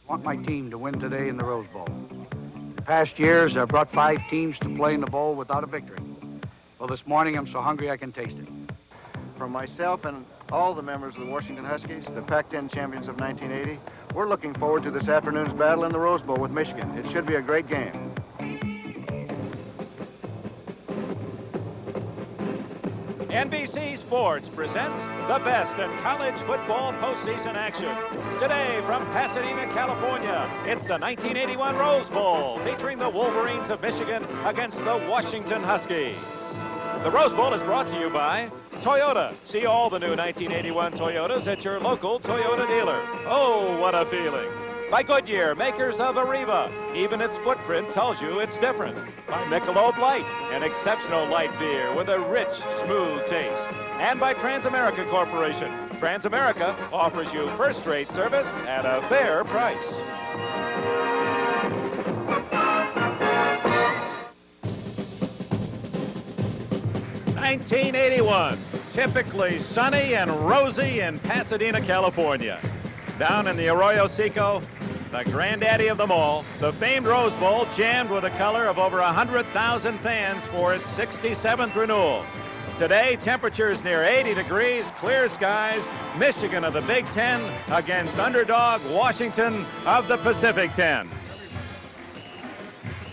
want my team to win today in the Rose Bowl. In past years, I've brought 5 teams to play in the bowl without a victory. Well, this morning, I'm so hungry I can taste it. From myself and all the members of the Washington Huskies, the Pac-10 champions of 1980, we're looking forward to this afternoon's battle in the Rose Bowl with Michigan. It should be a great game. NBC Sports presents the best in college football postseason action. Today from Pasadena, California, it's the 1981 Rose Bowl featuring the Wolverines of Michigan against the Washington Huskies. The Rose Bowl is brought to you by Toyota. See all the new 1981 Toyotas at your local Toyota dealer. Oh, what a feeling. By Goodyear, makers of Arriva. Even its footprint tells you it's different. By Michelob Light, an exceptional light beer with a rich, smooth taste. And by Transamerica Corporation. Transamerica offers you first-rate service at a fair price. (1981), typically sunny and rosy in Pasadena, California. Down in the Arroyo Seco, the granddaddy of them all, the famed Rose Bowl jammed with the color of over 100,000 fans for its 67th renewal. Today, temperatures near 80 degrees, clear skies, Michigan of the Big Ten against underdog Washington of the Pacific 10.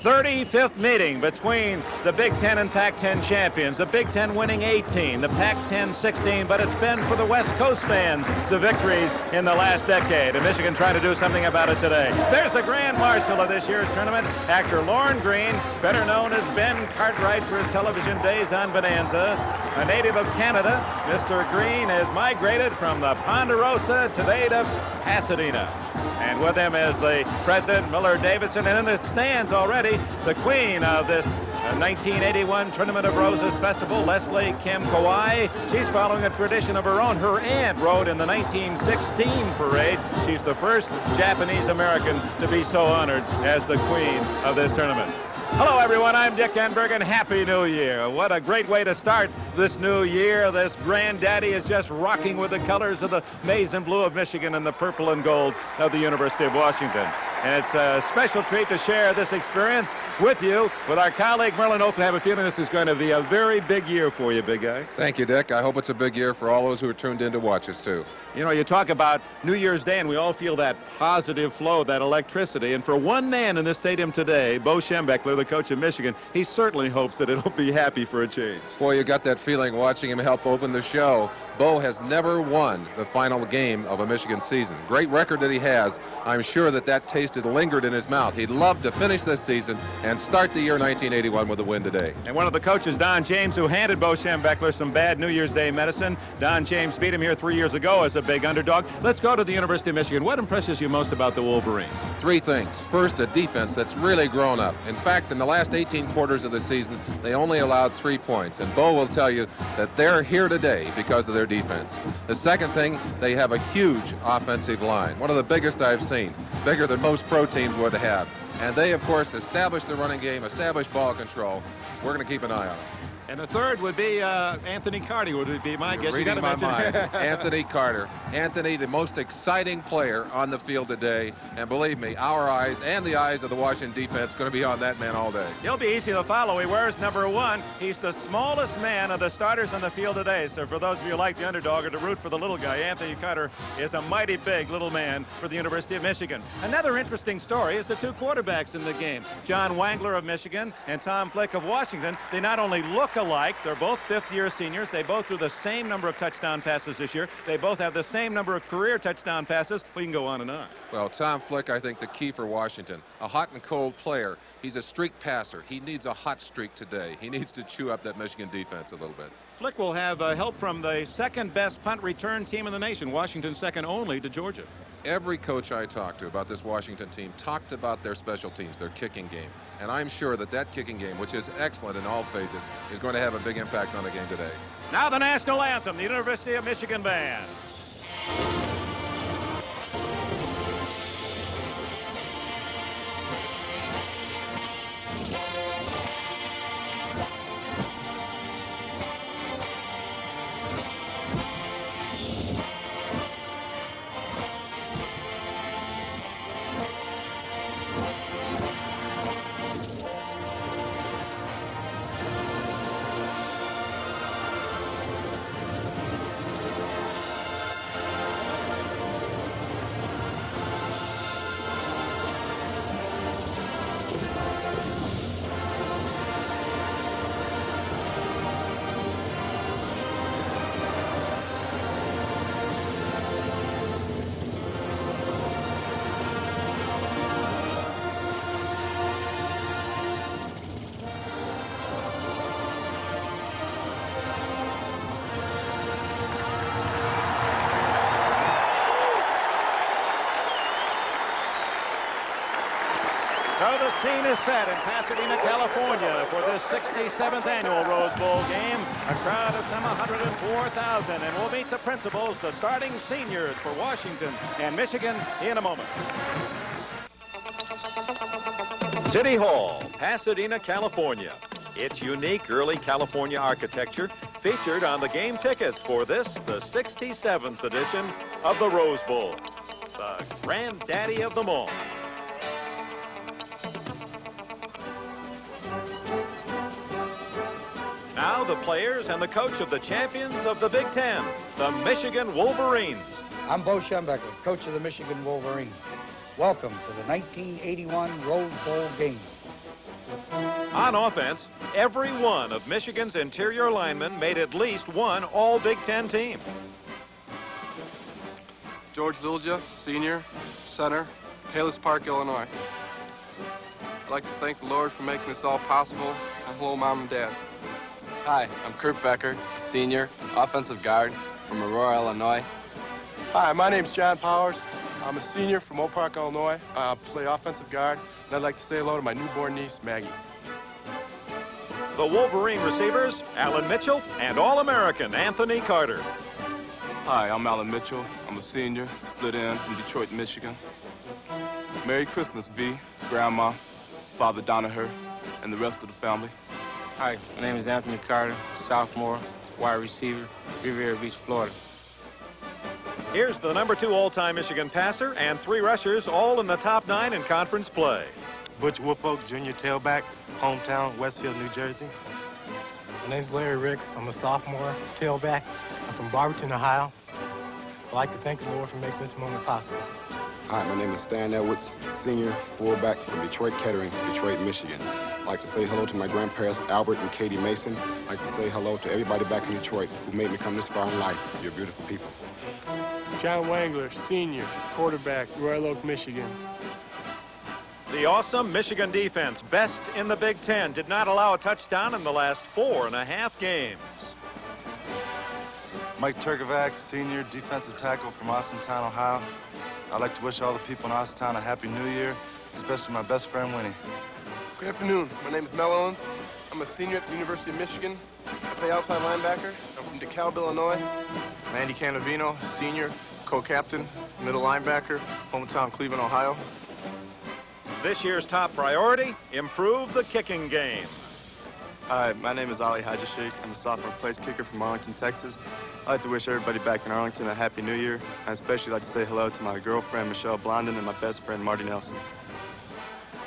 35th meeting between the Big Ten and Pac-10 champions. The Big Ten winning 18, the Pac-10 16, but it's been for the West Coast fans the victories in the last decade. And Michigan trying to do something about it today. There's the grand marshal of this year's tournament, actor Lorne Greene, better known as Ben Cartwright for his television days on Bonanza. A native of Canada, Mr. Greene has migrated from the Ponderosa today to Pasadena. And with him is the President, Miller Davidson, and in the stands already, the queen of this 1981 Tournament of Roses Festival, Leslie Kim Kawai. She's following a tradition of her own. Her aunt rode in the 1916 parade. She's the first Japanese American to be so honored as the queen of this tournament. Hello, everyone. I'm Dick Enberg, and Happy New Year. What a great way to start this new year. This granddaddy is just rocking with the colors of the maize and blue of Michigan and the purple and gold of the University of Washington. And it's a special treat to share this experience with you, with our colleague Merlin Olsen. I have a feeling this is going to be a very big year for you, big guy. Thank you, Dick. I hope it's a big year for all those who are tuned in to watch us, too. You know, you talk about New Year's Day, and we all feel that positive flow, that electricity. And for one man in this stadium today, Bo Schembechler, the coach of Michigan, he certainly hopes that it'll be happy for a change. Boy, you got that feeling watching him help open the show. Bo has never won the final game of a Michigan season. Great record that he has. I'm sure that taste has lingered in his mouth. He'd love to finish this season and start the year 1981 with a win today. And one of the coaches, Don James, who handed Bo Schembechler some bad New Year's Day medicine. Don James beat him here 3 years ago as a big underdog. Let's go to the University of Michigan. What impresses you most about the Wolverines? 3 things. First, a defense that's really grown up. In fact, in the last 18 quarters of the season, they only allowed 3 points. And Bo will tell you that they're here today because of their defense. The second thing, they have a huge offensive line, one of the biggest I've seen, bigger than most pro teams would have. And they, of course, established the running game, established ball control. We're going to keep an eye on it. And the third would be Anthony Carter, would be my guess. Reading my mind. Anthony Carter. Anthony, the most exciting player on the field today. And believe me, our eyes and the eyes of the Washington defense going to be on that man all day. He'll be easy to follow. He wears number 1. He's the smallest man of the starters on the field today. So for those of you who like the underdog or to root for the little guy, Anthony Carter is a mighty big little man for the University of Michigan. Another interesting story is the 2 quarterbacks in the game. John Wangler of Michigan and Tom Flick of Washington. They not only look alike, they're both 5th-year seniors. They both threw the same number of touchdown passes this year. They both have the same number of career touchdown passes. We can go on and on. Well, Tom Flick, I think the key for Washington, a hot and cold player. He's a streak passer. He needs a hot streak today. He needs to chew up that Michigan defense a little bit. Flick will have help from the second-best punt return team in the nation, Washington, second only to Georgia. Every coach I talked to about this Washington team talked about their special teams, their kicking game. And I'm sure that kicking game, which is excellent in all phases, is going to have a big impact on the game today. Now the national anthem, the University of Michigan Band. So the scene is set in Pasadena, California for this 67th annual Rose Bowl game. A crowd of some 104,000, and we'll meet the principals, the starting seniors for Washington and Michigan in a moment. City Hall, Pasadena, California. Its unique early California architecture featured on the game tickets for this, the 67th edition of the Rose Bowl. The granddaddy of them all. Now the players and the coach of the champions of the Big Ten, the Michigan Wolverines. I'm Bo Schembechler, coach of the Michigan Wolverines. Welcome to the 1981 Rose Bowl game. On offense, every one of Michigan's interior linemen made at least one All-Big Ten team. George Zulja, senior, center, Palos Park, Illinois. I'd like to thank the Lord for making this all possible. And hello, Mom and Dad. Hi, I'm Kurt Becker, senior, offensive guard from Aurora, Illinois. Hi, my name's John Powers. I'm a senior from Oak Park, Illinois. I play offensive guard, and I'd like to say hello to my newborn niece, Maggie. The Wolverine receivers, Alan Mitchell, and All-American Anthony Carter. Hi, I'm Alan Mitchell. I'm a senior, split in from Detroit, Michigan. Merry Christmas, V, Grandma, Father Donaher, and the rest of the family. Hi, my name is Anthony Carter, sophomore, wide receiver, Riviera Beach, Florida. Here's the #2 all-time Michigan passer and 3 rushers, all in the top 9 in conference play. Butch Woolfolk, junior tailback, hometown, Westfield, New Jersey. My name's Larry Ricks. I'm a sophomore tailback. I'm from Barberton, Ohio. I'd like to thank the Lord for making this moment possible. Hi, my name is Stan Edwards, senior fullback from Detroit Kettering, Detroit, Michigan. I'd like to say hello to my grandparents, Albert and Katie Mason. I'd like to say hello to everybody back in Detroit who made me come this far in life. You're beautiful people. John Wangler, senior, quarterback, Royal Oak, Michigan. The awesome Michigan defense, best in the Big Ten, did not allow a touchdown in the last 4.5 games. Mike Turkovac, senior defensive tackle from Austintown, Ohio. I'd like to wish all the people in Austintown a Happy New Year, especially my best friend, Winnie. Good afternoon. My name is Mel Owens. I'm a senior at the University of Michigan. I play outside linebacker. I'm from DeKalb, Illinois. Andy Canavino, senior, co-captain, middle linebacker, hometown, Cleveland, Ohio. This year's top priority, improve the kicking game. Hi, my name is Ali Hajashik. I'm a sophomore place kicker from Arlington, Texas. I'd like to wish everybody back in Arlington a Happy New Year. I especially like to say hello to my girlfriend, Michelle Blondin, and my best friend, Marty Nelson.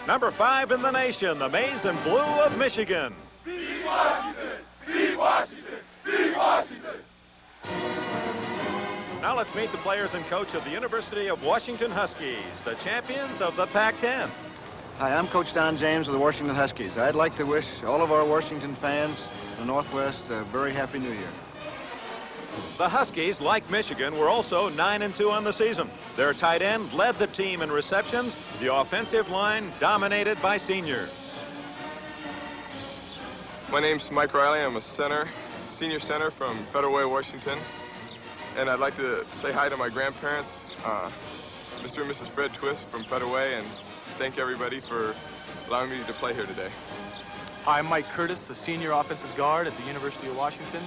#5 in the nation, the maize and blue of Michigan. Beat Washington! Beat Washington! Beat Washington! Now let's meet the players and coach of the University of Washington Huskies, the champions of the Pac-10. Hi, I'm Coach Don James of the Washington Huskies. I'd like to wish all of our Washington fans in the Northwest a very Happy New Year. The Huskies, like Michigan, were also 9-2 on the season. Their tight end led the team in receptions. The offensive line dominated by seniors. My name's Mike Riley. I'm a center, senior center from Federal Way, Washington. And I'd like to say hi to my grandparents, Mr. and Mrs. Fred Twist from Federal Way, and thank everybody for allowing me to play here today. Hi, I'm Mike Curtis, a senior offensive guard at the University of Washington,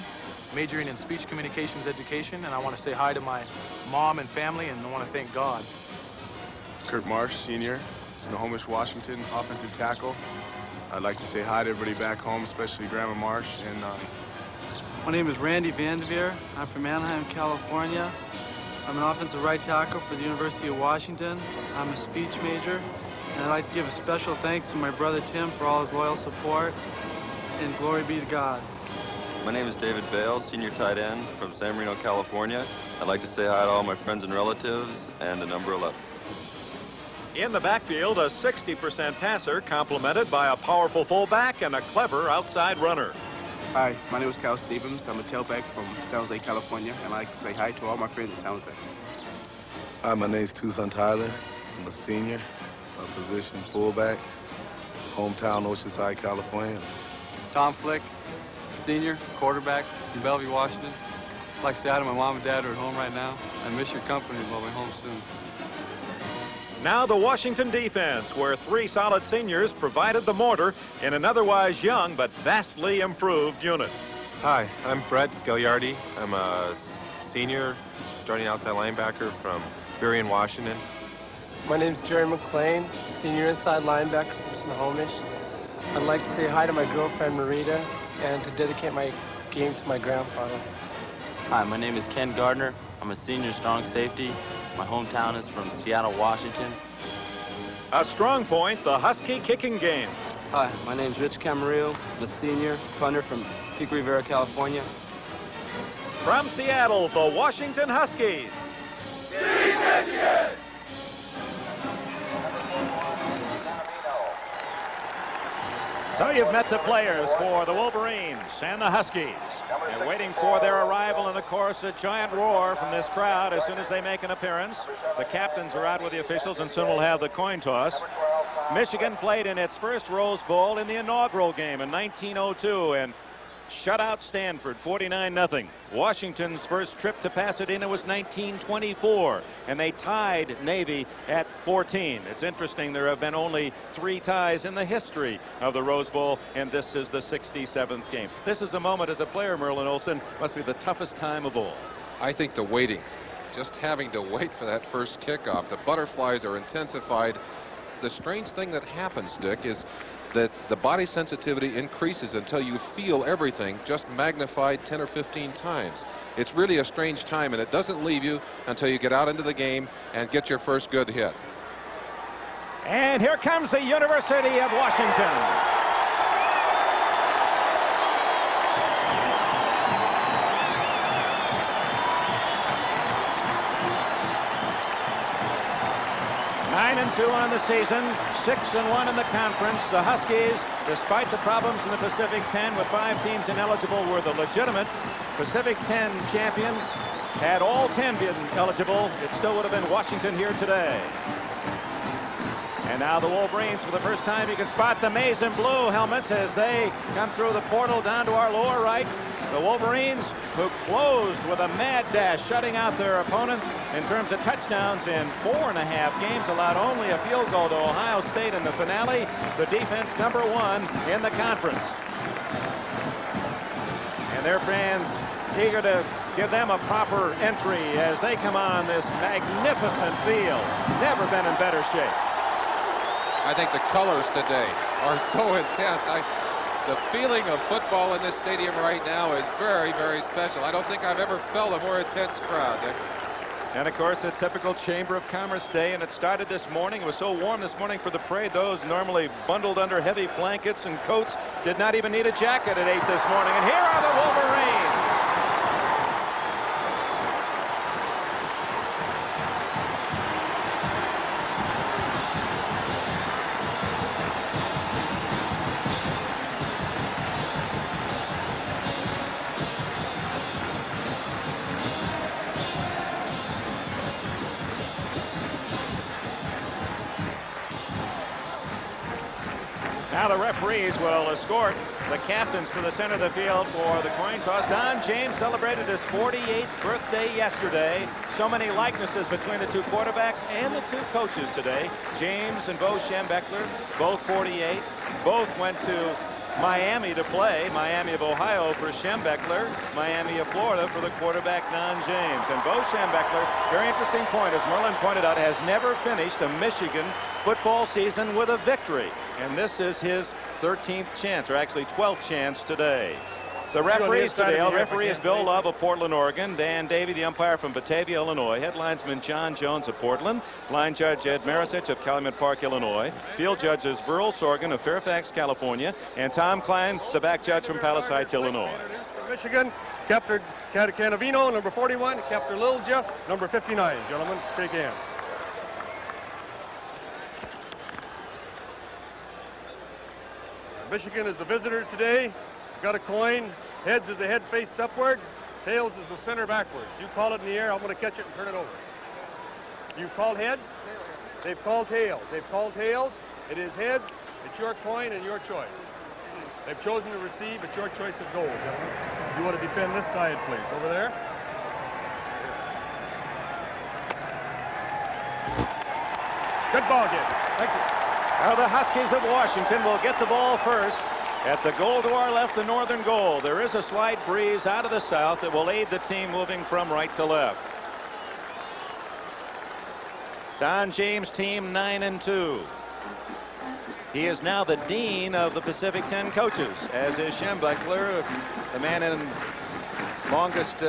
majoring in speech communications education, and I want to say hi to my mom and family, and I want to thank God. Kurt Marsh, senior, Snohomish, Washington, offensive tackle. I'd like to say hi to everybody back home, especially Grandma Marsh. And my name is Randy Vandeveer. I'm from Anaheim, California. I'm an offensive right tackle for the University of Washington. I'm a speech major, and I'd like to give a special thanks to my brother Tim for all his loyal support, and glory be to God. My name is David Bale, senior tight end from San Marino, California. I'd like to say hi to all my friends and relatives and the number 11. In the backfield, a 60% passer complemented by a powerful fullback and a clever outside runner. Hi, my name is Cal Stevens. I'm a tailback from San Jose, California, and I'd like to say hi to all my friends in San Jose. Hi, my name is Tucson Tyler. I'm a senior, a position fullback, hometown, Oceanside, California. Tom Flick, senior, quarterback from Bellevue, Washington. I'd like to say hi to my mom and dad who are at home right now. I miss your company, but I'll be home soon. Now the Washington defense, where three solid seniors provided the mortar in an otherwise young but vastly improved unit. Hi, I'm Brett Gagliardi. I'm a senior starting outside linebacker from Burien, Washington. My name's Jerry McLean, senior inside linebacker from Snohomish. I'd like to say hi to my girlfriend Marita and to dedicate my game to my grandfather. Hi, my name is Ken Gardner. I'm a senior strong safety. My hometown is from Seattle, Washington. A strong point, the Husky kicking game. Hi, my name's Rich Camarillo. I'm a senior punter from Pico Rivera, California. From Seattle, the Washington Huskies. Beat Michigan! So you've met the players for the Wolverines and the Huskies. They're waiting for their arrival, and of course a giant roar from this crowd as soon as they make an appearance. The captains are out with the officials, and soon we'll have the coin toss. Michigan played in its first Rose Bowl in the inaugural game in 1902 and shut out Stanford 49-0. Washington's first trip to Pasadena was 1924, and they tied Navy at 14. It's interesting, there have been only 3 ties in the history of the Rose Bowl, and this is the 67th game. This is a moment as a player, Merlin Olsen, must be the toughest time of all. I think the waiting, just having to wait for that first kickoff. The butterflies are intensified. The strange thing that happens, Dick, is that the body sensitivity increases until you feel everything just magnified 10 or 15 times. It's really a strange time, and it doesn't leave you until you get out into the game and get your first good hit. And here comes the University of Washington. Nine and 2 on the season, 6-1 in the conference. The Huskies, despite the problems in the Pacific 10 with 5 teams ineligible, were the legitimate Pacific 10 champion. Had all 10 been eligible, it still would have been Washington here today. And now the Wolverines, for the first time, you can spot the maize and blue helmets as they come through the portal down to our lower right. The Wolverines, who closed with a mad dash, shutting out their opponents in terms of touchdowns in 4.5 games, allowed only a field goal to Ohio State in the finale. The defense #1 in the conference. And their fans eager to give them a proper entry as they come on this magnificent field. Never been in better shape. I think the colors today are so intense. The feeling of football in this stadium right now is very, very special. I don't think I've ever felt a more intense crowd, Dick. And of course, a typical Chamber of Commerce day, and it started this morning. It was so warm this morning for the parade. Those normally bundled under heavy blankets and coats did not even need a jacket at 8 this morning. And here are the Wolverines. Now the referees will escort the captains to the center of the field for the coin toss. Don James celebrated his 48th birthday yesterday. So many likenesses between the 2 quarterbacks and the 2 coaches today. James and Bo Schembechler, both 48. Both went to Miami to play. Miami of Ohio for Schembechler. Miami of Florida for the quarterback, Don James. And Bo Schembechler, very interesting point, as Merlin pointed out, has never finished a Michigan football season with a victory. And this is his 13th chance, or actually 12th chance today. The referees today, referee is Bill Love of Portland, Oregon. Dan Davey, the umpire from Batavia, Illinois. Head linesman John Jones of Portland. Line judge Ed Marisich of Calumet Park, Illinois. Field judges Verl Sorgan of Fairfax, California. And Tom Klein, the back judge from Palos Heights, Illinois. Michigan, Captain Canavino, number 41. Captain Littlejeff, number 59. Gentlemen, shake hands. Michigan is the visitor today. Got a coin. Heads is the head faced upward. Tails is the center backwards. You call it in the air. I'm going to catch it and turn it over. You called heads? They've called tails. They've called tails. It is heads. It's your coin and your choice. They've chosen to receive. It's your choice of gold, gentlemen. You want to defend this side, please. Over there. Good ball game. Thank you. Now the Huskies of Washington will get the ball first. At the goal to our left, the northern goal. There is a slight breeze out of the south that will aid the team moving from right to left. Don James team 9-2. He is now the dean of the Pacific 10 coaches, as is Schembechler, the man in longest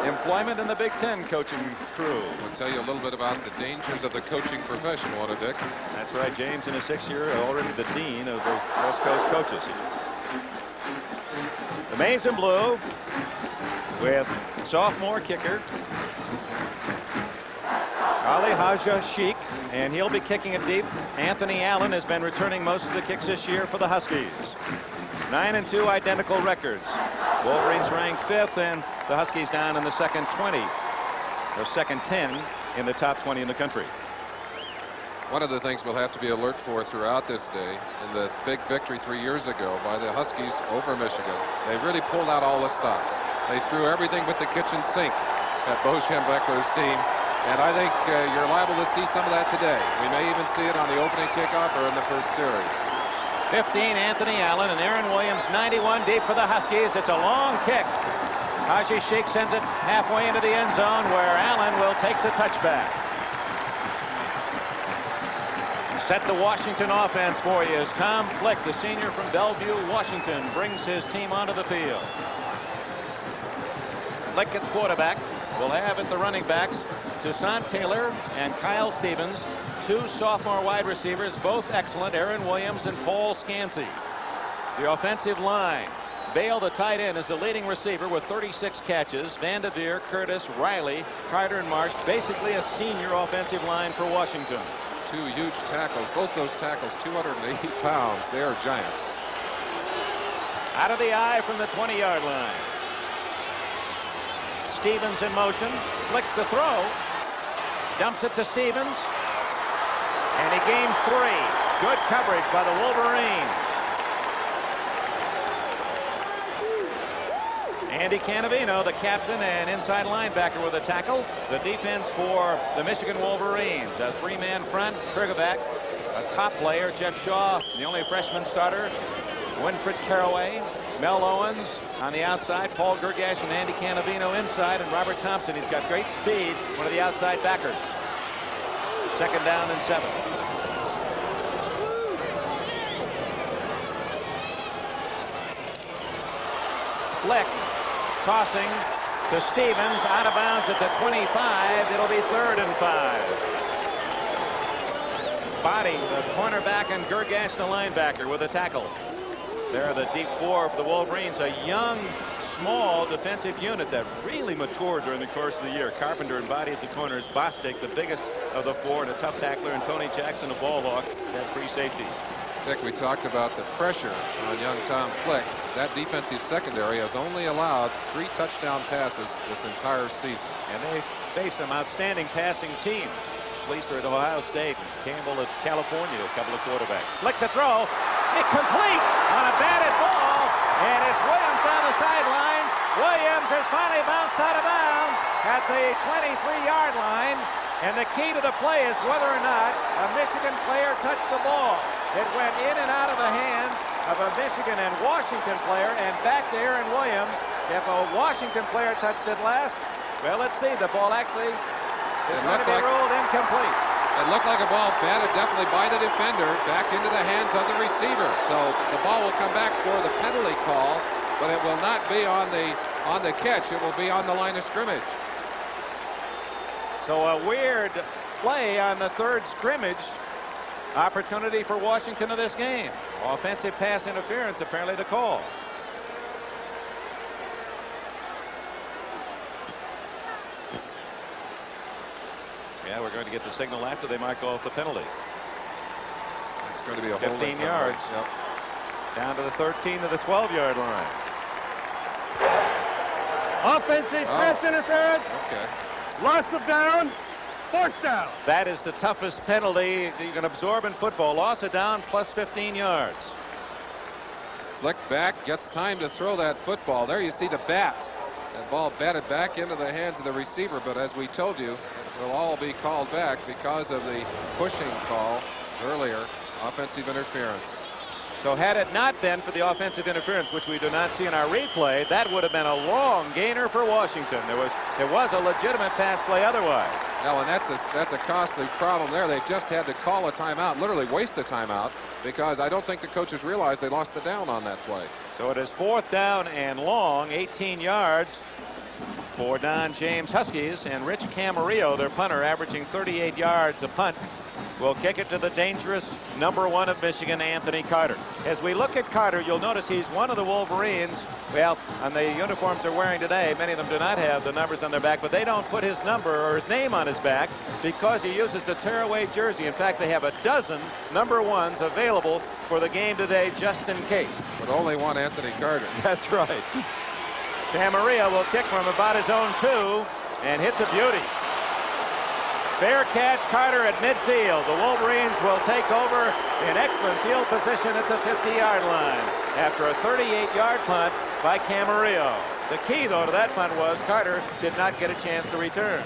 employment in the Big Ten coaching crew. I'll tell you a little bit about the dangers of the coaching profession, won't it, Dick? That's right. James in his 6th year already the dean of the West Coast coaches. The maize and blue with sophomore kicker Ali Haja Sheikh, and he'll be kicking it deep. Anthony Allen has been returning most of the kicks this year for the Huskies. 9-2 identical records. Wolverines ranked 5th, and the Huskies down in the second 20, or second 10 in the top 20 in the country. One of the things we'll have to be alert for throughout this day, in the big victory 3 years ago by the Huskies over Michigan, they really pulled out all the stops. They threw everything but the kitchen sink at Bo Schembechler's team. And I think you're liable to see some of that today. We may even see it on the opening kickoff or in the first series. 15, Anthony Allen, and Aaron Williams, 91 deep for the Huskies. It's a long kick. Haji Sheikh sends it halfway into the end zone, where Allen will take the touchback. Set the Washington offense for you as Tom Flick, the senior from Bellevue, Washington, brings his team onto the field. Flick at quarterback. We'll have at the running backs Toussaint Taylor and Kyle Stevens, 2 sophomore wide receivers, both excellent, Aaron Williams and Paul Scansey. The offensive line, Bale, the tight end, is the leading receiver with 36 catches. Vanderveer, Curtis, Riley, Carter, and Marsh, basically a senior offensive line for Washington. 2 huge tackles, both those tackles 280 pounds. They are giants. Out of the eye from the 20-yard line. Stevens in motion, Flick the throw, dumps it to Stevens, and he gains 3. Good coverage by the Wolverines. Andy Canavino, the captain and inside linebacker, with a tackle. The defense for the Michigan Wolverines, a 3-man front, Triggerback, a top player, Jeff Shaw, the only freshman starter, Winfred Caraway, Mel Owens on the outside, Paul Gergash and Andy Canavino inside, and Robert Thompson. He's got great speed, one of the outside backers. 2nd down and 7. Flick tossing to Stevens, out of bounds at the 25. It'll be 3rd and 5. Body, the cornerback, and Gergash, the linebacker, with a tackle. They're the deep 4 of the Wolverines, a young, small defensive unit that really matured during the course of the year. Carpenter and Body at the corners, Bostic, the biggest of the 4, and a tough tackler, and Tony Jackson, a ball hawk, that free safety. Dick, we talked about the pressure on young Tom Flick. That defensive secondary has only allowed 3 touchdown passes this entire season. And they face some outstanding passing teams. Schleister at Ohio State, Campbell at California, a couple of quarterbacks. Flick the throw, incomplete on a batted ball, and it's Williams down the sidelines. Williams has finally bounced out of bounds at the 23-yard line, and the key to the play is whether or not a Michigan player touched the ball. It went in and out of the hands of a Michigan and Washington player and back to Aaron Williams. If a Washington player touched it last, well, let's see, the ball actually is going to be ruled incomplete. It looked like a ball batted definitely by the defender back into the hands of the receiver. So the ball will come back for the penalty call, but it will not be on the catch. It will be on the line of scrimmage. So a weird play on the 3rd scrimmage opportunity for Washington of this game. Offensive pass interference, apparently the call. Yeah, we're going to get the signal after they mark off the penalty. It's going to be a 15 yards. Yep. Down to the 13 to the 12-yard line. Offensive pass interference. Okay. Loss of down. 4th down. That is the toughest penalty you can absorb in football. Loss of down plus 15 yards. Flick back, gets time to throw that football. There you see the bat. That ball batted back into the hands of the receiver, but as we told you, will all be called back because of the pushing call earlier, offensive interference. So had it not been for the offensive interference, which we do not see in our replay, that would have been a long gainer for Washington. It was a legitimate pass play otherwise. No, and that's a costly problem there. They just had to call a timeout, literally waste a timeout, because I don't think the coaches realized they lost the down on that play. So it is 4th down and long, 18 yards for Don James Huskies, and Rich Camarillo, their punter, averaging 38 yards a punt, will kick it to the dangerous #1 of Michigan, Anthony Carter. As we look at Carter, you'll notice he's one of the Wolverines. Well, on the uniforms they're wearing today, many of them do not have the numbers on their back, but they don't put his number or his name on his back because he uses the tearaway jersey. In fact, they have a dozen #1s available for the game today just in case. But only one Anthony Carter. That's right. Camarillo will kick from about his own 2 and hits a beauty. Fair catch, Carter at midfield. The Wolverines will take over in excellent field position at the 50-yard line after a 38-yard punt by Camarillo. The key, though, to that punt was Carter did not get a chance to return.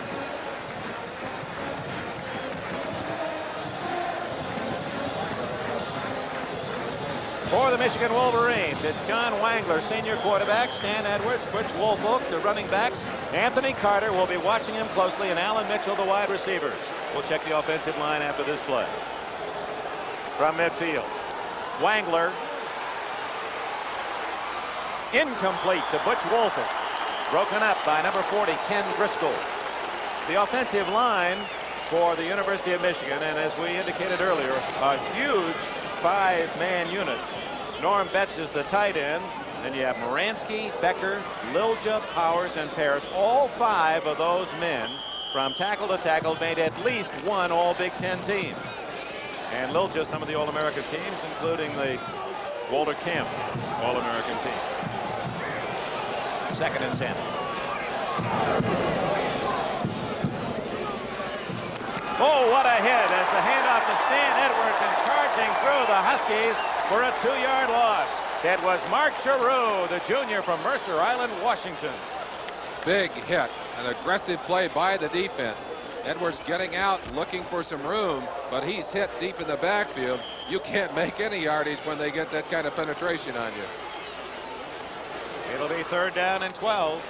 For the Michigan Wolverines, it's John Wangler, senior quarterback, Stan Edwards, Butch Woolfolk, the running backs. Anthony Carter will be watching him closely, and Alan Mitchell, the wide receivers. We'll check the offensive line after this play. From midfield, Wangler. Incomplete to Butch Woolfolk. Broken up by number 40, Ken Driscoll. The offensive line for the University of Michigan, and as we indicated earlier, a huge 5-man unit. Norm Betts is the tight end. Then you have Moransky, Becker, Lilja, Powers, and Paris. All 5 of those men from tackle to tackle made at least one All Big Ten team. And Lilja, some of the All-American teams, including the Walter Camp All-American team. 2nd and 10. Oh, what a hit as the handoff to Stan Edwards and charging through the Huskies for a 2-yard loss. It was Mark Giroux, the junior from Mercer Island, Washington. Big hit, an aggressive play by the defense. Edwards getting out, looking for some room, but he's hit deep in the backfield. You can't make any yardage when they get that kind of penetration on you. It'll be 3rd down and 12.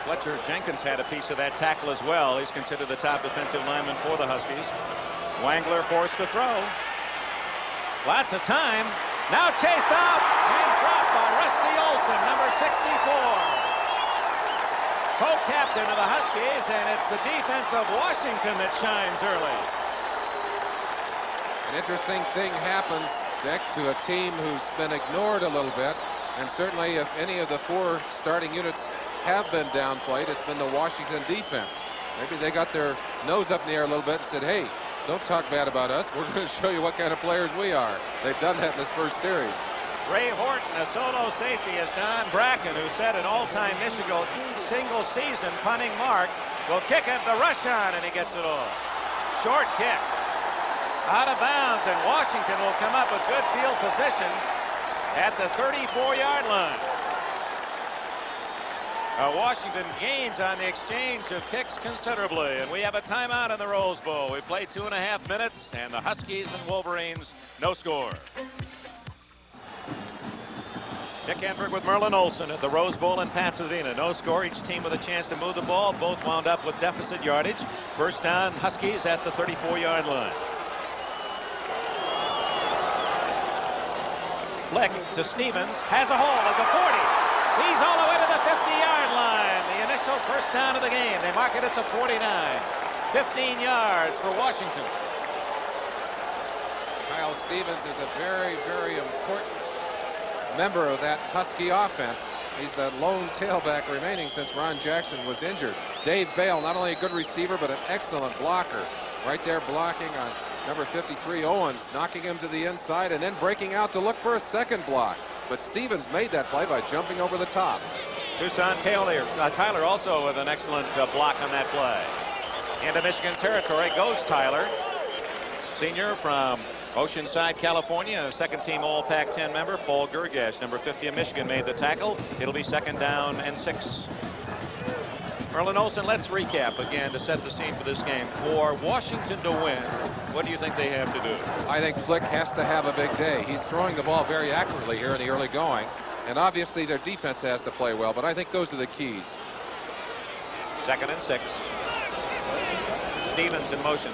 Fletcher Jenkins had a piece of that tackle as well. He's considered the top defensive lineman for the Huskies. Wangler forced to throw. Lots of time. Now chased out and dropped by Rusty Olson, number 64. Co-captain of the Huskies, and it's the defense of Washington that shines early. An interesting thing happens, Dick, to a team who's been ignored a little bit, and certainly if any of the 4 starting units have been downplayed, it's been the Washington defense. Maybe they got their nose up in the air a little bit and said, hey, don't talk bad about us. We're going to show you what kind of players we are. They've done that in this first series. Ray Horton, a solo safety, is Don Bracken, who set an all-time Michigan single-season punting mark, will kick it, the rush on, and he gets it off. Short kick. Out of bounds, and Washington will come up with good field position at the 34-yard line. Washington gains on the exchange of kicks considerably, and we have a timeout in the Rose Bowl. We played 2.5 minutes, and the Huskies and Wolverines, no score. Dick Enberg with Merlin Olsen at the Rose Bowl in Pasadena. No score, each team with a chance to move the ball. Both wound up with deficit yardage. First down, Huskies at the 34-yard line. Flick to Stevens, has a hole at the 40. He's all the way to the 50-yard line. The initial first down of the game. They mark it at the 49. 15 yards for Washington. Kyle Stevens is a very, very important member of that Husky offense. He's the lone tailback remaining since Ron Jackson was injured. Dave Bale, not only a good receiver, but an excellent blocker. Right there blocking on number 53, Owens, knocking him to the inside and then breaking out to look for a second block. But Stevens made that play by jumping over the top. Tucson Tyler also with an excellent block on that play. Into Michigan territory goes Tyler, senior from Oceanside, California, a second-team All-Pac-10 member. Paul Gergash, number 50 of Michigan, made the tackle. It'll be 2nd down and 6. Merlin Olsen, let's recap again to set the scene for this game. For Washington to win, what do you think they have to do? I think Flick has to have a big day. He's throwing the ball very accurately here in the early going. And obviously their defense has to play well, but I think those are the keys. 2nd and 6. Stevens in motion.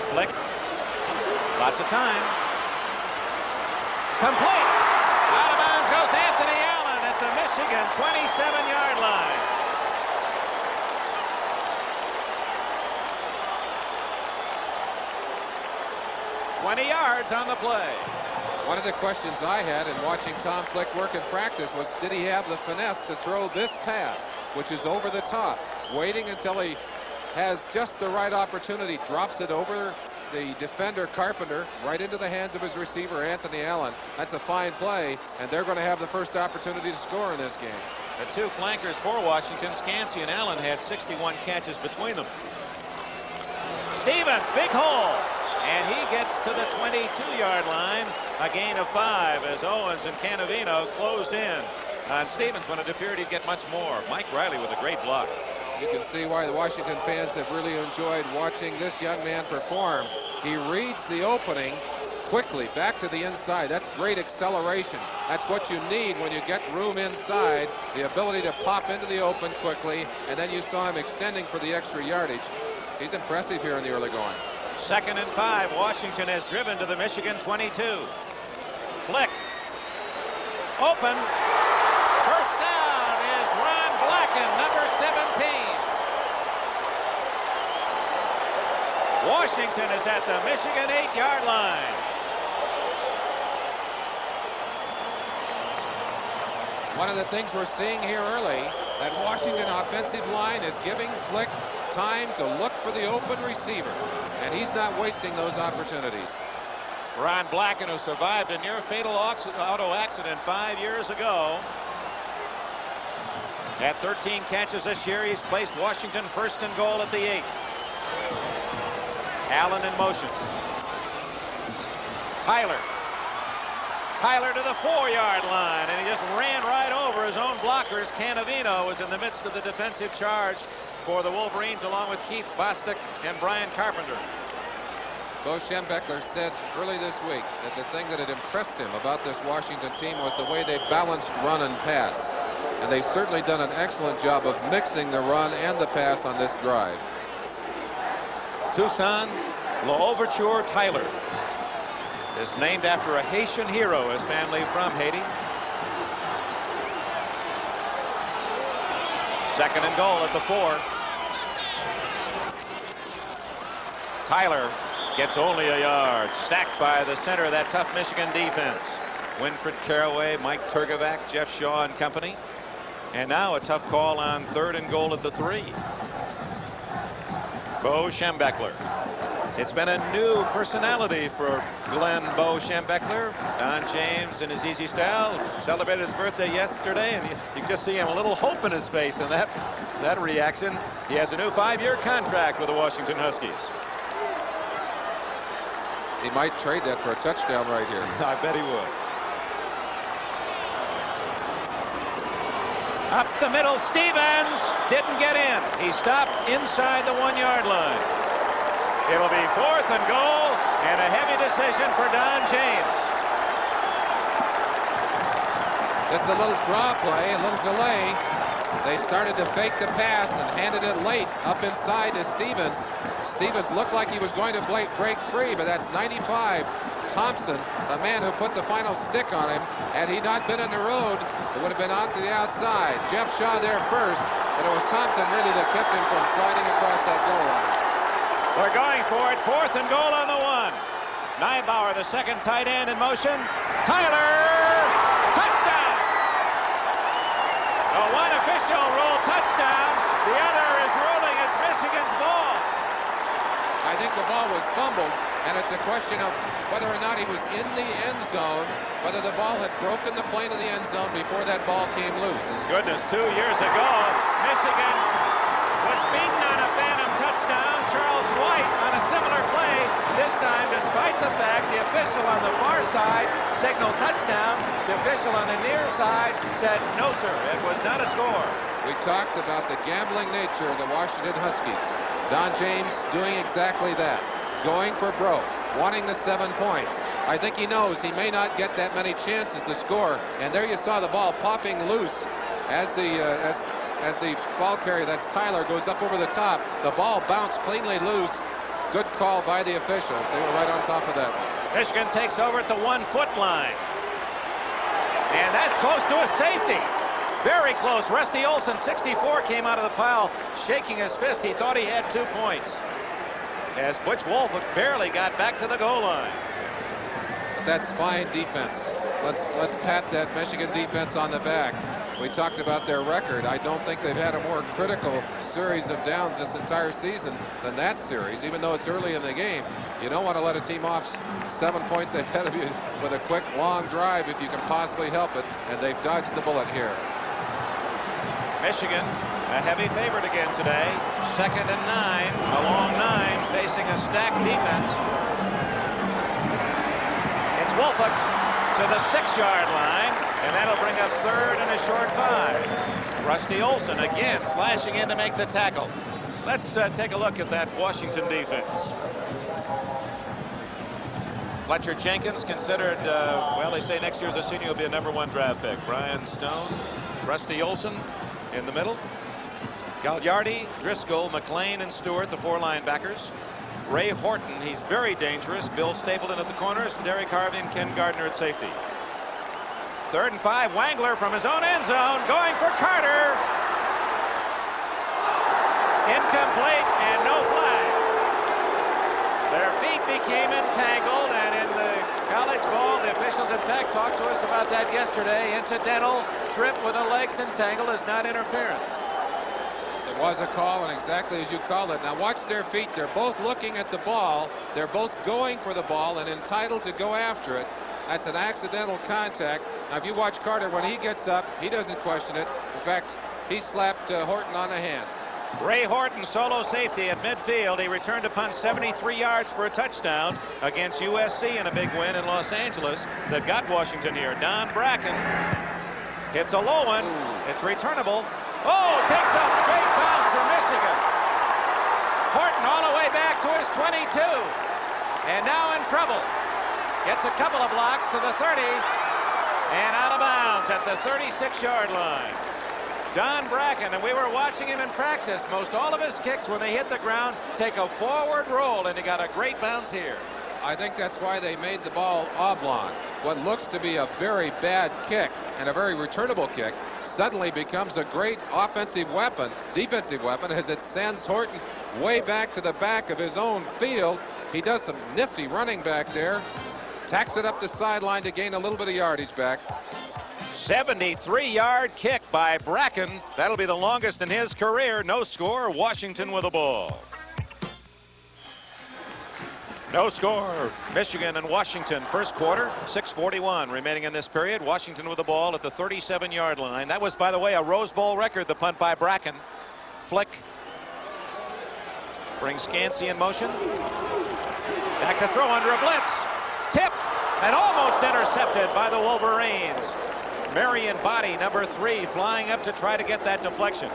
Flick. Lots of time. Complete. Out of bounds goes Anthony Allen at the Michigan 27-yard line. $20 yards on the play. One of the questions I had in watching Tom Flick work in practice was, did he have the finesse to throw this pass, which is over the top, waiting until he has just the right opportunity, drops it over the defender Carpenter right into the hands of his receiver Anthony Allen. That's a fine play, and they're going to have the first opportunity to score in this game. The two flankers for Washington, Scansey and Allen, had 61 catches between them. Stevens, big hole, and he gets to the 22-yard line, a gain of 5 as Owens and Canavino closed in on Stevens when it appeared he'd get much more. Mike Riley with a great block. You can see why the Washington fans have really enjoyed watching this young man perform. He reads the opening quickly back to the inside. That's great acceleration. That's what you need when you get room inside, the ability to pop into the open quickly, and then you saw him extending for the extra yardage. He's impressive here in the early going. 2nd and 5. Washington has driven to the Michigan 22. Flick. Open. First down is Ron Blacken, number 17. Washington is at the Michigan 8-yard line. One of the things we're seeing here early, that Washington offensive line is giving Flick time to look for the open receiver, and he's not wasting those opportunities. Ron Blacken, who survived a near fatal auto accident 5 years ago. At 13 catches this year, he's placed Washington 1st and goal at the 8. Allen in motion. Tyler to the 4-yard line, and he just ran right over his own blockers. Canavino was in the midst of the defensive charge for the Wolverines, along with Keith Bostic and Brian Carpenter. Bo Schembechler said early this week that the thing that had impressed him about this Washington team was the way they balanced run and pass. And they've certainly done an excellent job of mixing the run and the pass on this drive. Toussaint L'Ouverture Tyler is named after a Haitian hero, his family from Haiti. 2nd and goal at the 4. Tyler gets only a yard, stacked by the center of that tough Michigan defense. Winfred Caraway, Mike Turgovac, Jeff Shaw and company. And now a tough call on 3rd and goal at the 3. Bo Schembechler. It's been a new personality for Glenn Bo Schembechler. Don James, in his easy style, celebrated his birthday yesterday, and you can just see him, a little hope in his face, and that reaction. He has a new 5-year contract with the Washington Huskies. He might trade that for a touchdown right here. I bet he would. Up the middle, Stevens didn't get in. He stopped inside the 1-yard line. It'll be 4th and goal, and a heavy decision for Don James. Just a little draw play, a little delay. They started to fake the pass and handed it late up inside to Stevens. Stevens looked like he was going to break free, but that's 95. Thompson, the man who put the final stick on him. Had he not been in the road, it would have been out to the outside. Jeff Shaw there first, but it was Thompson really that kept him from sliding across that goal line. They're going for it. 4th and goal on the 1. Neibauer, the second tight end, in motion. Tyler, touchdown. One official ruled touchdown. The other is ruling it's Michigan's ball. I think the ball was fumbled, and it's a question of whether or not he was in the end zone, whether the ball had broken the plane of the end zone before that ball came loose. Goodness, 2 years ago, Michigan was beaten on a phantom touchdown. Charles White on a similar play. This time, despite the fact the official on the far side signaled touchdown, the official on the near side said, no, sir, it was not a score. We talked about the gambling nature of the Washington Huskies. Don James doing exactly that, going for broke, wanting the 7 points. I think he knows he may not get that many chances to score, and there you saw the ball popping loose as the ball carrier, that's Tyler, goes up over the top. The ball bounced cleanly loose. Good call by the officials. They were right on top of that one. Michigan takes over at the 1-foot line. And that's close to a safety. Very close. Rusty Olson, 64, came out of the pile shaking his fist. He thought he had 2 points. As Butch Wolf barely got back to the goal line. But that's fine defense. Let's pat that Michigan defense on the back. We talked about their record. I don't think they've had a more critical series of downs this entire season than that series, even though it's early in the game. You don't want to let a team off 7 points ahead of you with a quick, long drive if you can possibly help it, and they've dodged the bullet here. Michigan, a heavy favorite again today. 2nd and 9, a long 9, facing a stacked defense. It's Wolfuk to the 6-yard line, and that'll bring up 3rd and a short 5. Rusty Olson again slashing in to make the tackle. Let's take a look at that Washington defense. Fletcher Jenkins considered, well, they say next year as a senior will be a #1 draft pick. Brian Stone, Rusty Olson in the middle. Gagliardi, Driscoll, McLean, and Stewart, the 4 linebackers. Ray Horton, he's very dangerous. Bill Stapleton at the corners. Derek Harvey and Ken Gardner at safety. 3rd and 5, Wangler from his own end zone, going for Carter. Incomplete and no flag. Their feet became entangled, and in the college ball, the officials in fact talked to us about that yesterday. Incidental trip with the legs entangled is not interference. It was a call, and exactly as you called it. Now watch their feet. They're both looking at the ball. They're both going for the ball and entitled to go after it. That's an accidental contact. Now if you watch Carter, when he gets up, he doesn't question it. In fact, he slapped Horton on the hand. Ray Horton, solo safety at midfield. He returned to punt 73 yards for a touchdown against USC in a big win in Los Angeles that got Washington here. Don Bracken hits a low one. It's returnable. Oh, takes a great bounce for Michigan. Horton all the way back to his 22. And now in trouble. Gets a couple of blocks to the 30. And out of bounds at the 36-yard line. Don Bracken, and we were watching him in practice. Most all of his kicks, when they hit the ground, take a forward roll, and he got a great bounce here. I think that's why they made the ball oblong. What looks to be a very bad kick and a very returnable kick suddenly becomes a great offensive weapon, defensive weapon, as it sends Horton way back to the back of his own field. He does some nifty running back there, tacks it up the sideline to gain a little bit of yardage back. 73-yard kick by Bracken. That'll be the longest in his career. No score. Washington with the ball. No score. Michigan and Washington. First quarter, 6:41 remaining in this period. Washington with the ball at the 37-yard line. That was, by the way, a Rose Bowl record, the punt by Bracken. Flick brings Scansey in motion. Back to throw under a blitz. Tipped and almost intercepted by the Wolverines. Marion Body, number 3, flying up to try to get that deflection.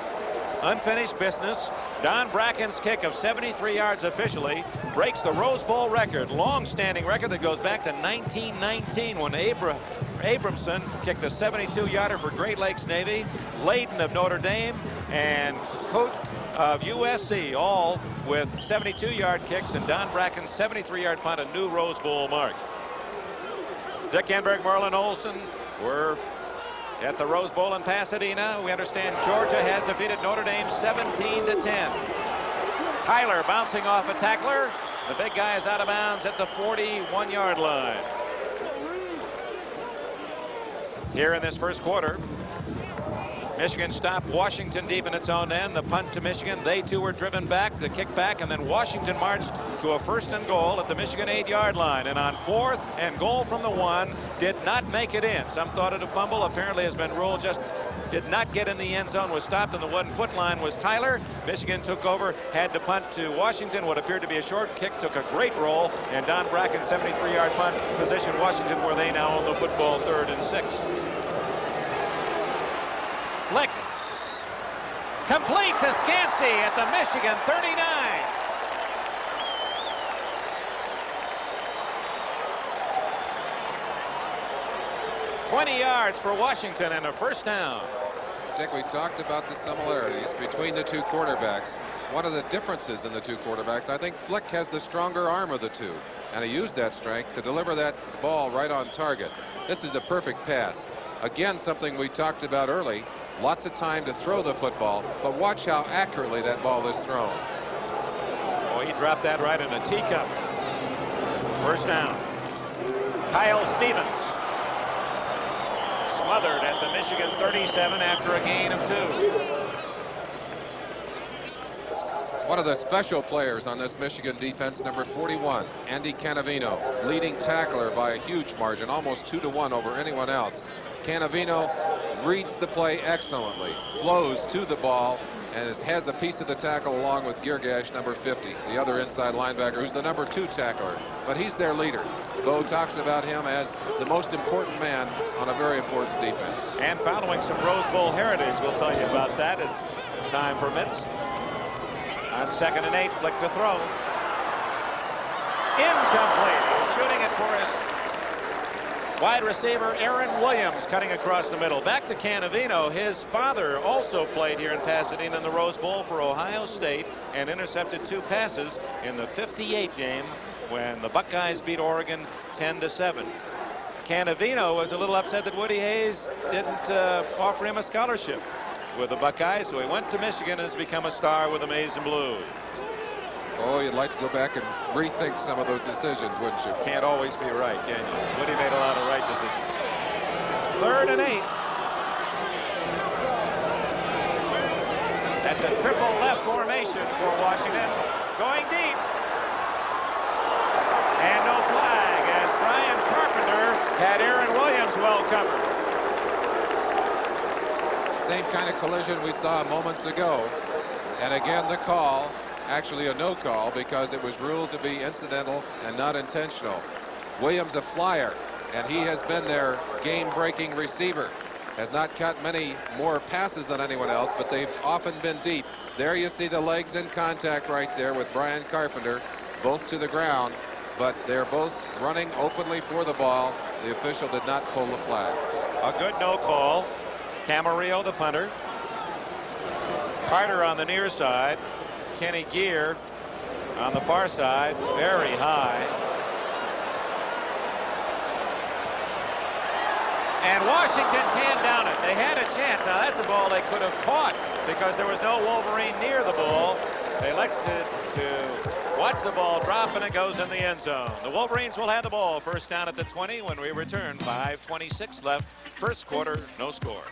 Unfinished business. Don Bracken's kick of 73 yards officially breaks the Rose Bowl record, long-standing record that goes back to 1919 when Abramson kicked a 72-yarder for Great Lakes Navy. Layden of Notre Dame and Cote of USC, all with 72-yard kicks, and Don Bracken's 73-yard punt, a new Rose Bowl mark. Dick Enberg, Merlin Olsen were at the Rose Bowl in Pasadena. We understand Georgia has defeated Notre Dame 17-10. Tyler bouncing off a tackler. The big guy is out of bounds at the 41-yard line. Here in this first quarter, Michigan stopped Washington deep in its own end. The punt to Michigan. They too were driven back. The kick back, and then Washington marched to a 1st and goal at the Michigan 8-yard line. And on 4th and goal from the 1, did not make it in. Some thought it a fumble. Apparently has been ruled just did not get in the end zone. Was stopped on the 1-foot line was Tyler. Michigan took over, had to punt to Washington. What appeared to be a short kick took a great roll, and Don Bracken 73-yard punt positioned Washington where they now own the football 3rd and 6. Flick Complete to Scansey at the Michigan 39. yards for Washington and a first down. Dick, we talked about the similarities between the two quarterbacks. One of the differences in the two quarterbacks, I think Flick has the stronger arm of the two, and he used that strength to deliver that ball right on target. This is a perfect pass. Again, something we talked about early. Lots of time to throw the football, but watch how accurately that ball is thrown. Oh, he dropped that right in a teacup. First down. Kyle Stevens smothered at the Michigan 37 after a gain of 2. One of the special players on this Michigan defense, number 41, Andy Canavino, leading tackler by a huge margin, almost 2-to-1 over anyone else. Canavino reads the play excellently, flows to the ball, and has a piece of the tackle along with Girgash, number 50, the other inside linebacker, who's the number 2 tackler. But he's their leader. Bo talks about him as the most important man on a very important defense. And following some Rose Bowl heritage, we'll tell you about that as time permits. On 2nd and 8, Flick to throw. Incomplete. He's shooting it for his wide receiver, Aaron Williams, cutting across the middle. Back to Canavino. His father also played here in Pasadena in the Rose Bowl for Ohio State and intercepted 2 passes in the 58 game when the Buckeyes beat Oregon 10-7. Canavino was a little upset that Woody Hayes didn't offer him a scholarship with the Buckeyes, so he went to Michigan and has become a star with the Maize and Blue. Oh, you'd like to go back and rethink some of those decisions, wouldn't you? Can't always be right, can you? Woody made a lot of right decisions. 3rd and 8. That's a triple left formation for Washington. Going deep. And no flag as Brian Carpenter had Aaron Williams well covered. Same kind of collision we saw moments ago. And again, the call, actually a no call, because it was ruled to be incidental and not intentional. Williams a flyer, and he has been their game-breaking receiver. Has not caught many more passes than anyone else, but they've often been deep. There you see the legs in contact right there with Brian Carpenter, both to the ground, but they're both running openly for the ball. The official did not pull the flag. A good no call. Camarillo, the punter. Carter on the near side. Kenny Gear on the far side, very high. And Washington can't down it. They had a chance. Now that's a ball they could have caught because there was no Wolverine near the ball. They elected to watch the ball drop, and it goes in the end zone. The Wolverines will have the ball first down at the 20 when we return. 5:26 left. First quarter, no score.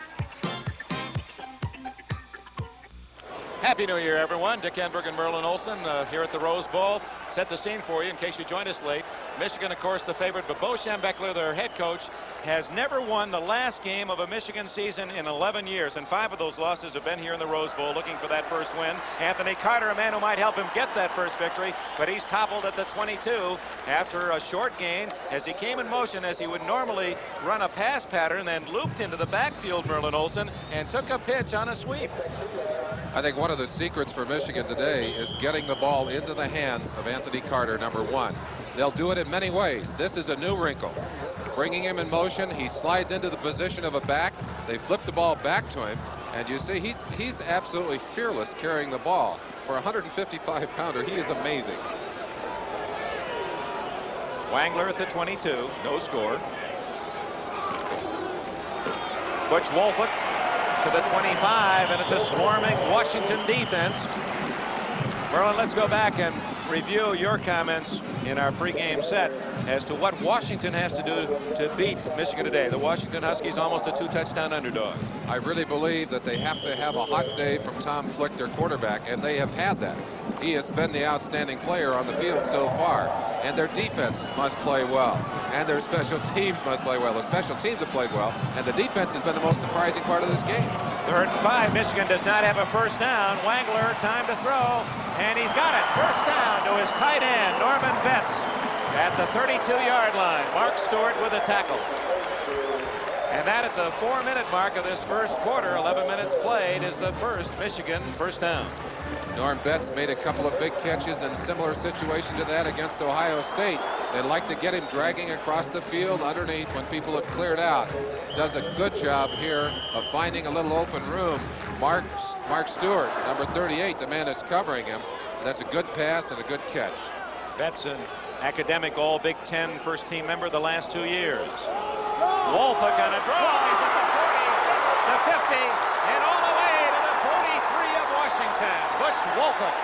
Happy New Year, everyone. Dick Enberg and Merlin Olsen here at the Rose Bowl. Set the scene for you in case you joined us late. Michigan, of course, the favorite, but Bo Schembechler, their head coach, has never won the last game of a Michigan season in 11 years, and 5 of those losses have been here in the Rose Bowl looking for that first win. Anthony Carter, a man who might help him get that first victory, but he's toppled at the 22 after a short gain as he came in motion as he would normally run a pass pattern, then looped into the backfield, Merlin Olsen, and took a pitch on a sweep. I think one of the secrets for Michigan today is getting the ball into the hands of Anthony Carter, number 1. They'll do it in many ways. This is a new wrinkle. Bringing him in motion, he slides into the position of a back. They flip the ball back to him, and you see he's absolutely fearless carrying the ball. For a 155-pounder, he is amazing. Wangler at the 22, no score. Butch Wolford to the 25, and it's a swarming Washington defense. Merlin, let's go back and review your comments in our pregame set as to what Washington has to do to beat Michigan today. The Washington Huskies almost a 2-touchdown underdog. I really believe that they have to have a hot day from Tom Flick, their quarterback, and they have had that. He has been the outstanding player on the field so far, and their defense must play well, and their special teams must play well. The special teams have played well, and the defense has been the most surprising part of this game. 3rd and 5. Michigan does not have a first down. Wangler, time to throw, and he's got it. First down to his tight end, Norman Betts, at the 32-yard line. Mark Stewart with a tackle. And that at the 4-minute mark of this first quarter, 11 minutes played, is the first Michigan first down. Norm Betts made a couple of big catches in similar situation to that against Ohio State. They'd like to get him dragging across the field underneath when people have cleared out. Does a good job here of finding a little open room. Mark Stewart, number 38, the man that's covering him. That's a good pass and a good catch. Betts, an academic all Big Ten first team member the last 2 years. Wolford on a draw. He's at the 40, the 50, and all the way to the 43 of Washington. Butch Wolford.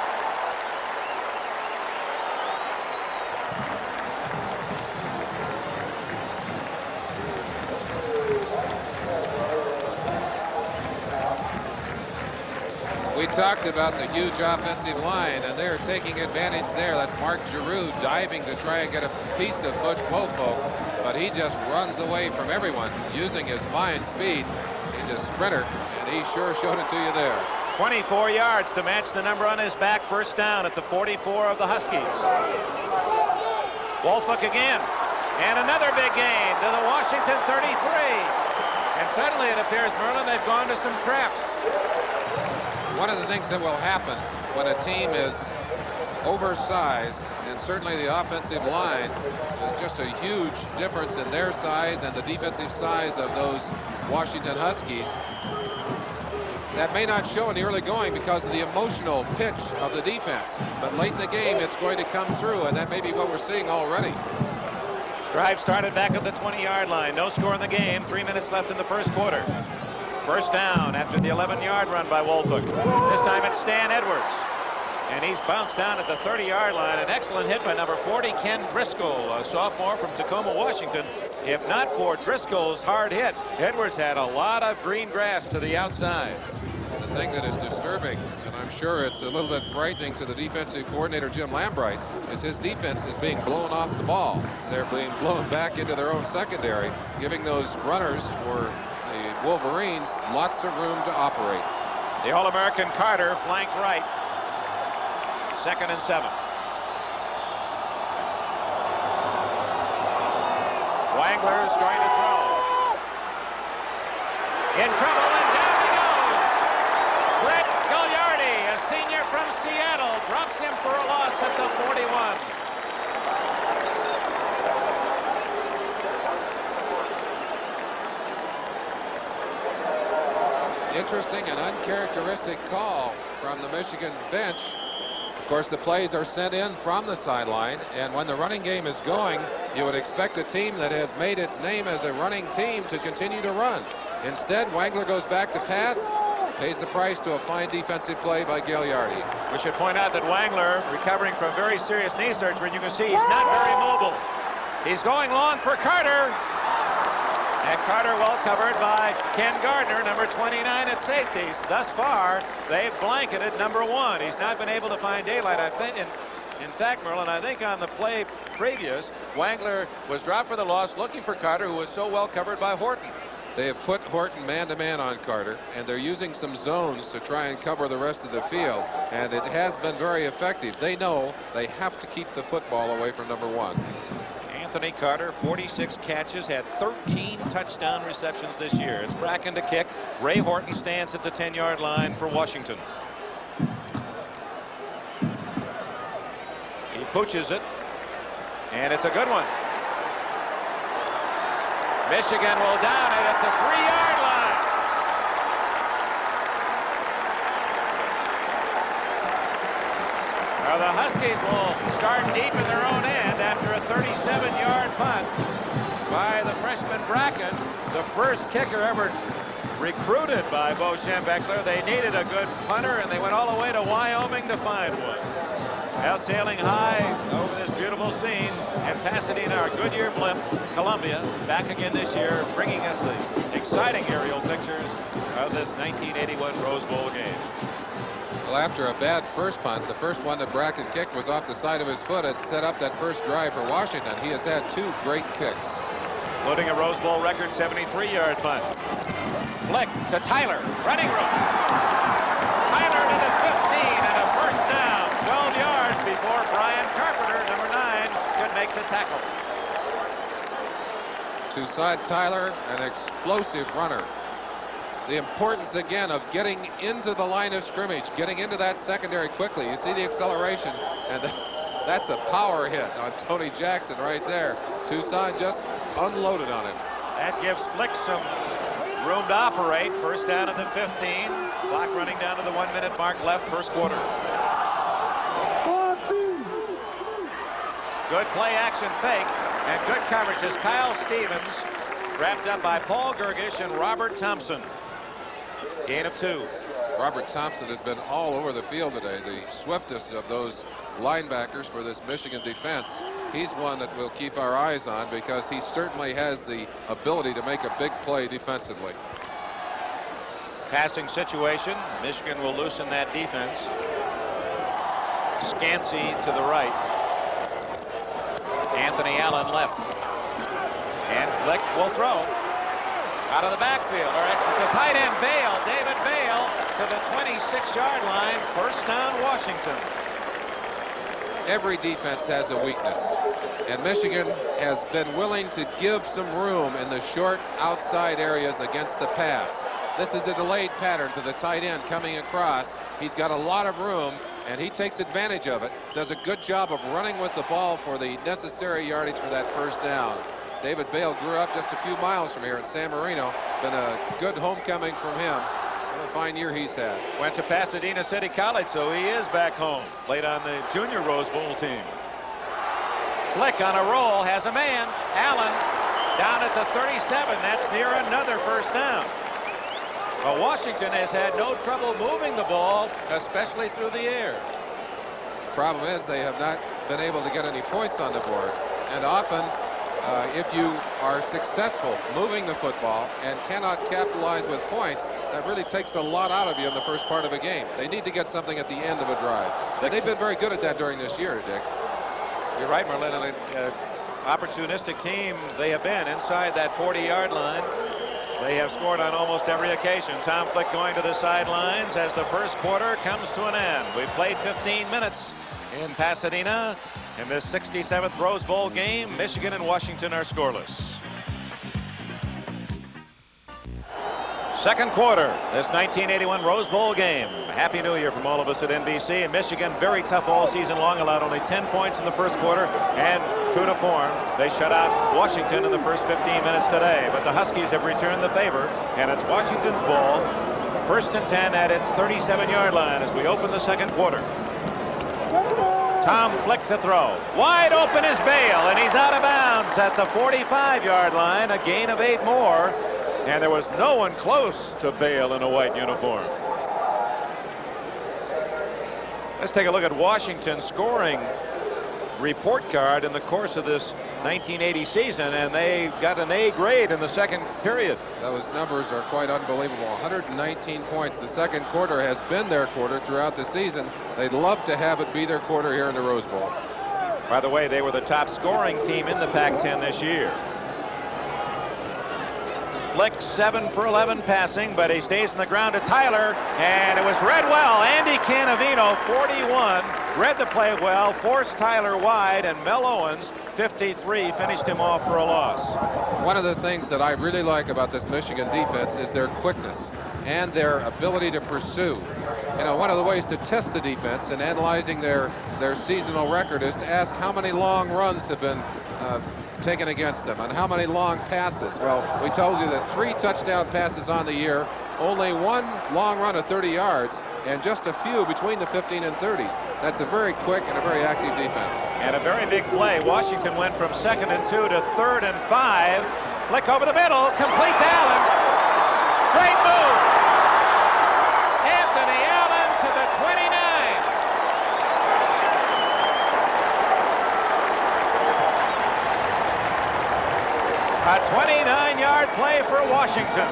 We talked about the huge offensive line, and they're taking advantage there. That's Mark Giroux diving to try and get a piece of Butch Wofolk, but he just runs away from everyone using his fine speed. He's a sprinter, and he sure showed it to you there. 24 yards to match the number on his back. First down at the 44 of the Huskies. Wofolk again, and another big gain to the Washington 33. And suddenly it appears, Merlin, they've gone to some traps. One of the things that will happen when a team is oversized, and certainly the offensive line, is just a huge difference in their size and the defensive size of those Washington Huskies. That may not show in the early going because of the emotional pitch of the defense. But late in the game, it's going to come through, and that may be what we're seeing already. Drive started back at the 20-yard line. No score in the game. 3 minutes left in the first quarter. First down after the 11-yard run by Wofolk. This time it's Stan Edwards. And he's bounced down at the 30-yard line. An excellent hit by number 40, Ken Driscoll, a sophomore from Tacoma, Washington. If not for Driscoll's hard hit, Edwards had a lot of green grass to the outside. The thing that is disturbing, and I'm sure it's a little bit frightening to the defensive coordinator, Jim Lambright, is his defense is being blown off the ball. They're being blown back into their own secondary, giving those runners for the Wolverines lots of room to operate. The All-American Carter flanked right. 2nd and 7. Wangler's going to throw. In trouble, and down he goes. Brett Gagliardi, a senior from Seattle, drops him for a loss at the 41. Interesting and uncharacteristic call from the Michigan bench. Of course, the plays are sent in from the sideline, and when the running game is going, you would expect a team that has made its name as a running team to continue to run. Instead, Wangler goes back to pass, pays the price to a fine defensive play by Gagliardi. We should point out that Wangler, recovering from very serious knee surgery, and you can see he's not very mobile. He's going long for Carter. And Carter well covered by Ken Gardner, number 29 at safeties. Thus far, they've blanketed number 1. He's not been able to find daylight. I think, in fact, Merlin, I think on the play previous, Wangler was dropped for the loss looking for Carter, who was so well covered by Horton. They have put Horton man-to-man on Carter, and they're using some zones to try and cover the rest of the field, and it has been very effective. They know they have to keep the football away from number 1. Anthony Carter, 46 catches, had 13 touchdown receptions this year. It's Bracken to kick. Ray Horton stands at the 10-yard line for Washington. He pooches it, and it's a good one. Michigan will down it at the 3-yard line. Now the Huskies will start deep in their own end after a 37-yard punt by the freshman Bracken, the first kicker ever recruited by Bo Schembechler. They needed a good punter, and they went all the way to Wyoming to find one. Now sailing high over this beautiful scene in Pasadena, our Goodyear blimp, Columbia, back again this year, bringing us the exciting aerial pictures of this 1981 Rose Bowl game. Well, after a bad first punt, the first one that Bracken kicked was off the side of his foot. It set up that first drive for Washington. He has had 2 great kicks. Including a Rose Bowl record 73-yard punt. Flick to Tyler, running room. Tyler to the 15 and a first down, 12 yards before Brian Carpenter, number 9, could make the tackle. Toussaint Tyler, an explosive runner. The importance again of getting into the line of scrimmage, getting into that secondary quickly. You see the acceleration, and that's a power hit on Tony Jackson right there. Toussaint just unloaded on him. That gives Flick some room to operate. First down at the 15. Clock running down to the 1 minute mark left, first quarter. Good play action fake and good coverage as Kyle Stevens wrapped up by Paul Gergish and Robert Thompson. Gain of 2. Robert Thompson has been all over the field today, the swiftest of those linebackers for this Michigan defense. He's one that we'll keep our eyes on because he certainly has the ability to make a big play defensively. Passing situation. Michigan will loosen that defense. Scansey to the right. Anthony Allen left. And Flick will throw. Out of the backfield, or actually the tight end Vail, David Vail to the 26-yard line. First down, Washington. Every defense has a weakness, and Michigan has been willing to give some room in the short outside areas against the pass. This is a delayed pattern to the tight end coming across. He's got a lot of room, and he takes advantage of it. Does a good job of running with the ball for the necessary yardage for that first down. David Vail grew up just a few miles from here in San Marino. Been a good homecoming from him. What a fine year he's had. Went to Pasadena City College, so he is back home. Played on the junior Rose Bowl team. Flick on a roll, has a man. Allen down at the 37. That's near another first down. Well, Washington has had no trouble moving the ball, especially through the air. The problem is they have not been able to get any points on the board. And often, if you are successful moving the football and cannot capitalize with points, that really takes a lot out of you in the first part of a game. They need to get something at the end of a drive. And they've been very good at that during this year, Dick. You're right, Merlin. An opportunistic team they have been inside that 40-yard line. They have scored on almost every occasion. Tom Flick going to the sidelines as the first quarter comes to an end. We've played 15 minutes in Pasadena. In this 67th Rose Bowl game, Michigan and Washington are scoreless. Second quarter, this 1981 Rose Bowl game. Happy New Year from all of us at NBC. And Michigan, very tough all season long, allowed only 10 points in the first quarter. And true to form, they shut out Washington in the first 15 minutes today. But the Huskies have returned the favor, and it's Washington's ball. First and 10 at its 37-yard line as we open the second quarter. Tom Flick to throw. Wide open is Vail, and he's out of bounds at the 45-yard line. A gain of 8 more. And there was no one close to Vail in a white uniform. Let's take a look at Washington's scoring report card in the course of this 1980 season, and they got an A grade in the second period. Those numbers are quite unbelievable. 119 points. The second quarter has been their quarter throughout the season. They'd love to have it be their quarter here in the Rose Bowl. By the way, they were the top scoring team in the Pac-10 this year. Flick 7 for 11 passing, but he stays on the ground to Tyler, and it was read well. Andy Canavino, 41, read the play well, forced Tyler wide, and Mel Owens, 53, finished him off for a loss. One of the things that I really like about this Michigan defense is their quickness and their ability to pursue. You know, one of the ways to test the defense in analyzing their seasonal record is to ask how many long runs have been taken against them and how many long passes. Well, we told you that 3 touchdown passes on the year, only 1 long run of 30 yards, and just a few between the 15 and 30s. That's a very quick and a very active defense. And a very big play. Washington went from 2nd and 2 to 3rd and 5. Flick over the middle, complete to Allen. Great move. Anthony Allen to the 29. A 29-yard play for Washington.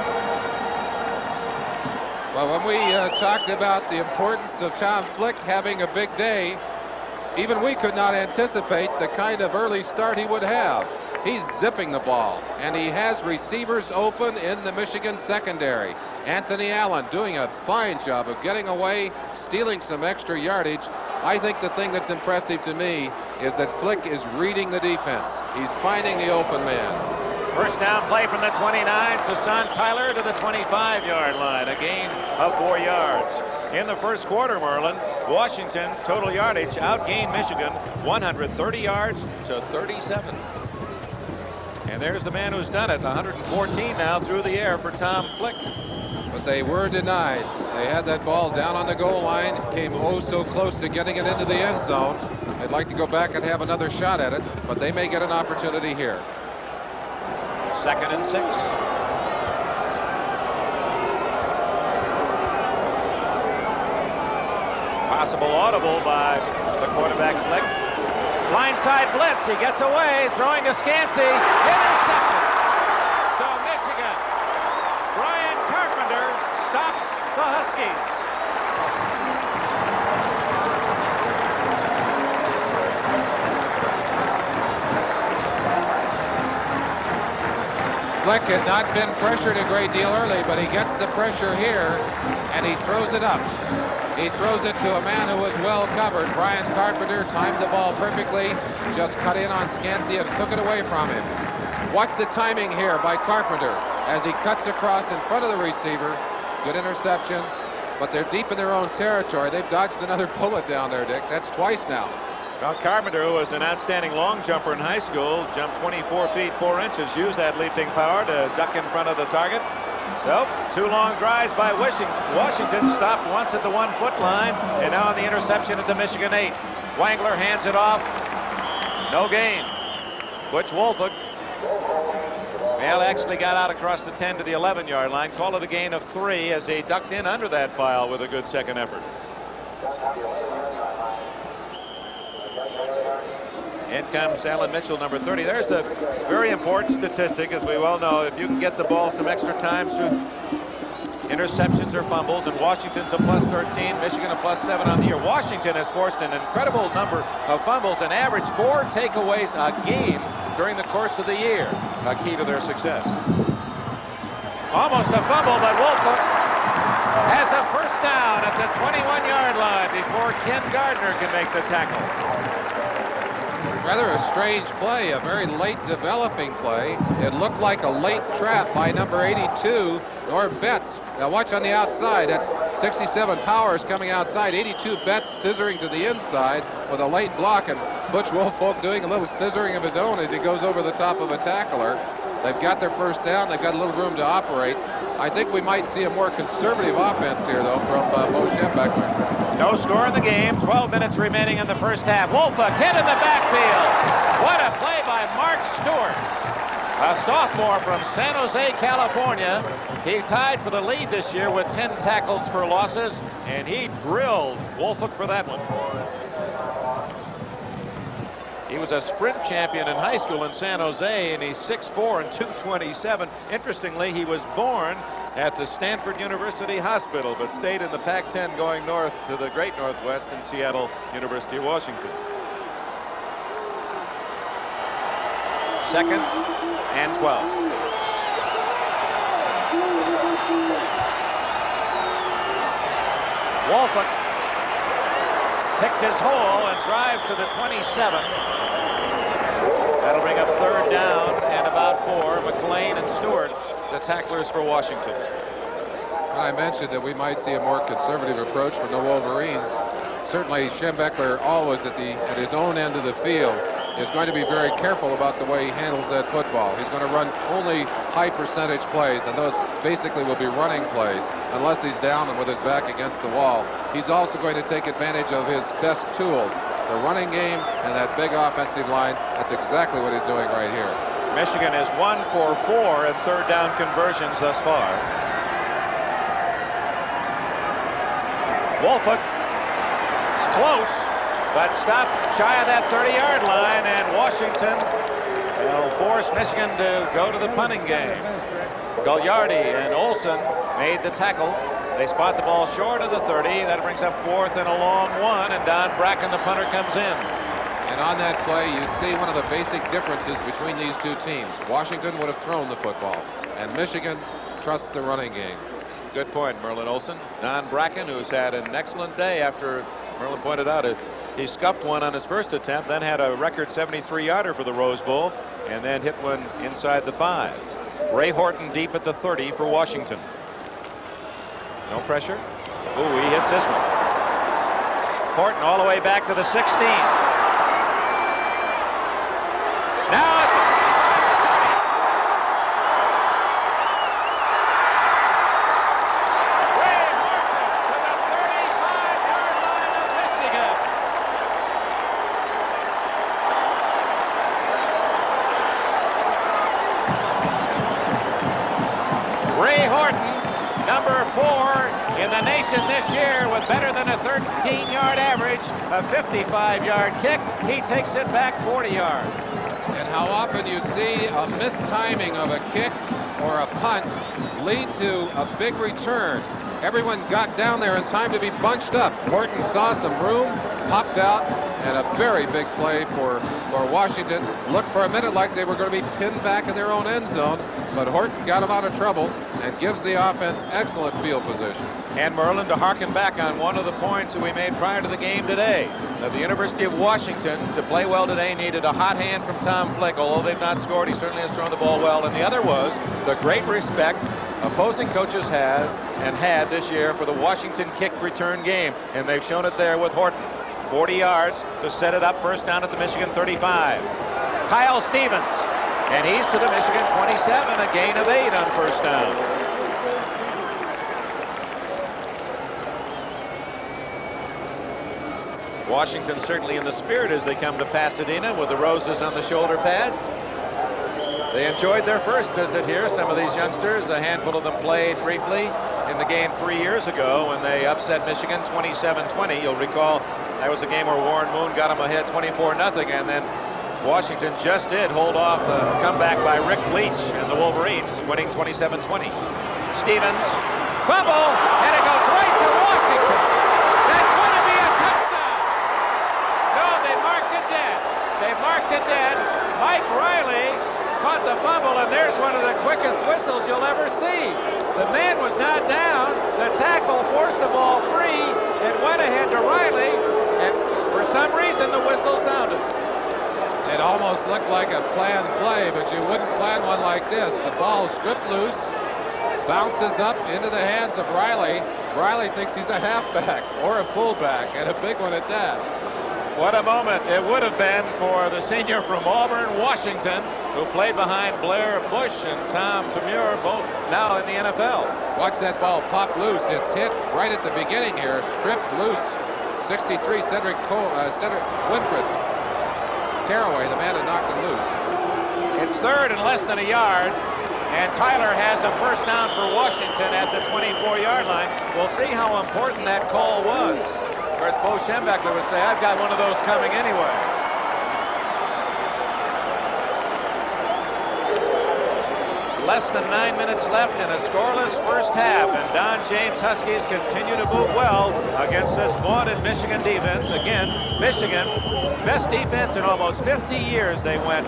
Well, when we talked about the importance of Tom Flick having a big day, even we could not anticipate the kind of early start he would have. He's zipping the ball, and he has receivers open in the Michigan secondary. Anthony Allen doing a fine job of getting away, stealing some extra yardage. I think the thing that's impressive to me is that Flick is reading the defense. He's finding the open man. First down play from the 29. Toussaint Tyler to the 25-yard line. A gain of 4 yards. In the first quarter, Merlin, Washington total yardage outgained Michigan 130 yards to 37. And there's the man who's done it. 114 now through the air for Tom Flick. But they were denied. They had that ball down on the goal line, came oh so close to getting it into the end zone. They'd like to go back and have another shot at it, but they may get an opportunity here. 2nd and 6. Possible audible by the quarterback Flick. Blindside blitz. He gets away, throwing to Scansey. Intercepted. So Michigan, Brian Carpenter stops the Huskies. Flick had not been pressured a great deal early, but he gets the pressure here, and he throws it up. He throws it to a man who was well covered. Brian Carpenter timed the ball perfectly, just cut in on Scansey and took it away from him. Watch the timing here by Carpenter as he cuts across in front of the receiver. Good interception, but they're deep in their own territory. They've dodged another bullet down there, Dick. That's twice now. Well, Carpenter, who was an outstanding long jumper in high school, jumped 24 feet 4 inches, used that leaping power to duck in front of the target. So, 2 long drives by Washington, stopped once at the 1-foot line, and now on the interception at the Michigan 8. Wangler hands it off. No gain. Butch Wolford, well, actually got out across the 10 to the 11-yard line. Called it a gain of 3 as he ducked in under that pile with a good second effort. In comes Alan Mitchell, number 30. There's a very important statistic, as we well know. If you can get the ball some extra times through interceptions or fumbles, and Washington's a plus 13, Michigan a plus 7 on the year. Washington has forced an incredible number of fumbles and averaged 4 takeaways a game during the course of the year. A key to their success. Almost a fumble, but Wolford has a first down at the 21-yard line before Ken Gardner can make the tackle. Rather a strange play, a very late developing play. It looked like a late trap by number 82, Norm Betts. Now watch on the outside. That's 67 Powers coming outside. 82 Betts scissoring to the inside with a late block, and Butch Woolfolk doing a little scissoring of his own as he goes over the top of a tackler. They've got their first down. They've got a little room to operate. I think we might see a more conservative offense here, though, from Bo Schembechler. No score in the game. 12 minutes remaining in the first half. Woolfolk hit in the backfield. What a play by Mark Stewart, a sophomore from San Jose, California. He tied for the lead this year with 10 tackles for losses, and he drilled Woolfolk for that one. He was a sprint champion in high school in San Jose, and he's 6'4" and 227. Interestingly, he was born at the Stanford University Hospital, but stayed in the Pac-10 going north to the Great Northwest in Seattle, University of Washington. 2nd and 12. Woolfolk picked his hole and drives to the 27. That'll bring up 3rd down and about 4. McLean and Stewart, the tacklers for Washington. I mentioned that we might see a more conservative approach from the Wolverines. Certainly, Schembechler, always at his own end of the field, is going to be very careful about the way he handles that football. He's going to run only high percentage plays, and those basically will be running plays unless he's down and with his back against the wall. He's also going to take advantage of his best tools, the running game and that big offensive line. That's exactly what he's doing right here. Michigan is 1 for 4 in 3rd down conversions thus far. Woolfolk is close, but stopped shy of that 30-yard line, and Washington will force Michigan to go to the punting game. Gagliardi and Olson made the tackle. They spot the ball short of the 30. That brings up 4th and a long one, and Don Bracken, the punter, comes in. And on that play, you see one of the basic differences between these two teams. Washington would have thrown the football, and Michigan trusts the running game. Good point, Merlin Olsen. Don Bracken, who's had an excellent day after Merlin pointed out he scuffed one on his first attempt, then had a record 73-yarder for the Rose Bowl, and then hit one inside the 5. Ray Horton deep at the 30 for Washington. No pressure. Ooh, he hits this one. Horton all the way back to the 16. Now this year with better than a 13-yard average, a 55-yard kick. He takes it back 40 yards. And how often you see a mistiming of a kick or a punt lead to a big return. Everyone got down there in time to be bunched up. Horton saw some room, popped out, and a very big play for Washington. Looked for a minute like they were going to be pinned back in their own end zone, but Horton got them out of trouble and gives the offense excellent field position. And Merlin, to harken back on one of the points that we made prior to the game today, that the University of Washington, to play well today, needed a hot hand from Tom Flick. Although they've not scored, he certainly has thrown the ball well. And the other was the great respect opposing coaches have and had this year for the Washington kick return game. And they've shown it there with Horton. 40 yards to set it up, first down at the Michigan 35. Kyle Stevens, and he's to the Michigan 27, a gain of 8 on first down. Washington certainly in the spirit as they come to Pasadena with the roses on the shoulder pads. They enjoyed their first visit here. Some of these youngsters, a handful of them played briefly in the game 3 years ago when they upset Michigan 27-20. You'll recall that was a game where Warren Moon got them ahead 24-0, and then Washington just did hold off the comeback by Rick Leach and the Wolverines, winning 27-20. Stevens, fumble, and it goes right to Washington. That's going to be a touchdown. No, they marked it dead. They marked it dead. Mike Riley caught the fumble, and there's one of the quickest whistles you'll ever see. The man was not down. The tackle forced the ball free. It went ahead to Riley, and for some reason the whistle sounded. It almost looked like a planned play, but you wouldn't plan one like this. The ball stripped loose, bounces up into the hands of Riley. Riley thinks he's a halfback or a fullback, and a big one at that. What a moment it would have been for the senior from Auburn, Washington, who played behind Blair Bush and Tom Tamure, both now in the NFL. Watch that ball pop loose. It's hit right at the beginning here, stripped loose. 63, Cedric Winfred Caraway, the man that knocked him loose. It's third and less than a yard, and Tyler has a first down for Washington at the 24-yard line. We'll see how important that call was. Of course, Bo Schembechler would say, I've got one of those coming anyway. Less than 9 minutes left in a scoreless first half, and Don James Huskies continue to move well against this vaunted Michigan defense. Again, Michigan, best defense in almost 50 years. They went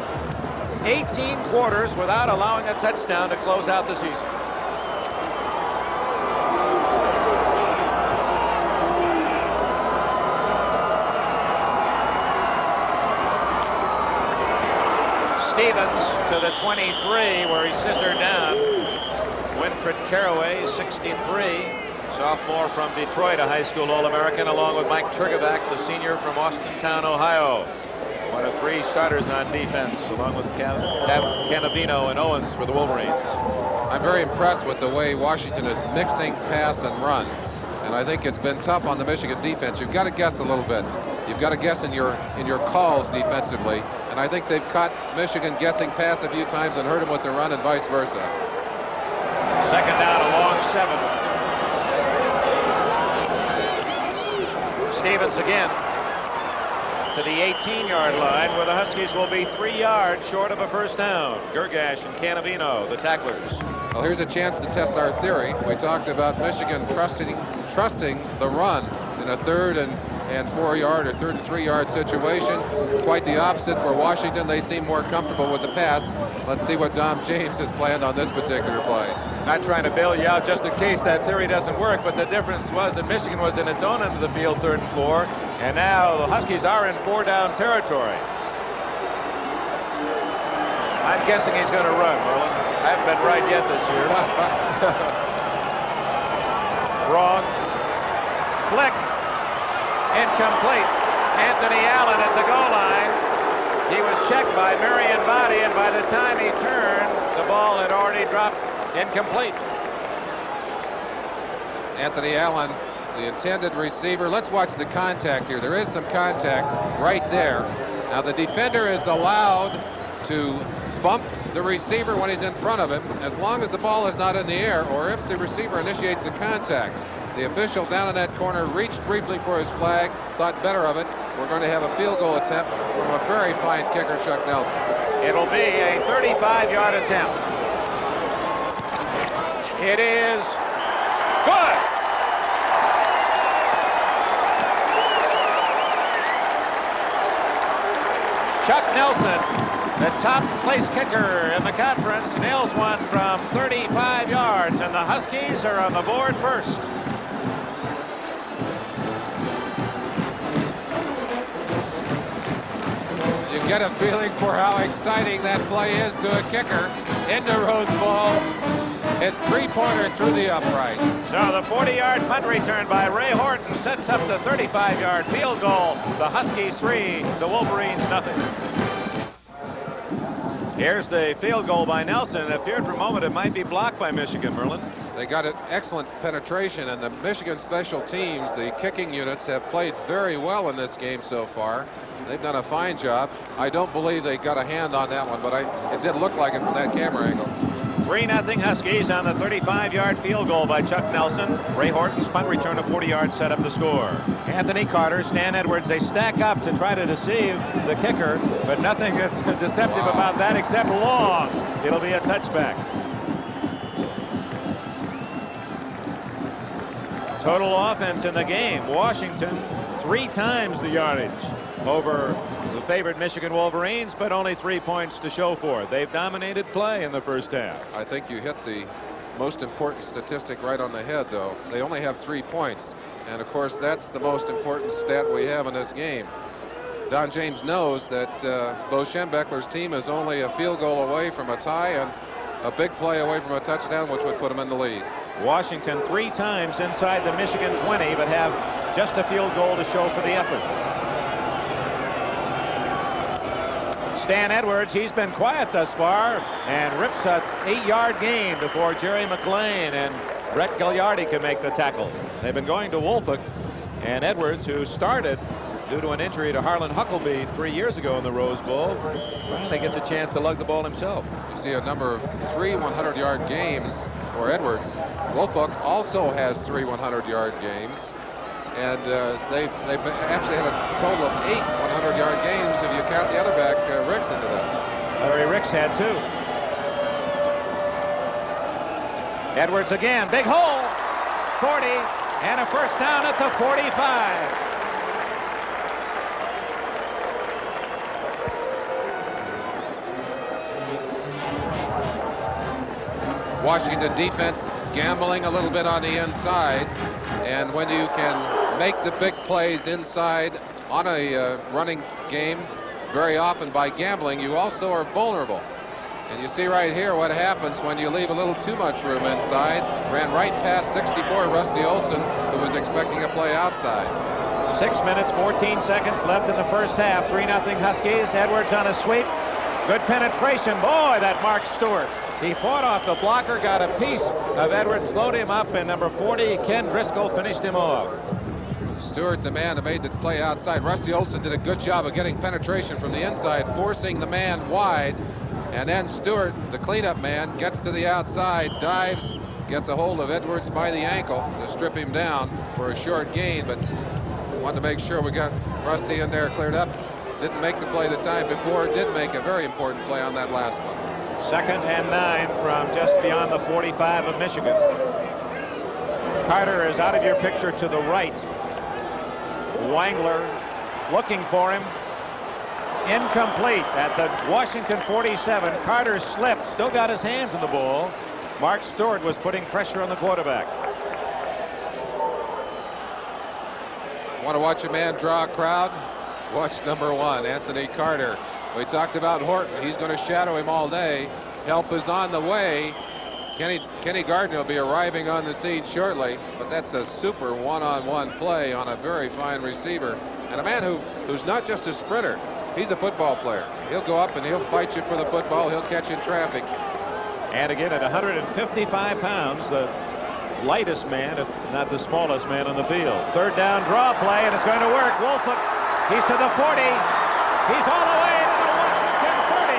18 quarters without allowing a touchdown to close out the season. Stevens to the 23, where he scissored down. Winfred Caraway, 63, sophomore from Detroit, a high school All-American, along with Mike Turgevac, the senior from Austintown, Ohio. One of 3 starters on defense, along with Canavino and Owens for the Wolverines. I'm very impressed with the way Washington is mixing pass and run. And I think it's been tough on the Michigan defense. You've got to guess a little bit. You've got to guess in your calls defensively. And I think they've caught Michigan guessing pass a few times and hurt them with the run and vice versa. Second down, a long 7. Stevens again to the 18-yard line, where the Huskies will be 3 yards short of a first down. Gergash and Canavino, the tacklers. Well, here's a chance to test our theory. We talked about Michigan trusting the run in a 3rd and and 4-yard or 3-yard situation. Quite the opposite for Washington. They seem more comfortable with the pass. Let's see what Dom James has planned on this particular play. Not trying to bail you out just in case that theory doesn't work, but the difference was that Michigan was in its own end of the field, 3rd and 4, and now the Huskies are in 4-down territory. I'm guessing he's going to run, Merlin. I haven't been right yet this year. Wrong. Flick. Incomplete. Anthony Allen at the goal line. He was checked by Marion Body, and by the time he turned, the ball had already dropped incomplete. Anthony Allen, the intended receiver. Let's watch the contact here. There is some contact right there. Now the defender is allowed to bump the receiver when he's in front of him, as long as the ball is not in the air, or if the receiver initiates the contact. The official down in that corner reached briefly for his flag, thought better of it. We're going to have a field goal attempt from a very fine kicker, Chuck Nelson. It'll be a 35-yard attempt. It is good. Chuck Nelson, the top place kicker in the conference, nails one from 35 yards, and the Huskies are on the board first. You get a feeling for how exciting that play is to a kicker in the Rose Bowl. It's 3-pointer through the uprights. So the 40-yard punt return by Ray Horton sets up the 35-yard field goal. The Huskies 3, the Wolverines nothing. Here's the field goal by Nelson. It appeared for a moment it might be blocked by Michigan, Merlin. They got an excellent penetration, and the Michigan special teams, the kicking units, have played very well in this game so far. They've done a fine job. I don't believe they got a hand on that one, but it did look like it from that camera angle. 3-0 Huskies on the 35-yard field goal by Chuck Nelson. Ray Horton's punt return of 40 yards set up the score. Anthony Carter, Stan Edwards, they stack up to try to deceive the kicker, but nothing is deceptive about that except long. It'll be a touchback. Total offense in the game. Washington 3 times the yardage over the favored Michigan Wolverines, but only 3 points to show for it. They've dominated play in the first half. I think you hit the most important statistic right on the head, though. They only have 3 points, and of course that's the most important stat we have in this game. Don James knows that Bo Schembechler's team is only a field goal away from a tie and a big play away from a touchdown, which would put them in the lead. Washington 3 times inside the Michigan 20, but have just a field goal to show for the effort. Stan Edwards, he's been quiet thus far and rips an 8-yard gain before Jerry McLean, and Brett Gagliardi can make the tackle. They've been going to Woolfolk, and Edwards, who started due to an injury to Harlan Huckleby 3 years ago in the Rose Bowl, finally gets a chance to lug the ball himself. You see a number of 3 100-yard games for Edwards. Woolfolk also has 3 100-yard games. And they've actually had a total of 8 100-yard games if you count the other back, Ricks, into that. Larry Ricks had 2. Edwards again, big hole, 40, and a first down at the 45. Washington defense gambling a little bit on the inside, and when you can make the big plays inside on a running game very often by gambling, you also are vulnerable. And you see right here what happens when you leave a little too much room inside. Ran right past 64 Rusty Olson, who was expecting a play outside. 6 minutes, 14 seconds left in the first half. 3-0 Huskies. Edwards on a sweep. Good penetration. Boy, that Mark Stewart. He fought off the blocker, got a piece of Edwards, slowed him up, and number 40, Ken Driscoll, finished him off. Stewart, the man who made the play outside. Rusty Olson did a good job of getting penetration from the inside, forcing the man wide. And then Stewart, the cleanup man, gets to the outside, dives, gets a hold of Edwards by the ankle to strip him down for a short gain, but wanted to make sure we got Rusty in there cleared up. Didn't make the play the time before, did make a very important play on that last one. 2nd and 9 from just beyond the 45 of Michigan. Carter is out of your picture to the right. Wangler looking for him. Incomplete at the Washington 47. Carter slipped, still got his hands in the ball. Mark Stewart was putting pressure on the quarterback. Want to watch a man draw a crowd? Watch number 1, Anthony Carter. We talked about Horton. He's going to shadow him all day. Help is on the way. Kenny Gardner will be arriving on the scene shortly, but that's a super one-on-one play on a very fine receiver. And a man who's not just a sprinter. He's a football player. He'll go up and he'll fight you for the football. He'll catch in traffic. And again, at 155 pounds, the lightest man, if not the smallest man on the field. Third down draw play, and it's going to work. Woolfolk, he's to the 40. He's all the way to the Washington 30.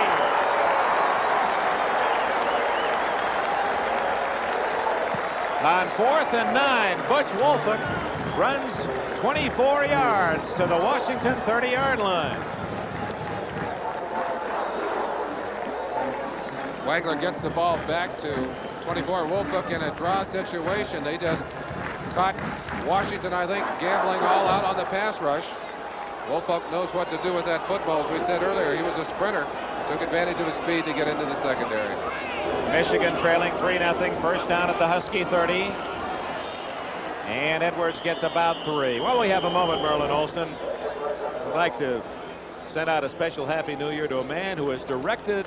On 4th and 9, Butch Woolfolk runs 24 yards to the Washington 30-yard line. Wangler gets the ball back to 24. Woolfolk in a draw situation. They just caught Washington, I think, gambling all out on the pass rush. Woolfolk knows what to do with that football. As we said earlier, he was a sprinter. Took advantage of his speed to get into the secondary. Michigan trailing 3-0. First down at the Husky 30. And Edwards gets about 3. Well, we have a moment, Merlin Olsen. I'd like to send out a special Happy New Year to a man who has directed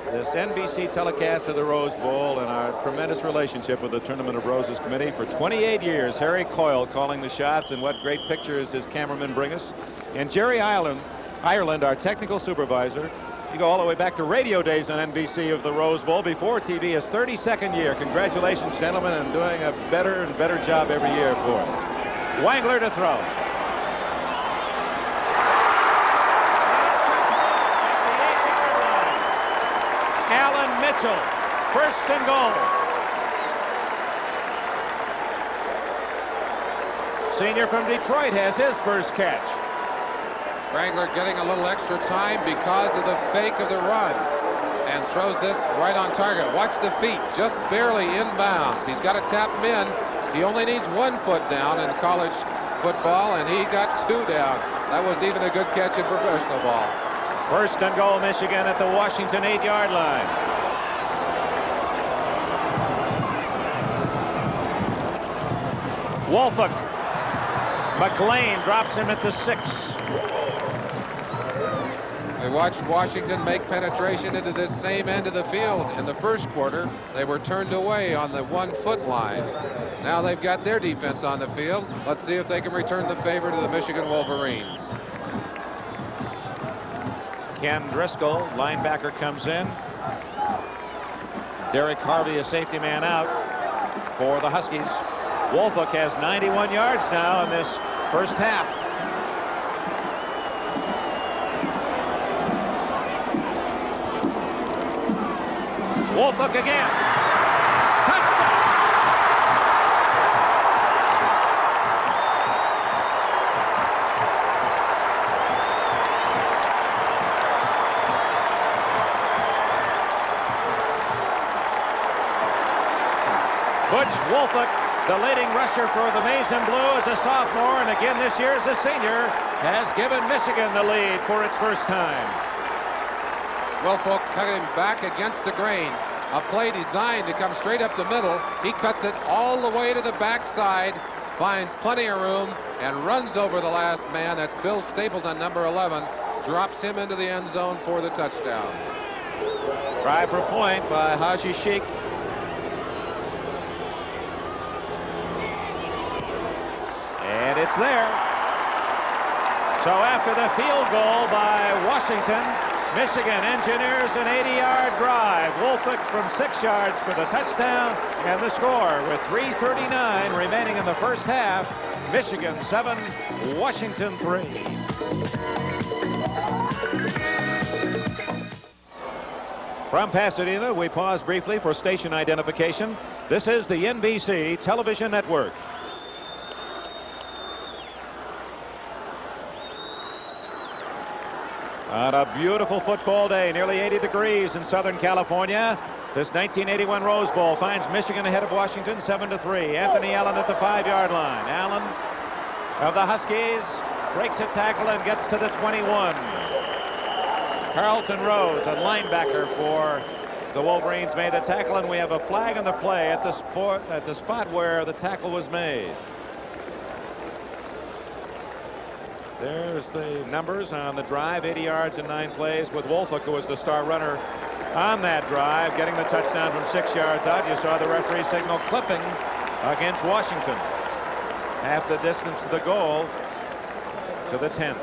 this NBC telecast of the Rose Bowl and our tremendous relationship with the Tournament of Roses Committee for 28 years. Harry Coyle calling the shots, and what great pictures his cameramen bring us. And Jerry Ireland, our technical supervisor. You go all the way back to radio days on NBC of the Rose Bowl before TV, his 32nd year. Congratulations, gentlemen, and doing a better and better job every year for us. Wangler to throw. Alan Mitchell, 1st and goal. Senior from Detroit has his first catch. Wangler getting a little extra time because of the fake of the run, and throws this right on target. Watch the feet, just barely inbounds. He's got to tap him in. He only needs 1 foot down in college football, and he got 2 down. That was even a good catch in professional ball. 1st and goal, Michigan at the Washington 8-yard line. Woolfolk. McLean drops him at the 6. We watched Washington make penetration into this same end of the field. In the first quarter, they were turned away on the 1 foot line. Now they've got their defense on the field. Let's see if they can return the favor to the Michigan Wolverines. Ken Driscoll, linebacker, comes in. Derek Harvey, a safety man, out for the Huskies. Woolfolk has 91 yards now in this first half. Woolfolk again. Touchdown! Butch Woolfolk, the leading rusher for the Maize and Blue as a sophomore, and again this year as a senior, has given Michigan the lead for its first time. Woolfolk cutting back against the grain. A play designed to come straight up the middle. He cuts it all the way to the backside, finds plenty of room, and runs over the last man. That's Bill Stapleton, number 11. Drops him into the end zone for the touchdown. Try for point by Haji Sheikh. And it's there. So after the field goal by Washington, Michigan engineers an 80-yard drive. Woolfolk from 6 yards for the touchdown, and the score with 3:39 remaining in the first half. Michigan 7, Washington 3. From Pasadena, we pause briefly for station identification. This is the NBC Television Network. On a beautiful football day, nearly 80 degrees in Southern California. This 1981 Rose Bowl finds Michigan ahead of Washington 7-3. Anthony Allen at the 5-yard line. Allen of the Huskies breaks a tackle and gets to the 21. Carlton Rose, a linebacker for the Wolverines, made the tackle, and we have a flag on the play at the spot where the tackle was made. There's the numbers on the drive, 80 yards in 9 plays, with Wolfolk, who was the star runner on that drive, getting the touchdown from 6 yards out. You saw the referee signal clipping against Washington. Half the distance to the goal, to the 10.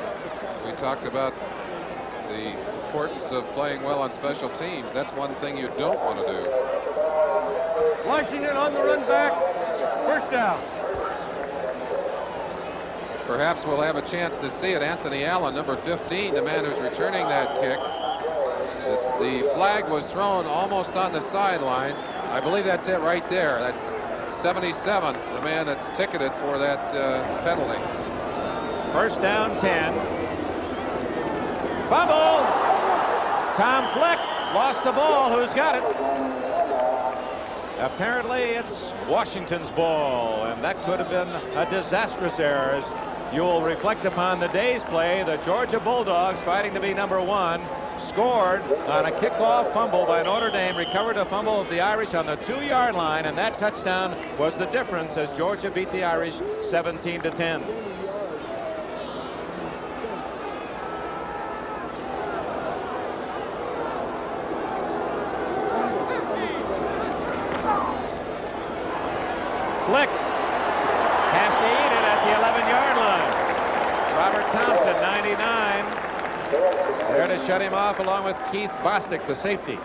We talked about the importance of playing well on special teams. That's one thing you don't want to do. Washington on the run back. First down. Perhaps we'll have a chance to see it. Anthony Allen, number 15, the man who's returning that kick. The flag was thrown almost on the sideline. I believe that's it right there. That's 77, the man that's ticketed for that penalty. First down, 10. Fumble! Tom Flick lost the ball. Who's got it? Apparently it's Washington's ball, and that could have been a disastrous error. As you'll reflect upon the day's play, the Georgia Bulldogs, fighting to be number 1, scored on a kickoff fumble by Notre Dame, recovered a fumble of the Irish on the 2-yard line, and that touchdown was the difference as Georgia beat the Irish 17-10. Flick has to eat it at the 11-yard line. Robert Thompson, 99, there to shut him off, along with Keith Bostic, the safety.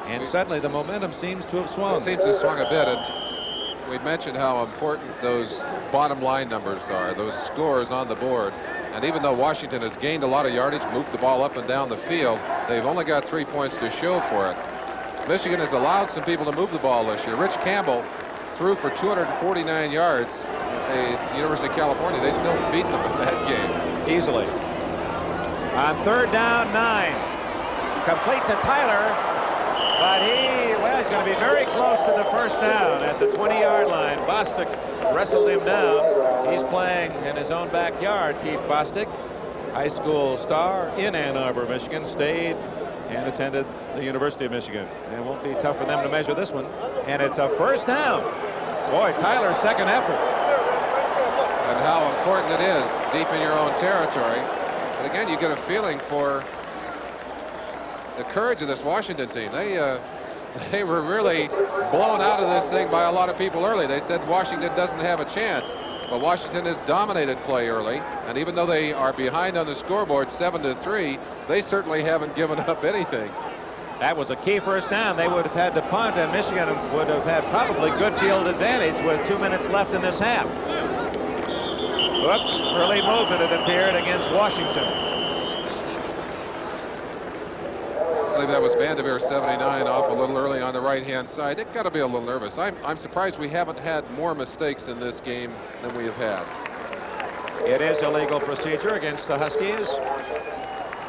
And suddenly the momentum seems to have swung. It seems to have swung a bit. And we mentioned how important those bottom line numbers are, those scores on the board. And even though Washington has gained a lot of yardage, moved the ball up and down the field, they've only got 3 points to show for it. Michigan has allowed some people to move the ball this year. Rich Campbell threw for 249 yards at the University of California. They still beat them in that game. Easily. On 3rd down, 9. Complete to Tyler, but he's going to be very close to the first down at the 20-yard line. Bostic wrestled him down. He's playing in his own backyard. Keith Bostic, high school star in Ann Arbor, Michigan, stayed and attended the University of Michigan. It won't be tough for them to measure this one. And it's a first down. Boy, Tyler's second effort. And how important it is deep in your own territory. And again, you get a feeling for the courage of this Washington team. They were really blown out of this thing by a lot of people early. They said Washington doesn't have a chance. But Washington has dominated play early, and even though they are behind on the scoreboard 7-3, they certainly haven't given up anything. That was a key first down. They would have had to punt, and Michigan would have had probably good field advantage with 2 minutes left in this half. Whoops, early movement, it appeared, against Washington. I believe that was Vanderveer, 79, off a little early on the right-hand side. They've got to be a little nervous. I'm surprised we haven't had more mistakes in this game than we have had. It is a legal procedure against the Huskies.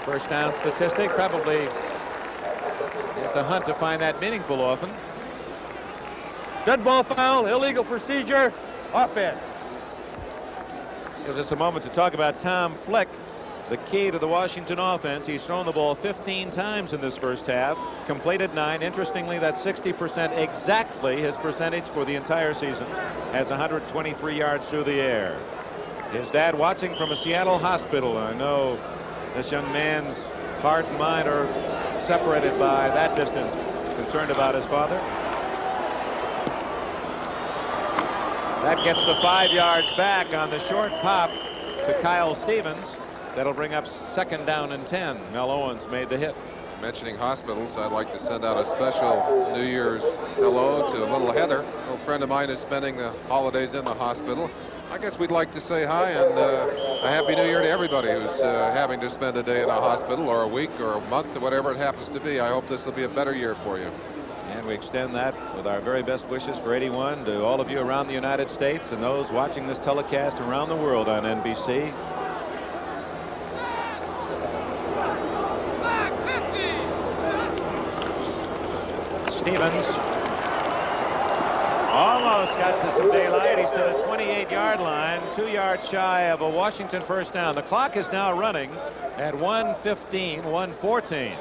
First down statistic, probably you have to hunt to find that meaningful often. Dead ball foul, illegal procedure, offense. Gives us a moment to talk about Tom Flick, the key to the Washington offense. He's thrown the ball 15 times in this first half, completed 9. Interestingly, that's 60% exactly his percentage for the entire season. Has 123 yards through the air. His dad watching from a Seattle hospital. I know this young man's heart and mind are separated by that distance. Concerned about his father. That gets the 5 yards back on the short pop to Kyle Stevens. That'll bring up 2nd down and 10. Mel Owens made the hit. Mentioning hospitals, I'd like to send out a special New Year's hello to little Heather. A little friend of mine is spending the holidays in the hospital. I guess we'd like to say hi and a Happy New Year to everybody who's having to spend a day in a hospital or a week or a month or whatever it happens to be. I hope this will be a better year for you. And we extend that with our very best wishes for 81 to all of you around the United States and those watching this telecast around the world on NBC. Stevens. Almost got to some daylight. He's to the 28-yard line, 2 yards shy of a Washington first down. The clock is now running at 1:15, 1:14.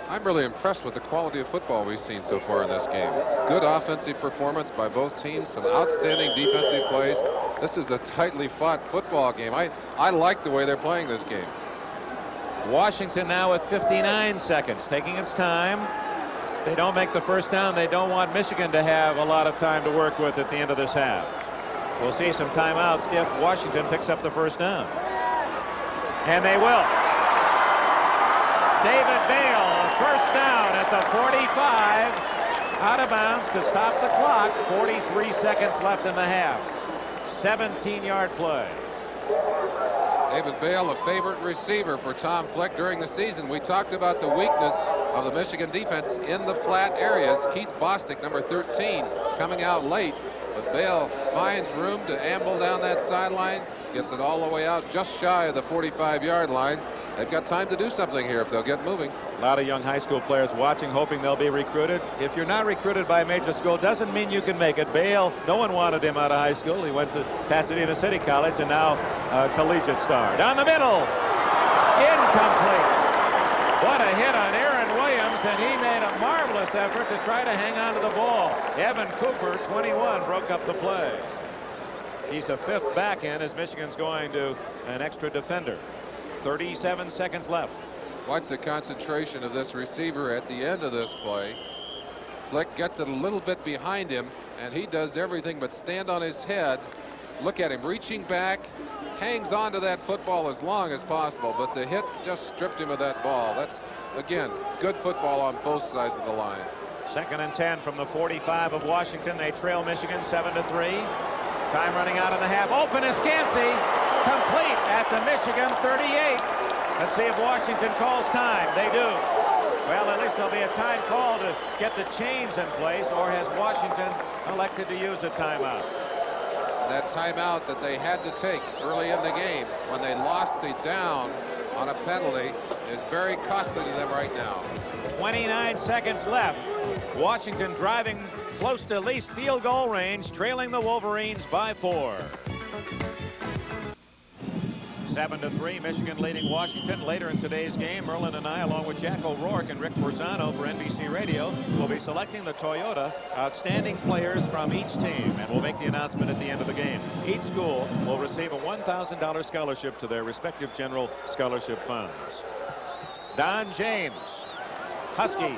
I'm really impressed with the quality of football we've seen so far in this game. Good offensive performance by both teams, some outstanding defensive plays. This is a tightly fought football game. I like the way they're playing this game. Washington now with 59 seconds, taking its time. If they don't make the first down, they don't want Michigan to have a lot of time to work with at the end of this half. We'll see some timeouts if Washington picks up the first down. And they will. David Bale, first down at the 45, out of bounds to stop the clock. 43 seconds left in the half. 17-yard play. David Bale, a favorite receiver for Tom Flick during the season. We talked about the weakness of the Michigan defense in the flat areas. Keith Bostic, number 13, coming out late. But Bale finds room to amble down that sideline, gets it all the way out just shy of the 45-yard line. They've got time to do something here if they'll get moving. A lot of young high school players watching, hoping they'll be recruited. If you're not recruited by a major school, doesn't mean you can make it. Bale, no one wanted him out of high school. He went to Pasadena City College and now a collegiate star. Down the middle. Incomplete. What a hit on Aaron Williams, and he made a marvelous effort to try to hang on to the ball. Evan Cooper, 21, broke up the play. He's a fifth back in as Michigan's going to an extra defender. 37 seconds left. Watch the concentration of this receiver at the end of this play. Flick gets it a little bit behind him, and he does everything but stand on his head. Look at him reaching back, hangs on to that football as long as possible, but the hit just stripped him of that ball. That's, again, good football on both sides of the line. 2nd and 10 from the 45 of Washington. They trail Michigan 7-3. Time running out in the half. Open is Scansey. Complete at the Michigan 38. Let's see if Washington calls time. They do. Well, at least there'll be a time call to get the chains in place, or has Washington elected to use a timeout? That timeout that they had to take early in the game when they lost a down on a penalty is very costly to them right now. 29 seconds left. Washington driving close to at least field goal range, trailing the Wolverines by 4. 7-3, Michigan leading Washington. Later in today's game, Merlin and I, along with Jack O'Rourke and Rick Borzano for NBC Radio, will be selecting the Toyota outstanding players from each team, and we'll make the announcement at the end of the game. Each school will receive a $1,000 scholarship to their respective general scholarship funds. Don James. Huskies,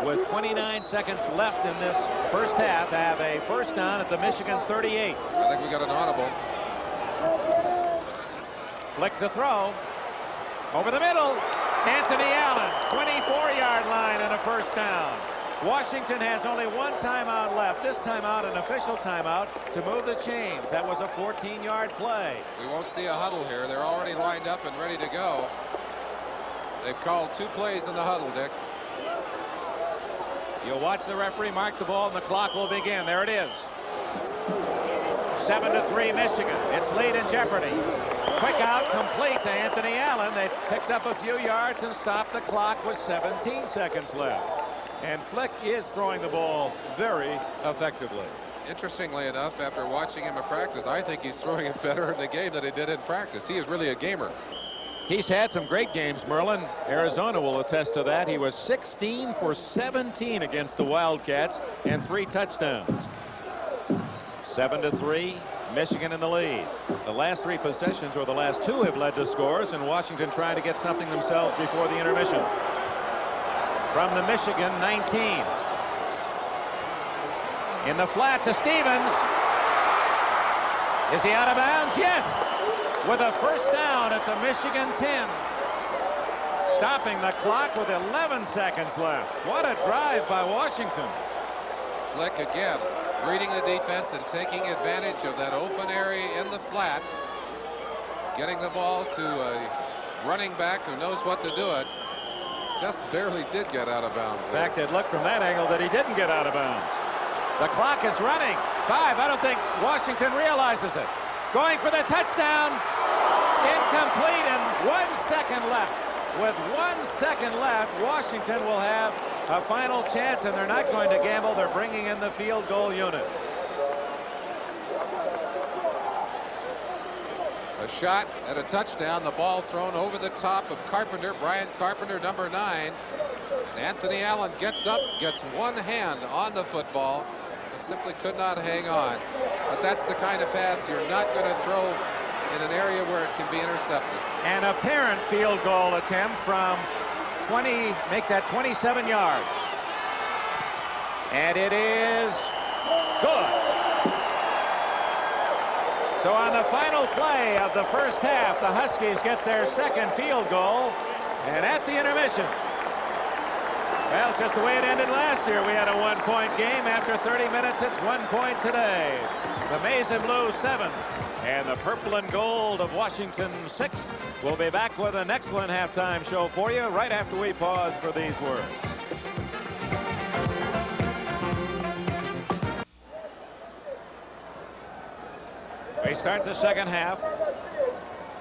with 29 seconds left in this first half, have a first down at the Michigan 38. I think we got an audible. Flick to throw. Over the middle. Anthony Allen, 24-yard line and a first down. Washington has only one timeout left. This timeout, an official timeout, to move the chains. That was a 14-yard play. We won't see a huddle here. They're already lined up and ready to go. They've called 2 plays in the huddle, Dick. You'll watch the referee mark the ball, and the clock will begin. There it is. 7-3 Michigan. Its lead in jeopardy. Quick out, complete to Anthony Allen. They picked up a few yards and stopped the clock with 17 seconds left. And Flick is throwing the ball very effectively. Interestingly enough, after watching him in practice, I think he's throwing it better in the game than he did in practice. He is really a gamer. He's had some great games, Merlin. Arizona will attest to that. He was 16 for 17 against the Wildcats and 3 touchdowns. 7-3, Michigan in the lead. The last 3 possessions, or the last 2, have led to scores, and Washington trying to get something themselves before the intermission. From the Michigan 19. In the flat to Stevens. Is he out of bounds? Yes! With a first down at the Michigan 10. Stopping the clock with 11 seconds left. What a drive by Washington. Flick again reading the defense and taking advantage of that open area in the flat. Getting the ball to a running back who knows what to do it. Just barely did get out of bounds. In fact, it looked from that angle that he didn't get out of bounds. The clock is running. 5. I don't think Washington realizes it. Going for the touchdown. Incomplete, and 1 second left. With 1 second left, Washington will have a final chance, and they're not going to gamble. They're bringing in the field goal unit. A shot at a touchdown. The ball thrown over the top of Carpenter, Brian Carpenter, number 9. Anthony Allen gets up, gets one hand on the football, and simply could not hang on. But that's the kind of pass you're not going to throw in an area where it can be intercepted. An apparent field goal attempt from 20, make that 27 yards. And it is good. So on the final play of the first half, the Huskies get their second field goal, and at the intermission, well, it's just the way it ended last year. We had a one-point game. After 30 minutes, it's 1 point today. The Maize and Blue 7 and the Purple and Gold of Washington 6. We'll be back with an excellent halftime show for you right after we pause for these words. We start the second half,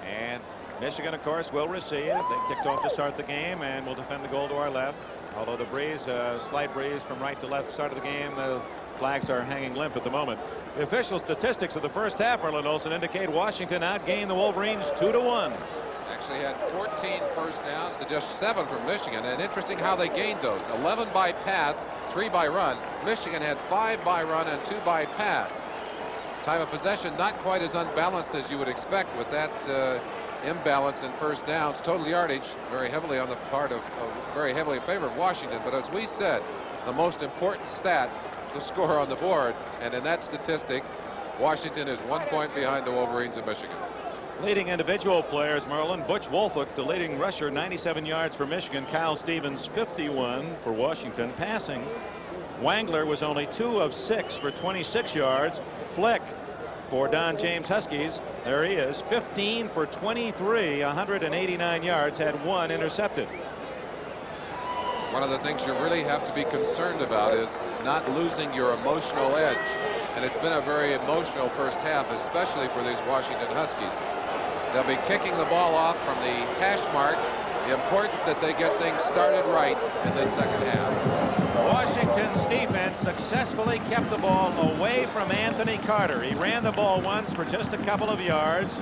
and Michigan, of course, will receive. They kicked off to start the game and will defend the goal to our left. Although the breeze, slight breeze from right to left start of the game, the flags are hanging limp at the moment. The official statistics of the first half, Merlin Olsen, indicate Washington outgained the Wolverines 2-1. Actually had 14 first downs to just 7 from Michigan, and interesting how they gained those. 11 by pass, 3 by run. Michigan had 5 by run and 2 by pass. Time of possession not quite as unbalanced as you would expect with that imbalance in first downs. Total yardage very heavily on the part of very heavily in favor of Washington. But as we said, the most important stat, the score on the board, and in that statistic, Washington is 1 point behind the Wolverines of Michigan. Leading individual players, Merlin. Butch Wolfolk, the leading rusher, 97 yards for Michigan. Kyle Stevens, 51 for Washington. Passing, Wangler was only 2 of 6 for 26 yards. Flick for Don James Huskies, there he is, 15 for 23, 189 yards, had 1 intercepted. One of the things you really have to be concerned about is not losing your emotional edge. And it's been a very emotional first half, especially for these Washington Huskies. They'll be kicking the ball off from the hash mark. Important that they get things started right in this second half. Washington's defense successfully kept the ball away from Anthony Carter. He ran the ball once for just a couple of yards.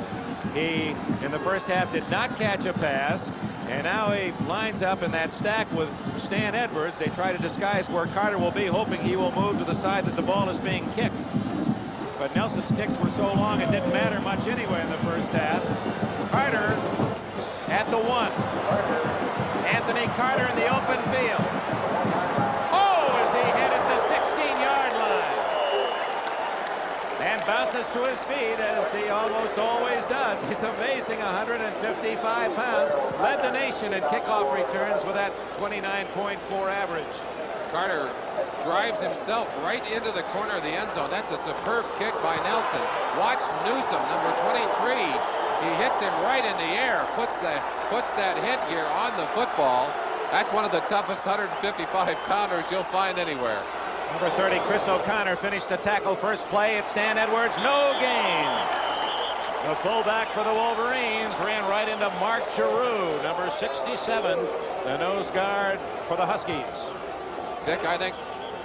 He, in the first half, did not catch a pass. And now he lines up in that stack with Stan Edwards. They try to disguise where Carter will be, hoping he will move to the side that the ball is being kicked. But Nelson's kicks were so long it didn't matter much anyway in the first half. Carter at the 1. Anthony Carter in the open field. Oh, as he hit at the 16-yard line. And bounces to his feet, as he almost always does. He's amazing, 155 pounds. Led the nation in kickoff returns with that 29.4 average. Carter drives himself right into the corner of the end zone. That's a superb kick by Nelson. Watch Newsom, number 23. He hits him right in the air, puts that headgear on the football. That's one of the toughest 155-pounders you'll find anywhere. Number 30, Chris O'Connor, finished the tackle. First play, it's Stan Edwards, no gain. The fullback for the Wolverines ran right into Mark Giroux, number 67, the nose guard for the Huskies. Dick, I think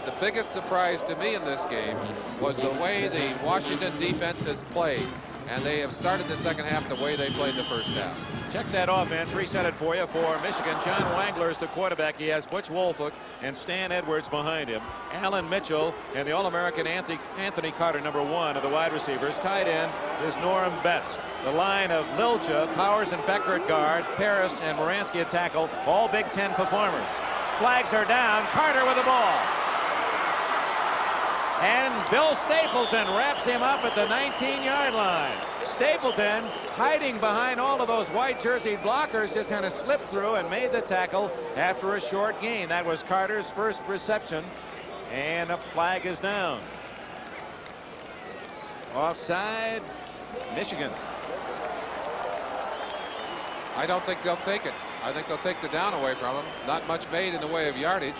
the biggest surprise to me in this game was the way the Washington defense has played. And they have started the second half the way they played the first half. Check that offense, reset it for you for Michigan. John Wangler is the quarterback. He has Butch Wolfolk and Stan Edwards behind him. Alan Mitchell and the All-American Anthony Carter, number 1 of the wide receivers. Tight end is Norm Betts. The line of Lilja, Powers, and Becker at guard, Paris and Moransky at tackle, all Big Ten performers. Flags are down. Carter with the ball. And Bill Stapleton wraps him up at the 19-yard line. Stapleton, hiding behind all of those white jersey blockers, just kind of slipped through and made the tackle after a short gain. That was Carter's first reception, and a flag is down. Offside, Michigan. I don't think they'll take it. I think they'll take the down away from him. Not much made in the way of yardage.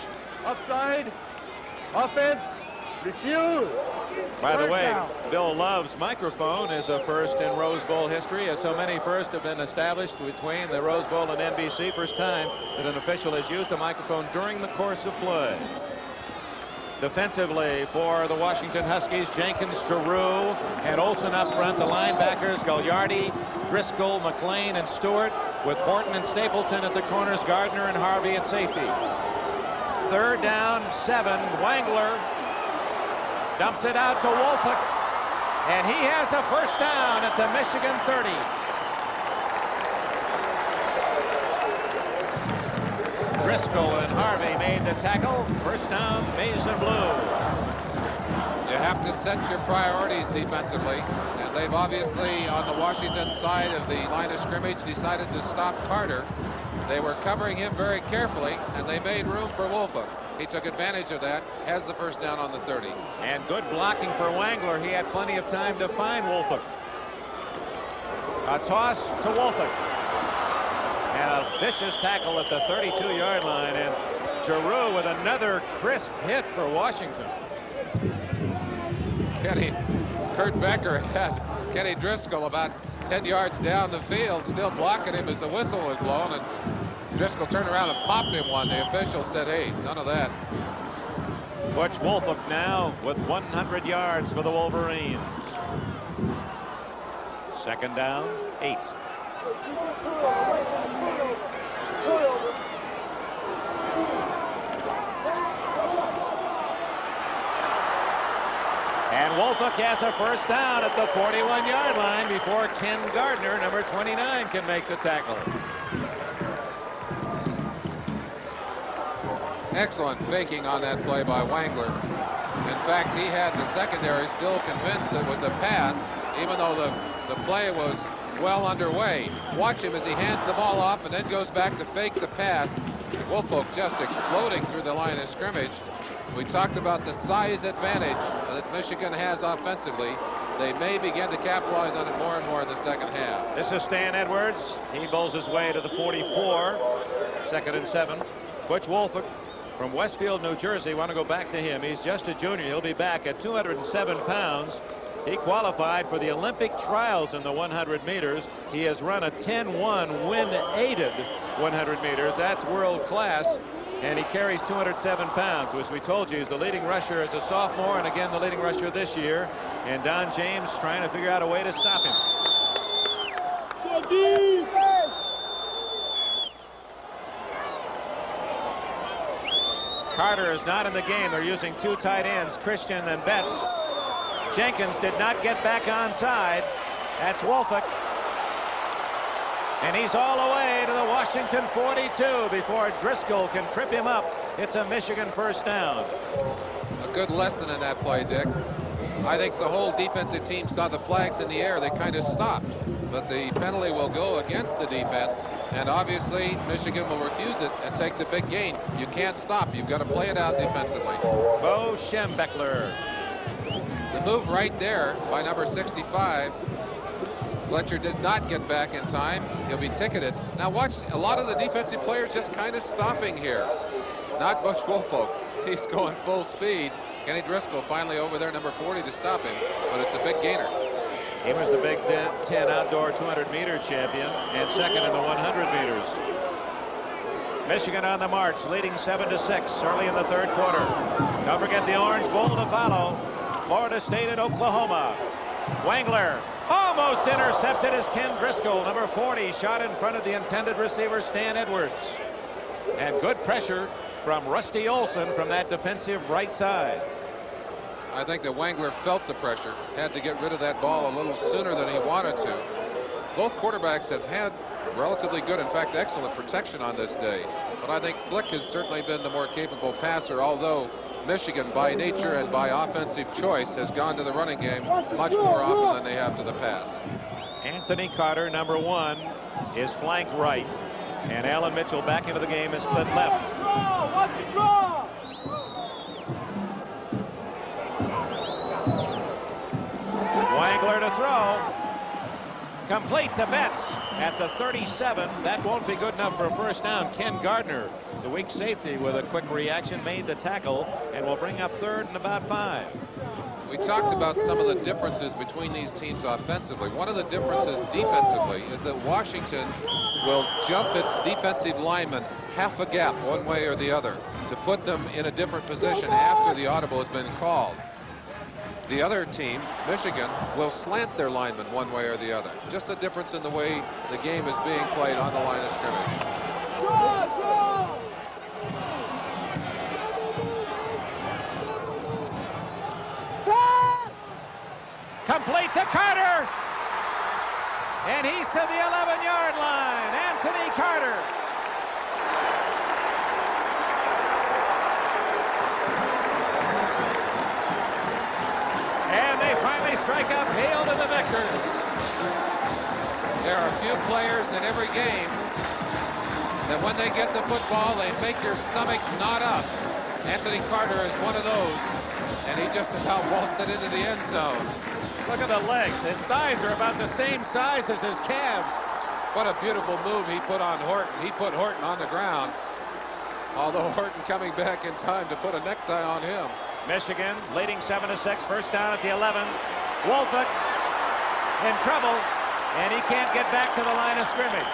Offside. Offense. Refuse. By the Third way, down. Bill Love's microphone is a first in Rose Bowl history, as so many firsts have been established between the Rose Bowl and NBC. First time that an official has used a microphone during the course of play. Defensively for the Washington Huskies, Jenkins, Giroux, and Olsen up front. The linebackers, Gagliardi, Driscoll, McLean, and Stewart, with Horton and Stapleton at the corners, Gardner and Harvey at safety. Third down, 7. Wangler dumps it out to Wolford, and he has a first down at the Michigan 30. Driscoll and Harvey made the tackle. First down, maize and blue. You have to set your priorities defensively, and they've obviously, on the Washington side of the line of scrimmage, decided to stop Carter. They were covering him very carefully, and they made room for Wolford. He took advantage of that, has the first down on the 30. And good blocking for Wangler. He had plenty of time to find Wolford. A toss to Wolford. And a vicious tackle at the 32-yard line. And Giroux with another crisp hit for Washington. Kurt Becker had Kenny Driscoll about 10 yards down the field, still blocking him as the whistle was blown. And Driscoll turned around and popped him one. The official said, hey, none of that. Butch Wolford now with 100 yards for the Wolverines. Second down, 8. And Wolford has a first down at the 41-yard line before Ken Gardner, number 29, can make the tackle. Excellent faking on that play by Wangler. In fact, he had the secondary still convinced it was a pass, even though the play was well underway. Watch him as he hands the ball off and then goes back to fake the pass. Woolfolk just exploding through the line of scrimmage. We talked about the size advantage that Michigan has offensively. They may begin to capitalize on it more and more in the second half. This is Stan Edwards. He bowls his way to the 44. Second and 7. Butch Wolford from Westfield, New Jersey. Want to go back to him. He's just a junior. He'll be back at 207 pounds. He qualified for the Olympic trials in the 100 meters. He has run a 10-1 wind-aided 100 meters. That's world class. And he carries 207 pounds. As we told you, he's the leading rusher as a sophomore, and again the leading rusher this year. And Don James trying to figure out a way to stop him. Carter is not in the game. They're using 2 tight ends, Christian and Betts. Jenkins did not get back onside. That's Wolford. And he's all the way to the Washington 42 before Driscoll can trip him up. It's a Michigan first down. A good lesson in that play, Dick. I think the whole defensive team saw the flags in the air. They kind of stopped. But the penalty will go against the defense. And obviously, Michigan will refuse it and take the big gain. You can't stop. You've got to play it out defensively. Bo Schembechler. The move right there by number 65. Fletcher did not get back in time. He'll be ticketed. Now watch, a lot of the defensive players just kind of stopping here. Not Butch Woolfolk. He's going full speed. Kenny Driscoll finally over there, number 40, to stop him. But it's a big gainer. He was the Big Ten outdoor 200-meter champion and second in the 100 meters. Michigan on the march, leading 7-6 early in the third quarter. Don't forget the Orange Bowl to follow. Florida State and Oklahoma. Wangler almost intercepted as Ken Driscoll, number 40, shot in front of the intended receiver, Stan Edwards. And good pressure from Rusty Olsen from that defensive right side. I think that Wangler felt the pressure, had to get rid of that ball a little sooner than he wanted to. Both quarterbacks have had relatively good, in fact, excellent protection on this day. But I think Flick has certainly been the more capable passer, although Michigan, by nature and by offensive choice, has gone to the running game much more often than they have to the pass. Anthony Carter, number 1, is flanked right. And Alan Mitchell back into the game is split left. Watch it draw! Wangler to throw. Complete to Betts at the 37. That won't be good enough for a first down. Ken Gardner, the weak safety, with a quick reaction, made the tackle and will bring up third and about 5. We talked about some of the differences between these teams offensively. One of the differences defensively is that Washington will jump its defensive linemen half a gap one way or the other to put them in a different position after the audible has been called. The other team, Michigan, will slant their linemen one way or the other. Just a difference in the way the game is being played on the line of scrimmage. Complete to Carter. And he's to the 11-yard line. Anthony Carter. And they finally strike up Hail to the Victors. There are a few players in every game that when they get the football, they make your stomach knot up. Anthony Carter is one of those, and he just about waltzed it into the end zone. Look at the legs. His thighs are about the same size as his calves. What a beautiful move he put on Horton. He put Horton on the ground, although Horton coming back in time to put a necktie on him. Michigan leading 7-6, first down at the 11. Wolford in trouble, and he can't get back to the line of scrimmage.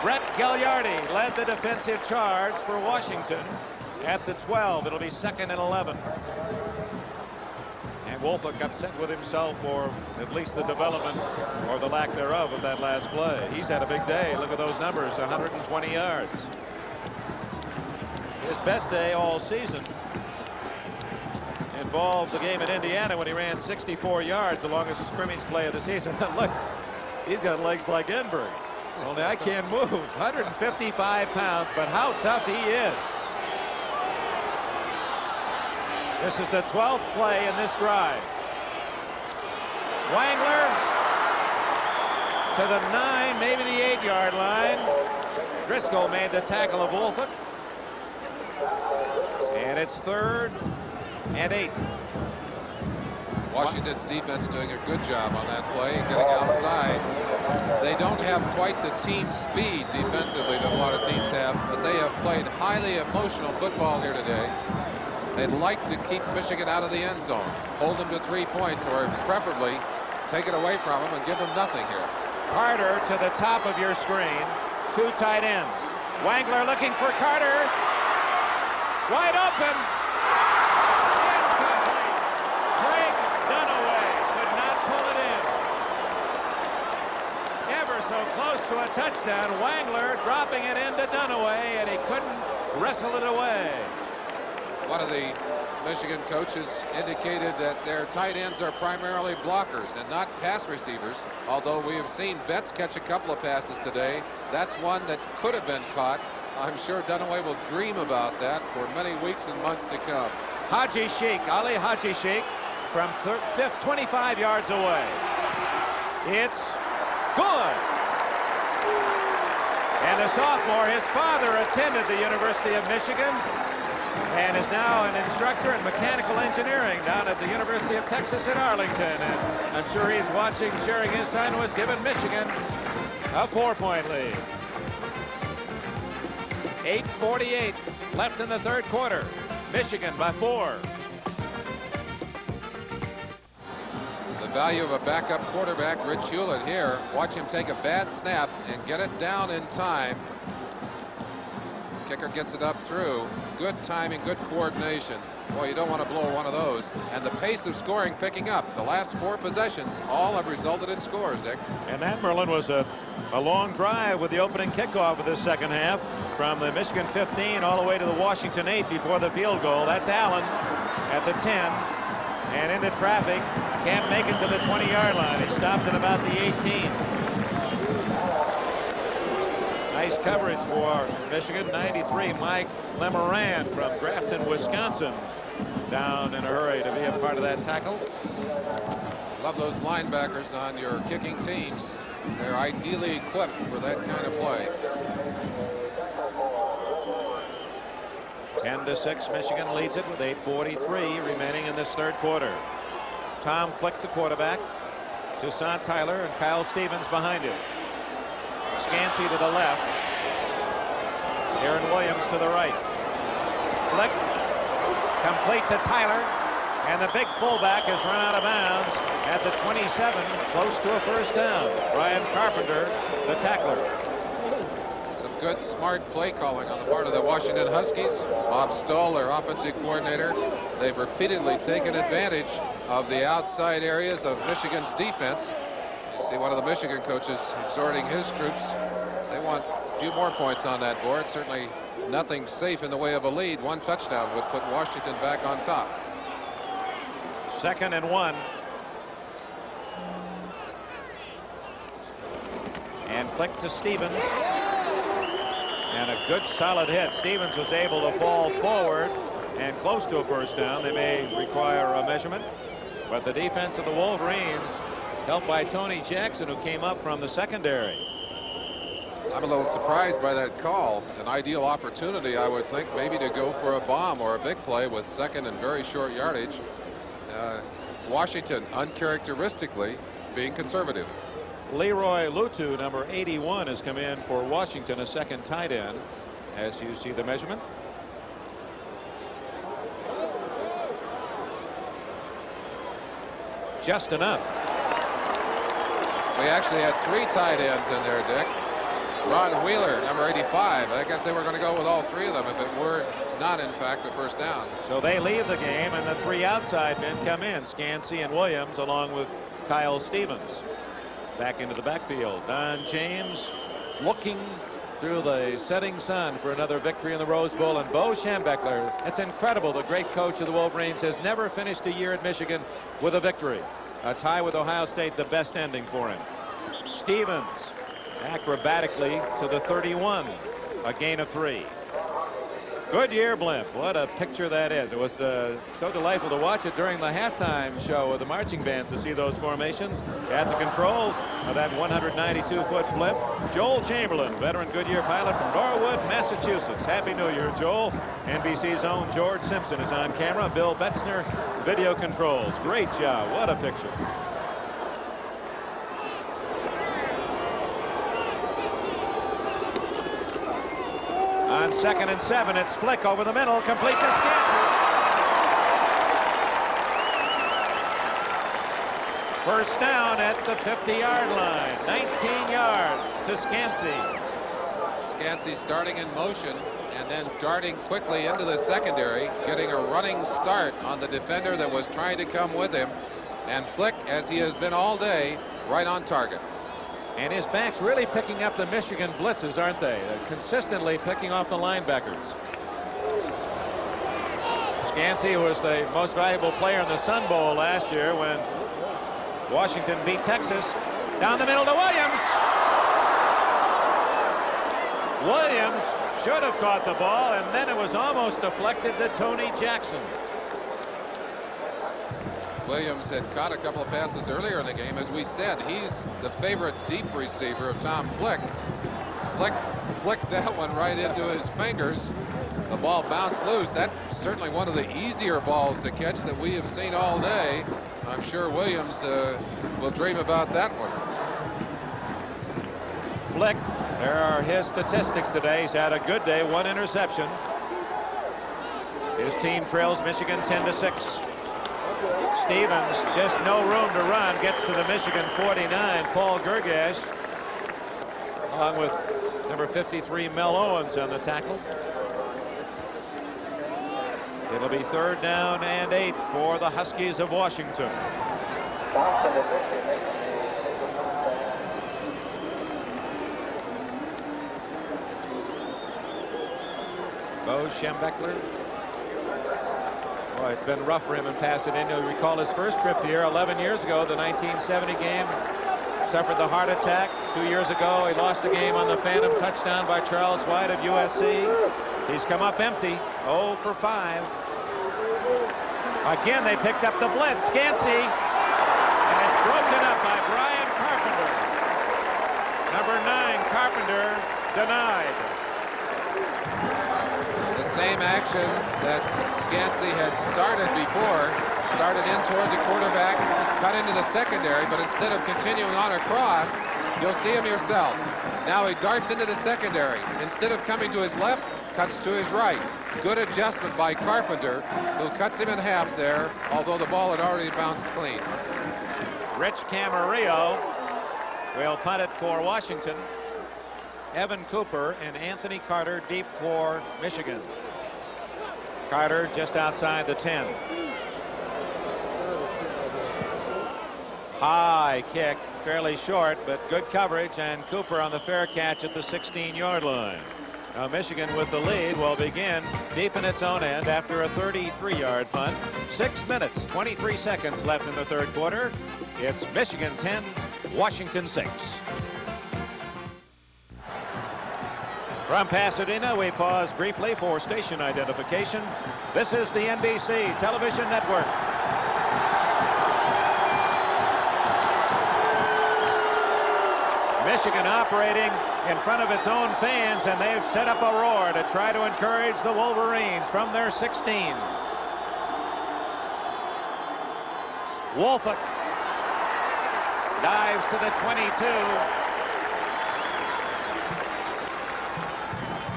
Brett Gagliardi led the defensive charge for Washington at the 12. It'll be 2nd and 11. And Wolford upset with himself for at least the development or the lack thereof of that last play. He's had a big day. Look at those numbers, 120 yards. His best day all season involved the game in Indiana when he ran 64 yards, the longest scrimmage play of the season. Look, he's got legs like Enberg. Only I can't move. 155 pounds, but how tough he is. This is the 12th play in this drive. Wangler to the 9, maybe the 8-yard line. Driscoll made the tackle of Wolford. And it's 3rd and 8. Washington's defense doing a good job on that play, getting outside. They don't have quite the team speed defensively that a lot of teams have, but they have played highly emotional football here today. They'd like to keep Michigan out of the end zone, hold them to 3 points, or preferably take it away from them and give them nothing here. Carter to the top of your screen. 2 tight ends. Wangler looking for Carter. Wide open. Craig Dunaway could not pull it in. Ever so close to a touchdown. Wangler dropping it into Dunaway, and he couldn't wrestle it away. One of the Michigan coaches indicated that their tight ends are primarily blockers and not pass receivers, although we have seen Betts catch a couple of passes today. That's one that could have been caught. I'm sure Dunaway will dream about that for many weeks and months to come. Haji Sheikh, Ali Haji Sheikh, from 25 yards away. It's good. And the sophomore, his father attended the University of Michigan and is now an instructor in mechanical engineering down at the University of Texas at Arlington. And I'm sure he's watching, cheering his son, who has given Michigan a 4-point lead. 8:48 left in the 3rd quarter. Michigan by 4. The value of a backup quarterback, Rich Hewlett here. Watch him take a bad snap and get it down in time. Kicker gets it up through. Good timing, good coordination. Boy, you don't want to blow one of those. And the pace of scoring picking up. The last 4 possessions all have resulted in scores, Dick. And that, Merlin, was a long drive with the opening kickoff of this second half from the Michigan 15 all the way to the Washington 8 before the field goal. That's Allen at the 10 and into traffic. Can't make it to the 20-yard line. He stopped at about the 18. Nice coverage for Michigan. 93, Mike Lemoran from Grafton, Wisconsin, down in a hurry to be a part of that tackle. Love those linebackers on your kicking teams. They're ideally equipped for that kind of play. 10-6, Michigan leads it with 8:43 remaining in this 3rd quarter. Tom Flick, the quarterback. Toussaint Tyler and Kyle Stevens behind him. Scansey to the left. Aaron Williams to the right. Flick complete to Tyler, and the big fullback has run out of bounds at the 27, close to a first down. Brian Carpenter, the tackler. Some good, smart play calling on the part of the Washington Huskies. Bob Stoll, their offensive coordinator, they've repeatedly taken advantage of the outside areas of Michigan's defense. You see one of the Michigan coaches exhorting his troops. They want a few more points on that board. Certainly nothing safe in the way of a lead. One touchdown would put Washington back on top. 2nd and 1. And Flick to Stevens. And a good solid hit. Stevens was able to fall forward and close to a first down. They may require a measurement, but the defense of the Wolverines, helped by Tony Jackson, who came up from the secondary. I'm a little surprised by that call. An ideal opportunity, I would think, maybe to go for a bomb or a big play with 2nd and very short yardage. Washington uncharacteristically being conservative. Leroy Lutu, number 81, has come in for Washington, a 2nd tight end, as you see the measurement. Just enough. We actually had 3 tight ends in there, Dick. Ron Wheeler, number 85. I guess they were going to go with all 3 of them if it were not, in fact, a first down. So they leave the game, and the 3 outside men come in, Scansey and Williams, along with Kyle Stevens. Back into the backfield. Don James looking through the setting sun for another victory in the Rose Bowl. And Bo Schembechler, it's incredible. The great coach of the Wolverines has never finished a year at Michigan with a victory. A tie with Ohio State, the best ending for him. Stevens acrobatically to the 31, a gain of 3. Goodyear blimp, what a picture that is. It was so delightful to watch it during the halftime show of the marching bands, to see those formations. At the controls of that 192-foot blimp, Joel Chamberlain, veteran Goodyear pilot from Norwood, Massachusetts. Happy New Year, Joel. NBC's own George Simpson is on camera. Bill Betzner, video controls. Great job. What a picture. On 2nd and 7, it's Flick over the middle, complete to Scansey. First down at the 50-yard line. 19 yards to Scansey. Scansey starting in motion and then darting quickly into the secondary, getting a running start on the defender that was trying to come with him. And Flick, as he has been all day, right on target. And his backs really picking up the Michigan blitzes, aren't they? They're consistently picking off the linebackers. Scansey was the most valuable player in the Sun Bowl last year when Washington beat Texas. Down the middle to Williams. Williams should have caught the ball, and then it was almost deflected to Tony Jackson. Williams had caught a couple of passes earlier in the game. As we said, he's the favorite deep receiver of Tom Flick. Flick flicked that one right into his fingers. The ball bounced loose. That's certainly one of the easier balls to catch that we have seen all day. I'm sure Williams will dream about that one. Flick, there are his statistics today. He's had a good day, 1 interception. His team trails Michigan 10-6. Stevens, just no room to run, gets to the Michigan 49. Paul Gergash, along with number 53 Mel Owens on the tackle. It'll be 3rd down and 8 for the Huskies of Washington. Bo Schembechler. Boy, it's been rough for him in Pasadena. You'll recall his first trip here 11 years ago, the 1970 game. Suffered the heart attack. 2 years ago, he lost a game on the phantom touchdown by Charles White of USC. He's come up empty, 0 for 5. Again, they picked up the blitz. Scansey, and it's broken up by Brian Carpenter. Number 9, Carpenter, denied. The same action that Scansey had started before. started in toward the quarterback, cut into the secondary, but instead of continuing on across, you'll see him yourself. Now he darts into the secondary. Instead of coming to his left, cuts to his right. Good adjustment by Carpenter, who cuts him in half there, although the ball had already bounced clean. Rich Camarillo will punt it for Washington. Evan Cooper and Anthony Carter deep for Michigan. Carter just outside the 10. High kick, fairly short, but good coverage, and Cooper on the fair catch at the 16-yard line. Now Michigan with the lead will begin deep in its own end after a 33-yard punt. 6 minutes, 23 seconds left in the third quarter. It's Michigan 10, Washington 6. From Pasadena, we pause briefly for station identification. This is the NBC Television Network. Michigan operating in front of its own fans, and they've set up a roar to try to encourage the Wolverines from their 16. Wolfak dives to the 22.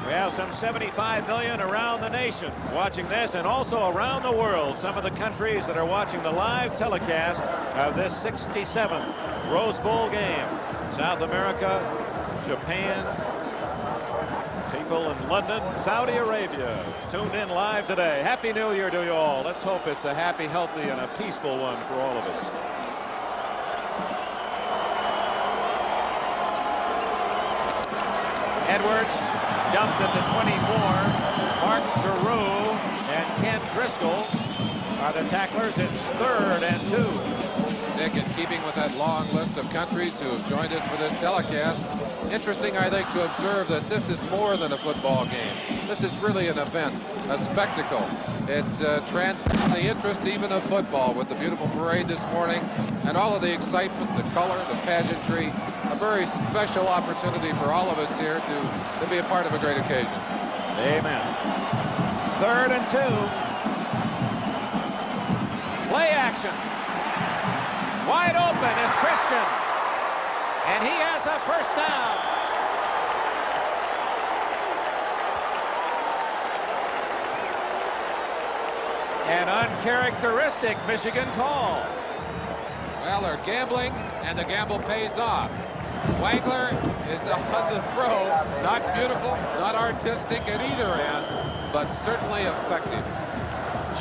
We have some 75 million around the nation watching this, and also around the world. Some of the countries that are watching the live telecast of this 67th Rose Bowl game. South America, Japan, people in London, Saudi Arabia tuned in live today. Happy New Year to you all. Let's hope it's a happy, healthy, and a peaceful one for all of us. Edwards dumped at the 24. Mark Giroux and Ken Driscoll are the tacklers. It's 3rd and 2. Dick, in keeping with that long list of countries who have joined us for this telecast, interesting, I think, to observe that this is more than a football game. This is really an event, a spectacle. It transcends the interest even of football with the beautiful parade this morning and all of the excitement, the color, the pageantry. A very special opportunity for all of us here to be a part of a great occasion. Amen. 3rd and 2. Play action. Wide open is Christian, and he has a first down. An uncharacteristic Michigan call. Well, they're gambling, and the gamble pays off. Wangler is on the throw. Not beautiful, not artistic at either end, but certainly effective.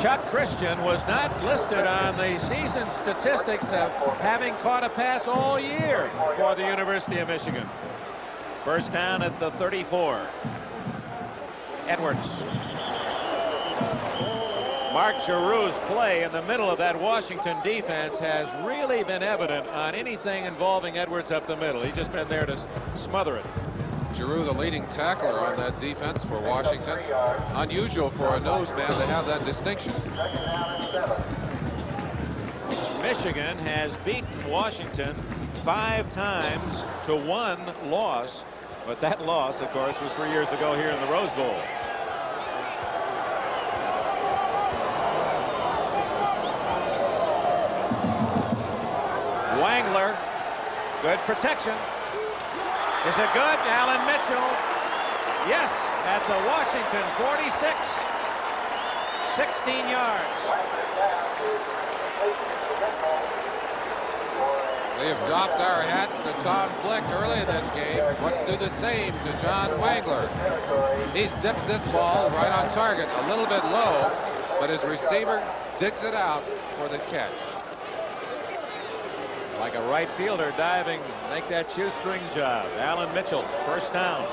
Chuck Christian was not listed on the season statistics of having caught a pass all year for the University of Michigan. First down at the 34. Edwards. Mark Giroux's play in the middle of that Washington defense has really been evident on anything involving Edwards up the middle. He's just been there to smother it. Giroux, the leading tackler on that defense for Washington. Unusual for a nose man to have that distinction. Michigan has beaten Washington 5 times to 1 loss, but that loss, of course, was 3 years ago here in the Rose Bowl. Wangler, good protection. Is it good? Alan Mitchell. Yes, at the Washington 46. 16 yards. We have doffed our hats to Tom Flick early in this game. Let's do the same to John Wangler. He zips this ball right on target, a little bit low, but his receiver digs it out for the catch. Like a right fielder diving, make that shoestring job. Alan Mitchell, first down.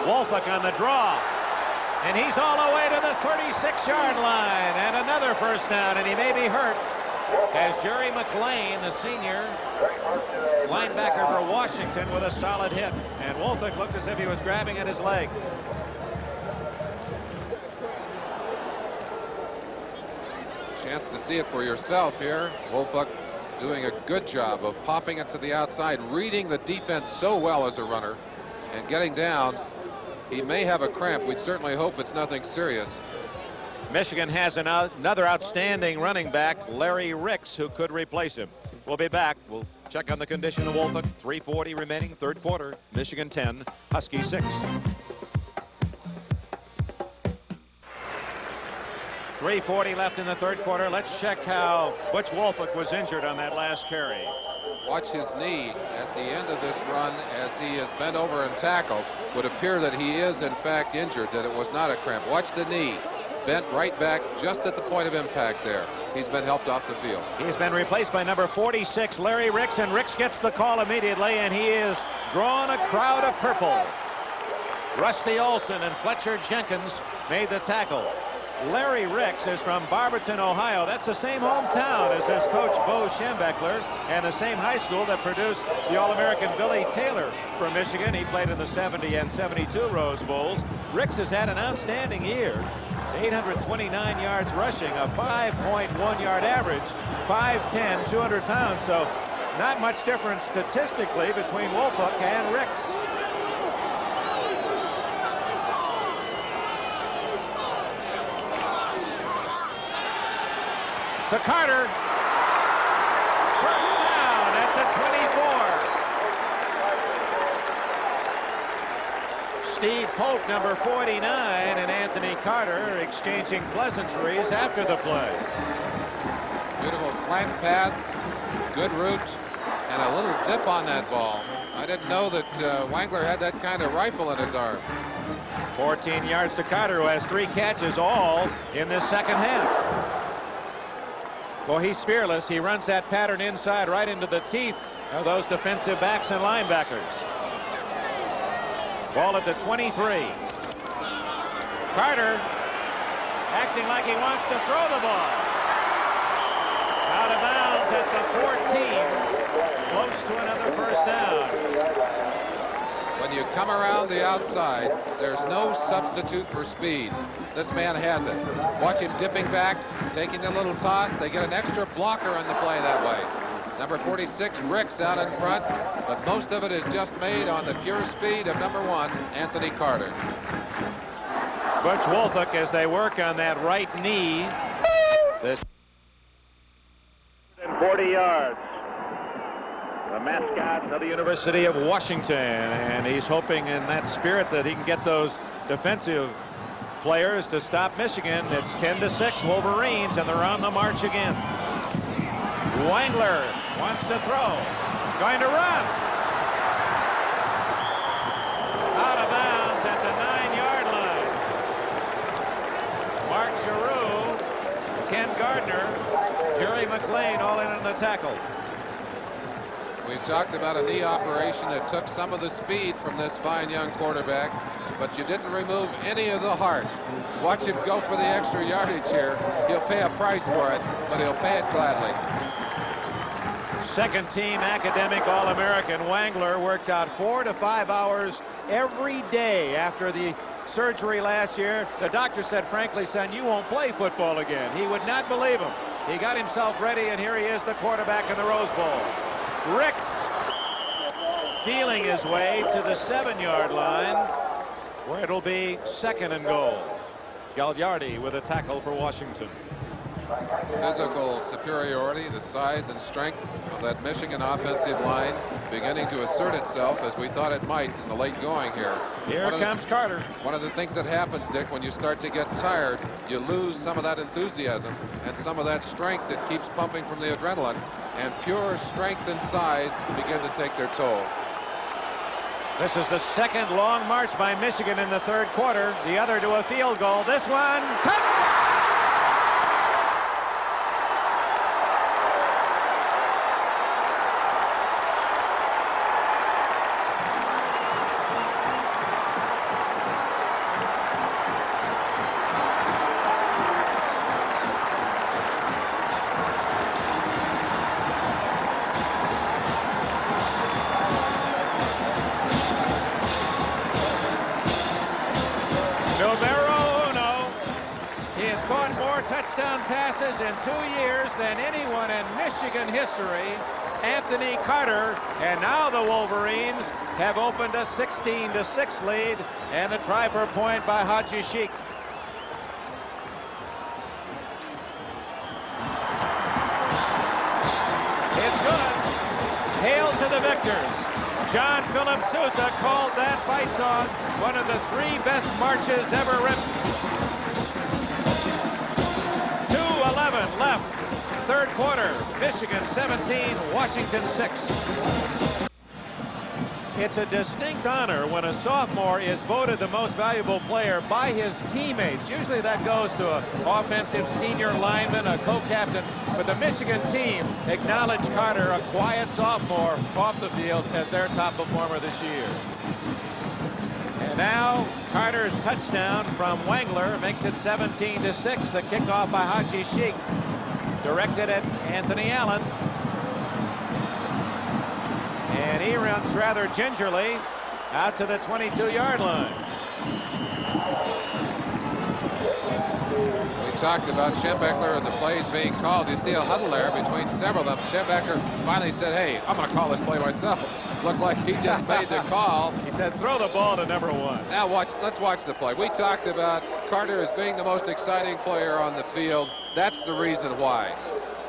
Wolfak on the draw. And he's all the way to the 36-yard line. And another first down, and he may be hurt. As Jerry McLean, the senior linebacker for Washington, with a solid hit. And Wolfak looked as if he was grabbing at his leg. Chance to see it for yourself here. Wolfak doing a good job of popping it to the outside, reading the defense so well as a runner, and getting down. He may have a cramp. We'd certainly hope it's nothing serious. Michigan has another outstanding running back, Larry Ricks, who could replace him. We'll be back. We'll check on the condition of Woolfolk. 3:40 remaining, third quarter. Michigan 10, Husky 6. 3:40 left in the third quarter. Let's check how Butch Woolfolk was injured on that last carry. Watch his knee at the end of this run as he is bent over and tackled. Would appear that he is in fact injured, that it was not a cramp. Watch the knee. Bent right back just at the point of impact there. He's been helped off the field. He's been replaced by number 46, Larry Ricks, and Ricks gets the call immediately, and he is drawing a crowd of purple. Rusty Olson and Fletcher Jenkins made the tackle. Larry Ricks is from Barberton, Ohio. That's the same hometown as his coach, Bo Schembechler, and the same high school that produced the All-American Billy Taylor from Michigan. He played in the 70 and 72 Rose Bowls. Ricks has had an outstanding year. 829 yards rushing, a 5.1 yard average, 5'10", 200 pounds. So not much difference statistically between Woolfolk and Ricks. To Carter. First down at the 24. Steve Polk, number 49, and Anthony Carter exchanging pleasantries after the play. Beautiful slant pass, good route, and a little zip on that ball. I didn't know that Wangler had that kind of rifle in his arm. 14 yards to Carter, who has 3 catches all in this second half. Well, he's fearless. He runs that pattern inside right into the teeth of those defensive backs and linebackers. Ball at the 23. Carter acting like he wants to throw the ball. Out of bounds at the 14. Close to another first down. When you come around the outside, there's no substitute for speed. This man has it. Watch him dipping back, taking a little toss. They get an extra blocker on the play that way. Number 46, Ricks, out in front, but most of it is just made on the pure speed of number 1, Anthony Carter. Butch Woolfolk, as they work on that right knee. This 40 yards. The mascot of the University of Washington, and he's hoping in that spirit that he can get those defensive players to stop Michigan. It's 10-6 Wolverines, and they're on the march again. Wangler wants to throw, going to run. Out of bounds at the 9-yard line. Mark Giroux, Ken Gardner, Jerry McLean all in on the tackle. We've talked about a knee operation that took some of the speed from this fine young quarterback, but you didn't remove any of the heart. Watch him go for the extra yardage here. He'll pay a price for it, but he'll pay it gladly. Second team academic All-American Wangler worked out 4 to 5 hours every day after the surgery last year. The doctor said, frankly, son, you won't play football again. He would not believe him. He got himself ready, and here he is, the quarterback in the Rose Bowl. Ricks feeling his way to the 7-yard line, where it'll be 2nd and goal. Gagliardi with a tackle for Washington. Physical superiority, the size and strength of that Michigan offensive line beginning to assert itself as we thought it might in the late going here. Here comes Carter. One of the things that happens, Dick, when you start to get tired, you lose some of that enthusiasm and some of that strength that keeps pumping from the adrenaline, and pure strength and size begin to take their toll. This is the second long march by Michigan in the third quarter. The other to a field goal. This one, touchdown! Touchdown passes in 2 years than anyone in Michigan history. Anthony Carter, and now the Wolverines have opened a 16-6 lead, and the try for a point by Haji Sheikh. the victors. John Philip Sousa called that fight song one of the 3 best marches ever written. 2:11 left, third quarter. Michigan 17, Washington 6. It's a distinct honor when a sophomore is voted the most valuable player by his teammates. Usually that goes to an offensive senior lineman, a co-captain. But the Michigan team acknowledged Carter, a quiet sophomore, off the field as their top performer this year. And now Carter's touchdown from Wangler makes it 17-6. The kickoff by Haji Sheikh, directed at Anthony Allen. And he runs rather gingerly out to the 22-yard line. We talked about Schembechler and the plays being called. You see a huddle there between several of them. Schembechler finally said, hey, I'm going to call this play myself. Looked like he just made the call. He said, throw the ball to number 1. Now let's watch the play. We talked about Carter as being the most exciting player on the field. That's the reason why.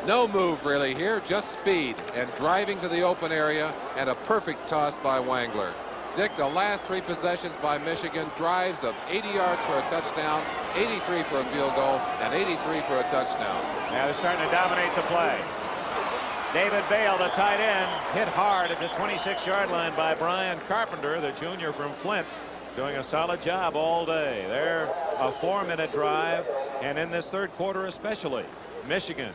No move really here, just speed and driving to the open area, and a perfect toss by Wangler. Dick, the last 3 possessions by Michigan, drives of 80 yards for a touchdown, 83 for a field goal, and 83 for a touchdown. Now they're starting to dominate the play. David Bale, the tight end, hit hard at the 26-yard line by Brian Carpenter, the junior from Flint, doing a solid job all day. They're a 4-minute drive, and in this third quarter especially, Michigan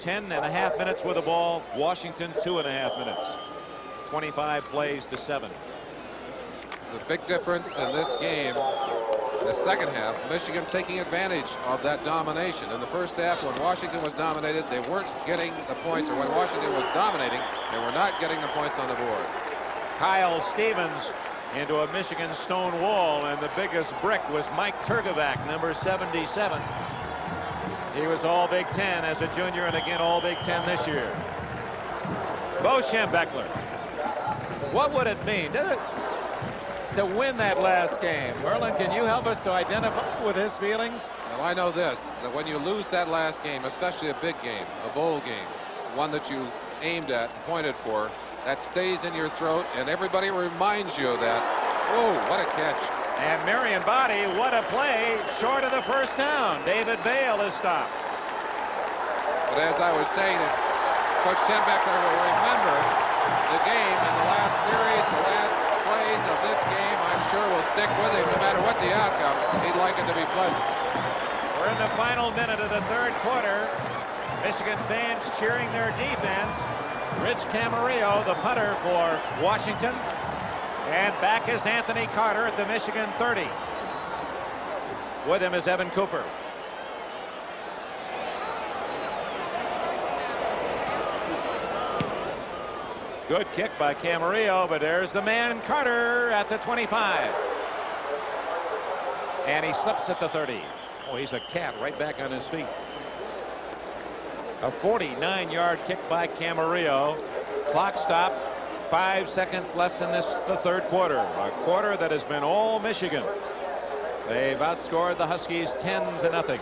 10.5 minutes with the ball. Washington 2.5 minutes. 25 plays to 7. The big difference in this game, the second half, Michigan taking advantage of that domination. In the first half, when Washington was dominated, they weren't getting the points, or when Washington was dominating, they were not getting the points on the board. Kyle Stevens into a Michigan stone wall, and the biggest brick was Mike Turgovac, number 77. He was all Big Ten as a junior, and again all Big Ten this year. Bo Schembechler. What would it mean to win that last game? Merlin, can you help us to identify with his feelings? Well, I know this, that when you lose that last game, especially a big game, a bowl game, one that you aimed at and pointed for, that stays in your throat, and everybody reminds you of that. Whoa, what a catch. And Marion Body, what a play, short of the first down. David Bale is stopped. But as I was saying, Coach Schembechler will remember the game in the last series, the last plays of this game. I'm sure will stick with him no matter what the outcome. He'd like it to be pleasant. We're in the final minute of the third quarter. Michigan fans cheering their defense. Rich Camarillo, the punter for Washington. And back is Anthony Carter at the Michigan 30. With him is Evan Cooper. Good kick by Camarillo, but there's the man Carter at the 25. And he slips at the 30. Oh, he's a cat right back on his feet. A 49-yard kick by Camarillo. Clock stop. 5 seconds left in the third quarter. A quarter that has been all Michigan. They've outscored the Huskies 10-0.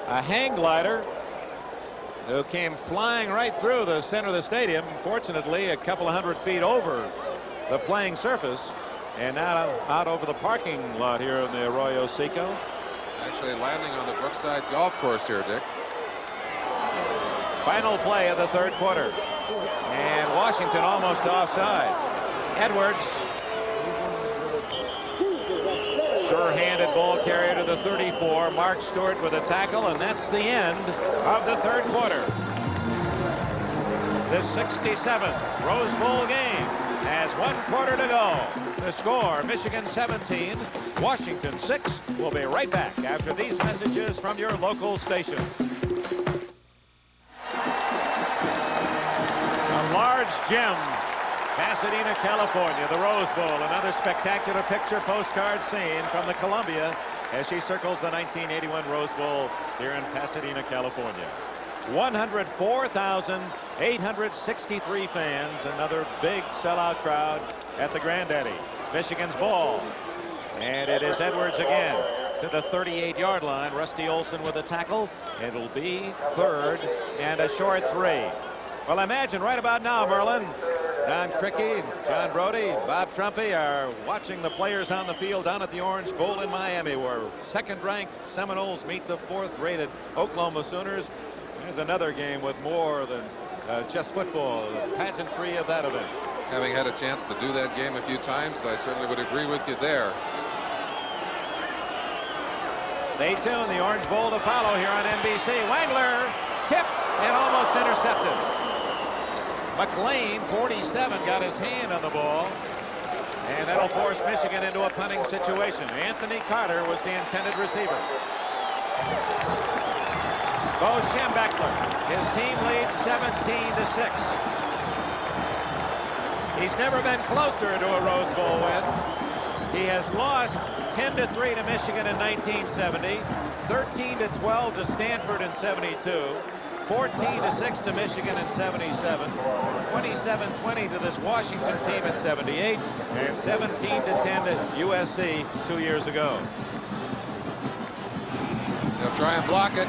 A hang glider who came flying right through the center of the stadium. Fortunately, a couple of 100 feet over the playing surface, and now out over the parking lot here in the Arroyo Seco. Actually landing on the Brookside Golf Course here, Dick. Final play of the third quarter, and Washington almost offside. Edwards, sure-handed ball carrier to the 34. Mark Stewart with a tackle, and that's the end of the third quarter. The 67th Rose Bowl game has 1 quarter to go. The score, Michigan 17, Washington 6. We'll be right back after these messages from your local station. A large gem, Pasadena, California, the Rose Bowl. Another spectacular picture postcard scene from the Columbia as she circles the 1981 Rose Bowl here in Pasadena, California. 104,863 fans. Another big sellout crowd at the Granddaddy. Michigan's ball. And it is Edwards again. to the 38-yard line. Rusty Olson with a tackle. It'll be 3rd and a short 3. Well, imagine right about now, Merlin, Don Criqui, John Brody, Bob Trumpy are watching the players on the field down at the Orange Bowl in Miami, where 2nd-ranked Seminoles meet the 4th-rated Oklahoma Sooners. There's another game with more than just football, the pageantry of that event. Having had a chance to do that game a few times, I certainly would agree with you there. Stay tuned. The Orange Bowl to follow here on NBC. Wangler tipped and almost intercepted. McLean, 47, got his hand on the ball, and that'll force Michigan into a punting situation. Anthony Carter was the intended receiver. Bo Schembechler, his team leads 17-6. He's never been closer to a Rose Bowl win. He has lost 10-3 to Michigan in 1970, 13-12 to Stanford in 72, 14-6 to Michigan in 77, 27-20 to this Washington team in 78, and 17-10 to USC 2 years ago. They'll try and block it.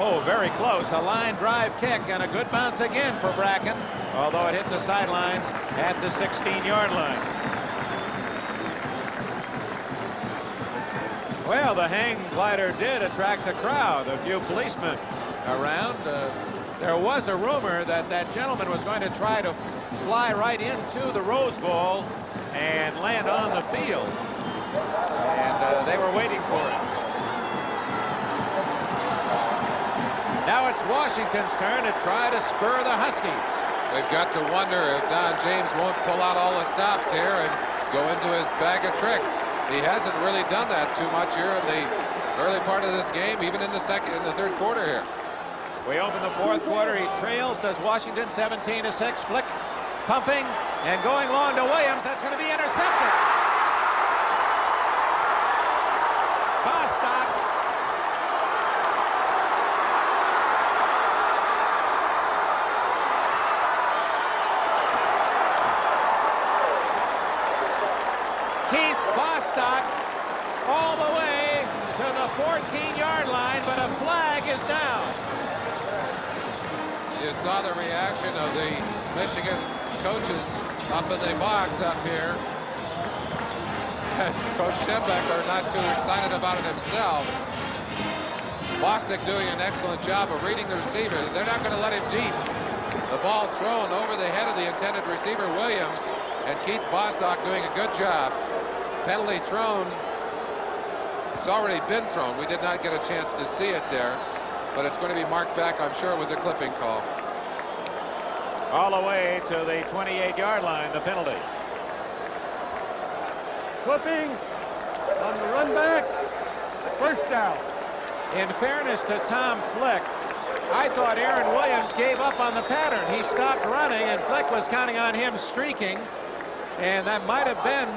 Oh, very close. A line drive kick and a good bounce again for Bracken, although it hit the sidelines at the 16-yard line. Well, the hang glider did attract the crowd, a few policemen around. There was a rumor that that gentleman was going to try to fly right into the Rose Bowl and land on the field, and they were waiting for it. Now it's Washington's turn to try to spur the Huskies. They've got to wonder if Don James won't pull out all the stops here and go into his bag of tricks. He hasn't really done that too much here in the early part of this game, even in the 3rd quarter here. We open the 4th quarter. He trails, does Washington, 17-6. Flick pumping and going long to Williams. That's going to be intercepted. Bostock. Keith Bostock all the way to the 14-yard line, but a flag is down. You saw the reaction of the Michigan coaches up in the box up here. Coach Schembechler not too excited about it himself. Bostock doing an excellent job of reading the receiver. They're not going to let him deep. The ball thrown over the head of the intended receiver, Williams, and Keith Bostock doing a good job. Penalty thrown. It's already been thrown. We did not get a chance to see it there, but it's going to be marked back. I'm sure it was a clipping call. All the way to the 28-yard line, the penalty. Clipping on the run back. 1st down. In fairness to Tom Flick, I thought Aaron Williams gave up on the pattern. He stopped running, and Flick was counting on him streaking. And that might have been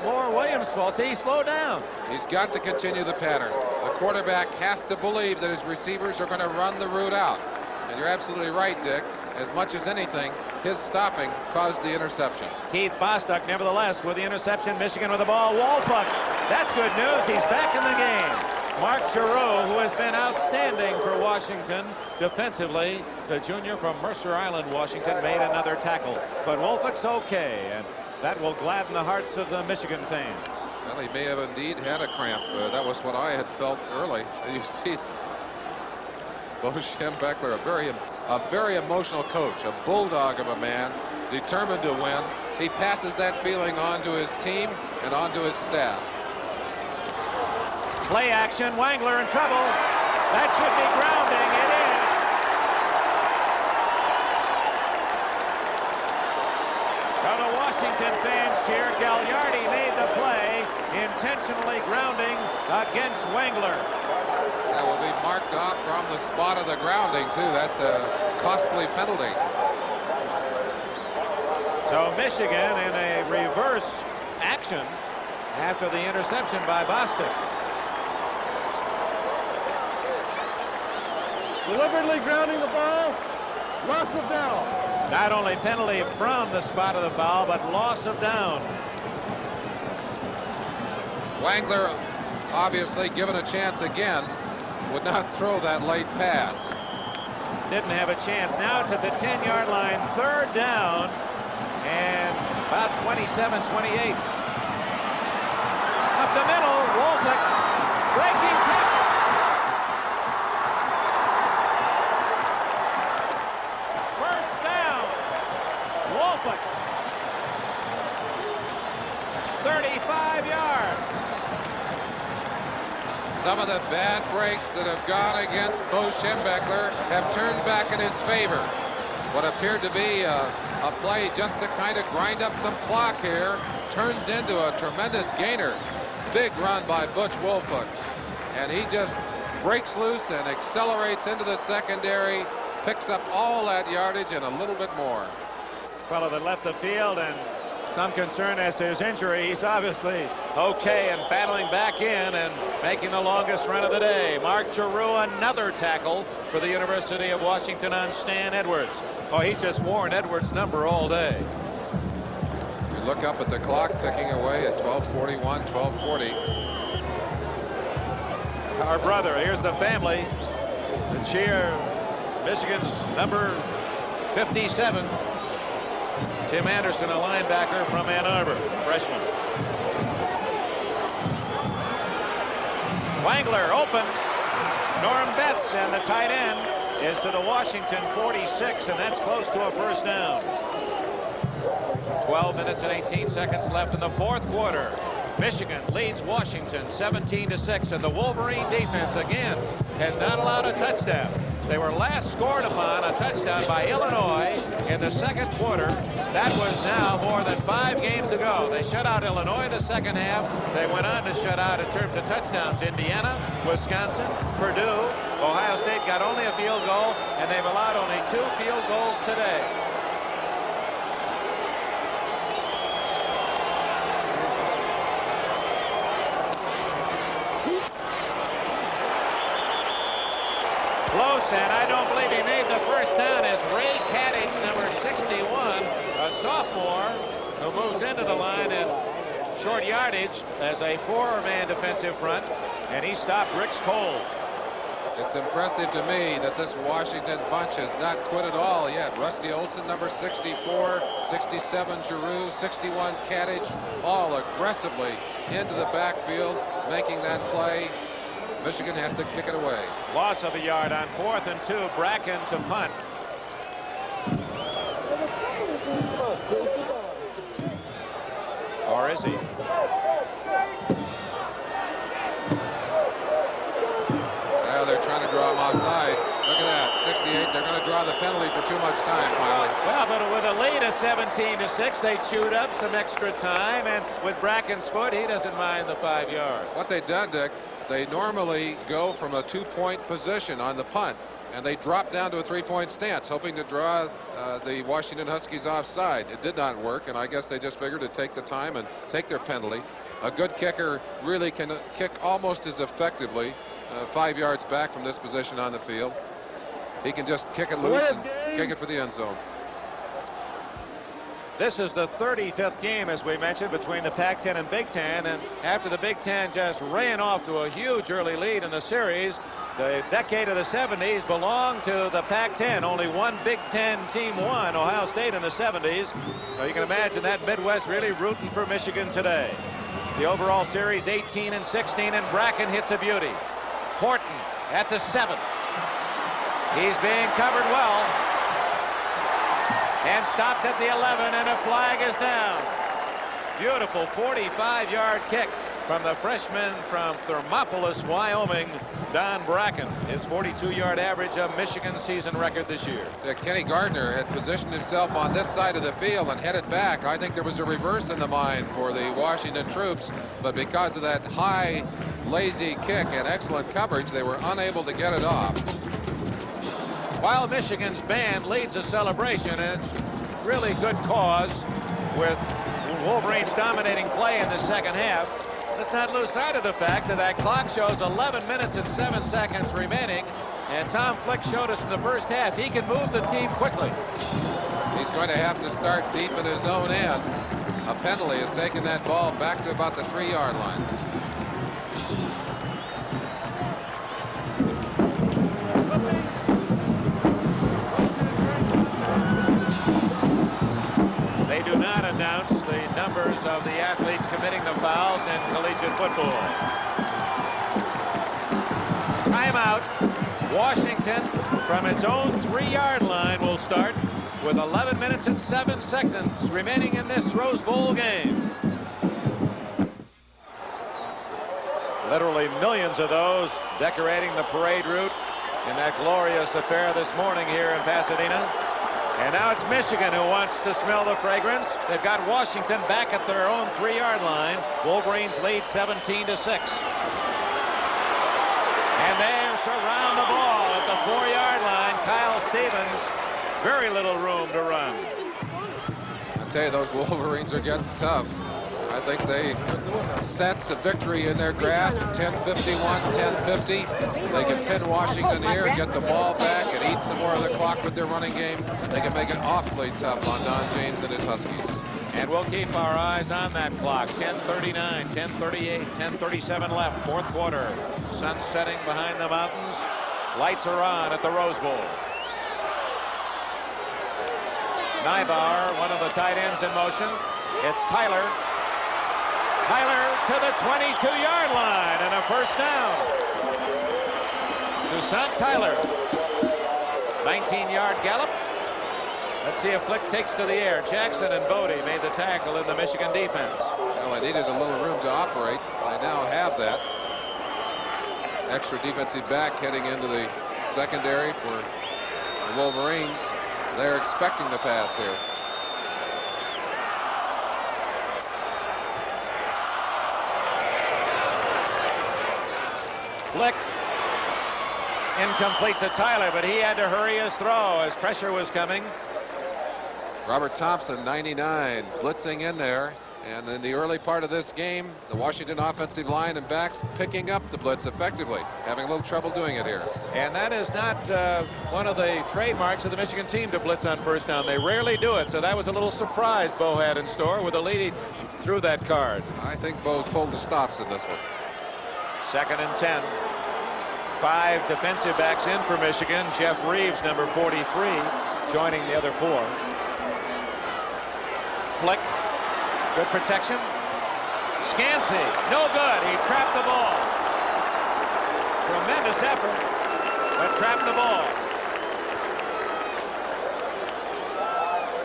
more Williams' fault. So he slowed down. He's got to continue the pattern. The quarterback has to believe that his receivers are going to run the route out. And you're absolutely right, Dick. As much as anything, his stopping caused the interception. Keith Bostock, nevertheless, with the interception. Michigan with the ball. Wolfuck. That's good news. He's back in the game. Mark Giroux, who has been outstanding for Washington defensively, the junior from Mercer Island, Washington, made another tackle. But Wolfuck's okay, and that will gladden the hearts of the Michigan fans. Well, he may have indeed had a cramp. That was what I had felt early. You see, Bo Schembechler, a very emotional coach, a bulldog of a man, determined to win. He passes that feeling on to his team and on to his staff. Play action. Wangler in trouble. That should be grounding. It is. Now the Washington fans cheer. Gagliardi made the play, intentionally grounding against Wangler. That will be marked off from the spot of the grounding, too. That's a costly penalty. So Michigan in a reverse action after the interception by Bostock. Deliberately grounding the ball. Loss of down. Not only penalty from the spot of the foul, but loss of down. Wangler obviously, given a chance again, would not throw that late pass. Didn't have a chance. Now it's at the 10-yard line, 3rd down, and about 27-28. Up the middle, Wolflick breaking tackle. First down, Wolflick. 35 yards. Some of the bad breaks that have gone against Bo Schembechler have turned back in his favor. What appeared to be a play just to kind of grind up some clock here turns into a tremendous gainer. Big run by Butch Wolflick. And he just breaks loose and accelerates into the secondary, picks up all that yardage and a little bit more. Fellow that left the field, and some concern as to his injury. He's obviously okay and battling back in and making the longest run of the day. Mark Giroux, another tackle for the University of Washington on Stan Edwards. Oh, he's just worn Edwards' number all day. You look up at the clock ticking away at 12:41, 12:40. Our brother, here's the family. The cheer, Michigan's number 57. Tim Anderson, a linebacker from Ann Arbor, freshman. Wangler open. Norm Betts, and the tight end is to the Washington 46, and that's close to a first down. 12 minutes and 18 seconds left in the 4th quarter. Michigan leads Washington 17-6, and the Wolverine defense again has not allowed a touchdown. They were last scored upon a touchdown by Illinois in the 2nd quarter. That was now more than 5 games ago. They shut out Illinois the 2nd half. They went on to shut out in terms of touchdowns Indiana, Wisconsin, Purdue. Ohio State got only a field goal, and they've allowed only 2 field goals today. Close, and I don't believe he made the first down as Ray Kadich, number 61, a sophomore who moves into the line in short yardage as a 4-man defensive front, and he stopped Ricks cold. It's impressive to me that this Washington bunch has not quit at all yet. Rusty Olson, number 64, 67 Giroux, 61 Kadich, all aggressively into the backfield, making that play. Michigan has to kick it away. Loss of a yard on 4th and 2. Bracken to punt. Or is he? Well, they're trying to draw him off sides. Look at that, 68. They're going to draw the penalty for too much time, Miley. Well, but with a lead of 17-6, they chewed up some extra time, and with Bracken's foot, he doesn't mind the 5 yards. What they did, Dick, they normally go from a 2-point position on the punt, and they drop down to a 3-point stance, hoping to draw the Washington Huskies offside. It did not work, and I guess they just figured to take the time and take their penalty. A good kicker really can kick almost as effectively 5 yards back from this position on the field. He can just kick it loose and kick it for the end zone. This is the 35th game, as we mentioned, between the Pac-10 and Big Ten. And after the Big Ten just ran off to a huge early lead in the series, the decade of the 70s belonged to the Pac-10. Only one Big Ten team won, Ohio State in the 70s. So you can imagine that Midwest really rooting for Michigan today. The overall series 18-16, and Bracken hits a beauty. Horton at the 7. He's being covered well. And stopped at the 11, and a flag is down. Beautiful 45-yard kick from the freshman from Thermopolis, Wyoming, Don Bracken. His 42-yard average, a Michigan season record this year. Kenny Gardner had positioned himself on this side of the field and headed back. I think there was a reverse in the mind for the Washington troops, but because of that high, lazy kick and excellent coverage, they were unable to get it off. While Michigan's band leads a celebration, and it's really good cause with Wolverines dominating play in the 2nd half, let's not lose sight of the fact that clock shows 11 minutes and 7 seconds remaining, and Tom Flick showed us in the 1st half he can move the team quickly. He's going to have to start deep in his own end. A penalty has taken that ball back to about the 3-yard line. of the athletes committing the fouls in collegiate football. Timeout. Washington from its own 3-yard line will start with 11 minutes and 7 seconds remaining in this Rose Bowl game. Literally millions of those decorating the parade route in that glorious affair this morning here in Pasadena. And now it's Michigan who wants to smell the fragrance. They've got Washington back at their own 3-yard line. Wolverines lead 17-6. And they surround the ball at the 4-yard line. Kyle Stevens, very little room to run. I tell you, those Wolverines are getting tough. I think they sense a victory in their grasp. 10:51, 10:50. They can pin Washington here, get the ball back, and eat some more of the clock with their running game. They can make it awfully tough on Don James and his Huskies. And we'll keep our eyes on that clock. 10:39, 10:38, 10:37 left, fourth quarter. Sun setting behind the mountains. Lights are on at the Rose Bowl. Nybar, one of the tight ends in motion. It's Tyler. Tyler to the 22-yard line and a first down. Toussaint Tyler. 19-yard gallop. Let's see if Flick takes to the air. Jackson and Bodie made the tackle in the Michigan defense. Well, they needed a little room to operate. They now have that. Extra defensive back heading into the secondary for the Wolverines. They're expecting the pass here. Flick. Incomplete to Tyler, but he had to hurry his throw as pressure was coming. Robert Thompson, 99, blitzing in there. And in the early part of this game, the Washington offensive line and backs picking up the blitz effectively, having a little trouble doing it here. And that is not one of the trademarks of the Michigan team to blitz on first down. They rarely do it, so that was a little surprise Bo had in store with a lead through that card. I think Bo pulled the stops in this one. 2nd and 10. 5 defensive backs in for Michigan. Jeff Reeves, number 43, joining the other 4. Flick. Good protection. Scansey, no good. He trapped the ball. Tremendous effort, but trapped the ball.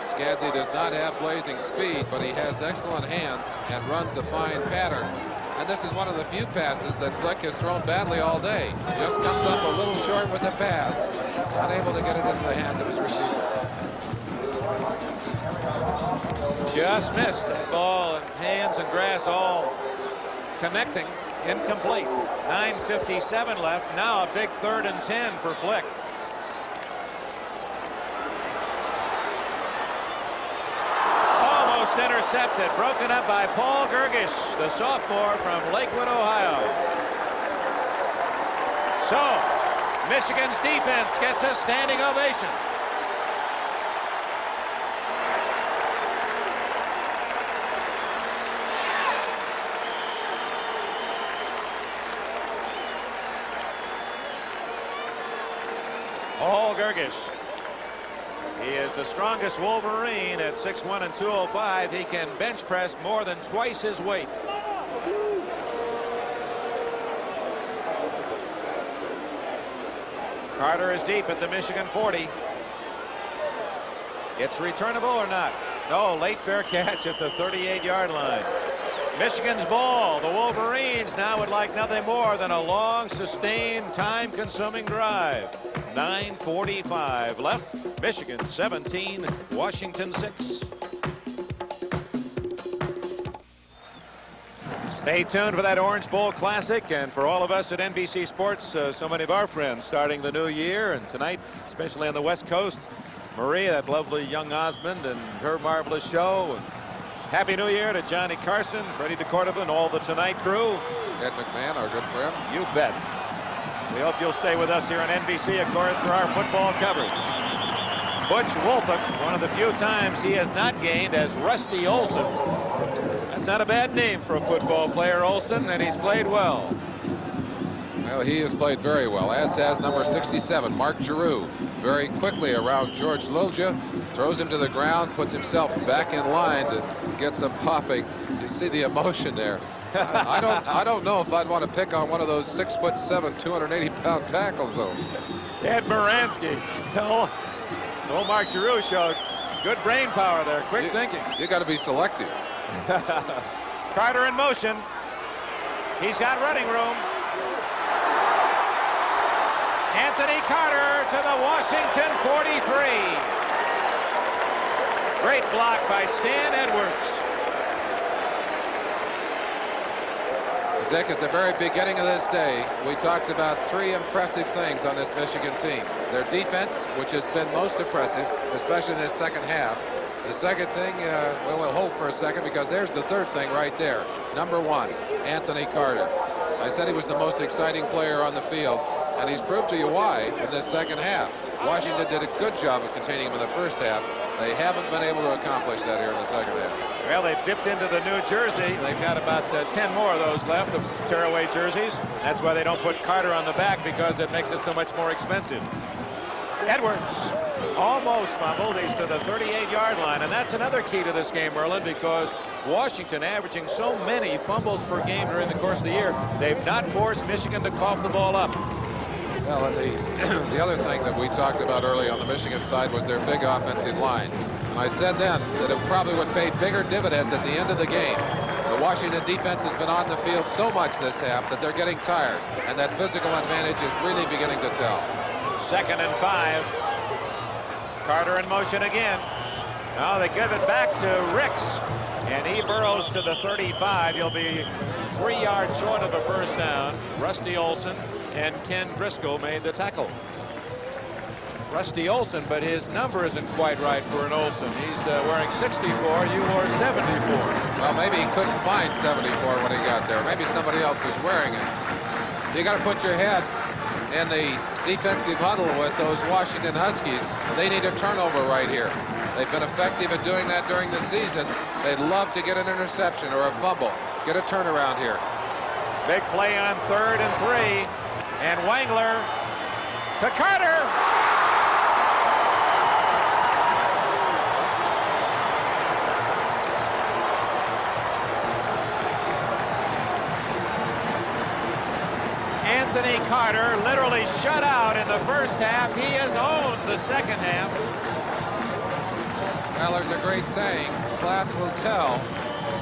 Scansey does not have blazing speed, but he has excellent hands and runs a fine pattern. And this is one of the few passes that Flick has thrown badly all day. Just comes up a little short with the pass. Unable to get it into the hands of his receiver. Just missed. That ball and hands and grass all connecting. Incomplete. 9:57 left. Now a big 3rd and 10 for Flick. Almost intercepted. Broken up by Paul Gergish, the sophomore from Lakewood, Ohio. So, Michigan's defense gets a standing ovation. Paul Gergish. He is the strongest Wolverine at 6'1" and 205. He can bench press more than twice his weight. Carter is deep at the Michigan 40. It's returnable or not? No, late fair catch at the 38-yard line. Michigan's ball. The Wolverines now would like nothing more than a long, sustained, time-consuming drive. 9:45 left. Michigan 17, Washington 6. Stay tuned for that Orange Bowl Classic, and for all of us at NBC Sports, so many of our friends starting the new year, and tonight, especially on the West Coast, Marie, that lovely young Osmond, and her marvelous show. Happy New Year to Johnny Carson, Freddie DeCordova, and all the Tonight crew. Ed McMahon, our good friend. You bet. We hope you'll stay with us here on NBC, of course, for our football coverage. Butch Wolford, one of the few times he has not gained as Rusty Olson. That's not a bad name for a football player, Olson, and he's played well. Well, he has played very well, as has number 67, Mark Giroux. Very quickly around George Lilja, throws him to the ground, puts himself back in line to get some popping. You see the emotion there. I don't know if I'd want to pick on one of those 6'7", 280-pound tackles, though. Ed Baranski. Oh, Mark Giroux showed good brain power there, quick thinking. You got to be selective. Carter in motion. He's got running room. Anthony Carter to the Washington 43. Great block by Stan Edwards. Dick, at the very beginning of this day, we talked about 3 impressive things on this Michigan team. Their defense, which has been most impressive, especially in this second half. The second thing, well, we'll hold for a second because there's the third thing right there. Number 1, Anthony Carter. I said he was the most exciting player on the field, and he's proved to you why in this second half. Washington did a good job of containing him in the first half. They haven't been able to accomplish that here in the second half. Well, they've dipped into the new jersey. They've got about 10 more of those left, the tearaway jerseys. That's why they don't put Carter on the back, because it makes it so much more expensive. Edwards almost fumbled. He's to the 38-yard line, and that's another key to this game, Merlin, because Washington averaging so many fumbles per game during the course of the year. They've not forced Michigan to cough the ball up. Well, and the other thing that we talked about early on the Michigan side was their big offensive line. And I said then that it probably would pay bigger dividends at the end of the game. The Washington defense has been on the field so much this half that they're getting tired, and that physical advantage is really beginning to tell. 2nd and 5. Carter in motion again. Now they give it back to Ricks, and he burrows to the 35. He'll be 3 yards short of the first down. Rusty Olson and Ken Driscoll made the tackle. Rusty Olson, but his number isn't quite right for an Olson. He's wearing 64. You wore 74. Well, maybe he couldn't find 74 when he got there. Maybe somebody else was wearing it. You got to put your head in the defensive huddle with those Washington Huskies. They need a turnover right here. They've been effective at doing that during the season. They'd love to get an interception or a fumble. Get a turnaround here. Big play on 3rd and 3. And Wangler to Carter. Anthony Carter literally shut out in the first half. He has owned the second half. Well, there's a great saying, class will tell.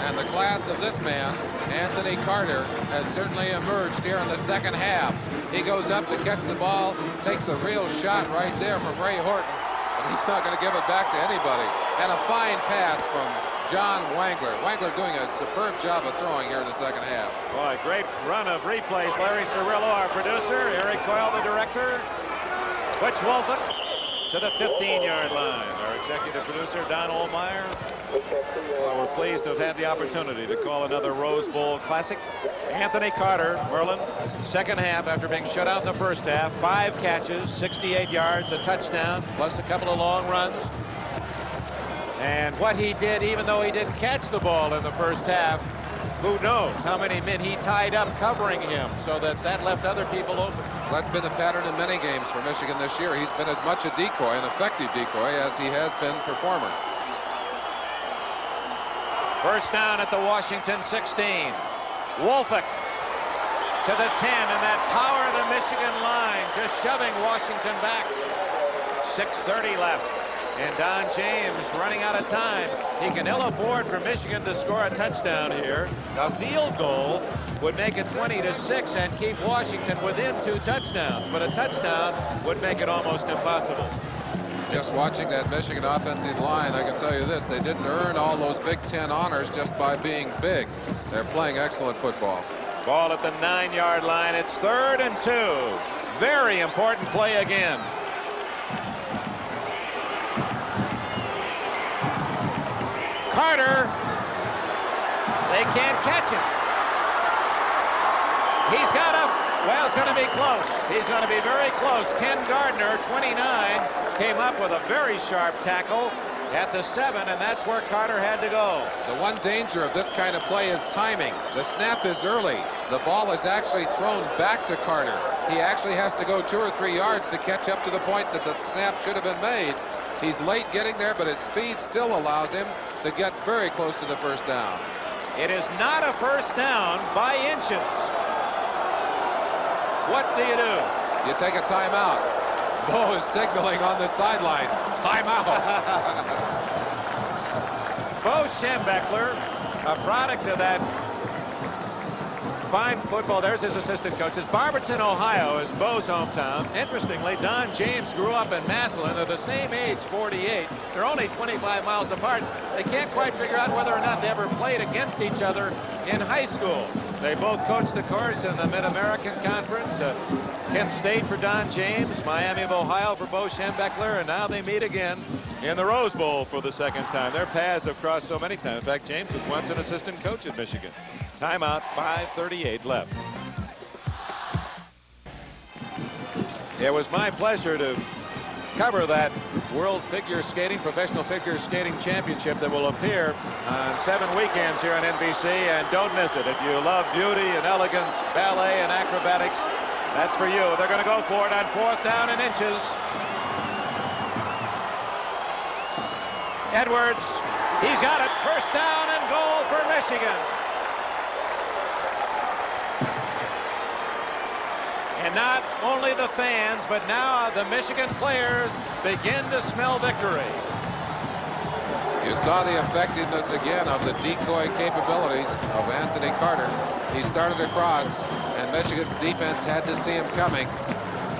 And the class of this man, Anthony Carter, has certainly emerged here in the second half. He goes up to catch the ball, takes a real shot right there from Ray Horton, and he's not going to give it back to anybody. And a fine pass from John Wangler. Wangler doing a superb job of throwing here in the second half. Boy, great run of replays. Larry Cirillo, our producer, Eric Coyle, the director, Butch Wolfen to the 15-yard line. Our executive producer, Don Ohlmeyer. Well, we're pleased to have had the opportunity to call another Rose Bowl classic. Anthony Carter, Merlin, second half after being shut out in the first half. 5 catches, 68 yards, a touchdown, plus a couple of long runs. And what he did, even though he didn't catch the ball in the first half, who knows how many men he tied up covering him, so that left other people open. That's been the pattern in many games for Michigan this year. He's been as much a decoy, an effective decoy, as he has been performer. First down at the Washington 16. Wolfick to the 10, and that power of the Michigan line just shoving Washington back. 6:30 left. And Don James running out of time. He can ill afford for Michigan to score a touchdown here. A field goal would make it 20-6 and keep Washington within 2 touchdowns. But a touchdown would make it almost impossible. Just watching that Michigan offensive line, I can tell you this, they didn't earn all those Big Ten honors just by being big. They're playing excellent football. Ball at the 9-yard line. It's 3rd and 2. Very important play again. Carter, they can't catch him. He's got well, it's going to be close. He's going to be very close. Ken Gardner, 29, came up with a very sharp tackle. at the 7, and that's where Carter had to go. The one danger of this kind of play is timing. The snap is early. The ball is actually thrown back to Carter. He actually has to go 2 or 3 yards to catch up to the point that the snap should have been made. He's late getting there, but his speed still allows him to get very close to the first down. It is not a first down by inches. What do you do? You take a timeout. Bo is signaling on the sideline. Timeout. Bo Schembechler, a product of that fine football. There's his assistant coaches. Barberton, Ohio is Bo's hometown. Interestingly, Don James grew up in Massillon. They're the same age, 48. They're only 25 miles apart. They can't quite figure out whether or not they ever played against each other in high school. They both coached, of course, in the Mid-American Conference. Kent State for Don James, Miami of Ohio for Bo Schembechler, and now they meet again in the Rose Bowl for the second time. Their paths have crossed so many times. In fact, James was once an assistant coach at Michigan. Timeout, 5:38 left. It was my pleasure to cover that World Figure Skating, Professional Figure Skating Championship that will appear on 7 weekends here on NBC, and don't miss it. If you love beauty and elegance, ballet and acrobatics, that's for you. They're going to go for it on 4th down and inches. Edwards, he's got it. First down and goal for Michigan. And not only the fans, but now the Michigan players begin to smell victory. You saw the effectiveness again of the decoy capabilities of Anthony Carter. He started across, and Michigan's defense had to see him coming.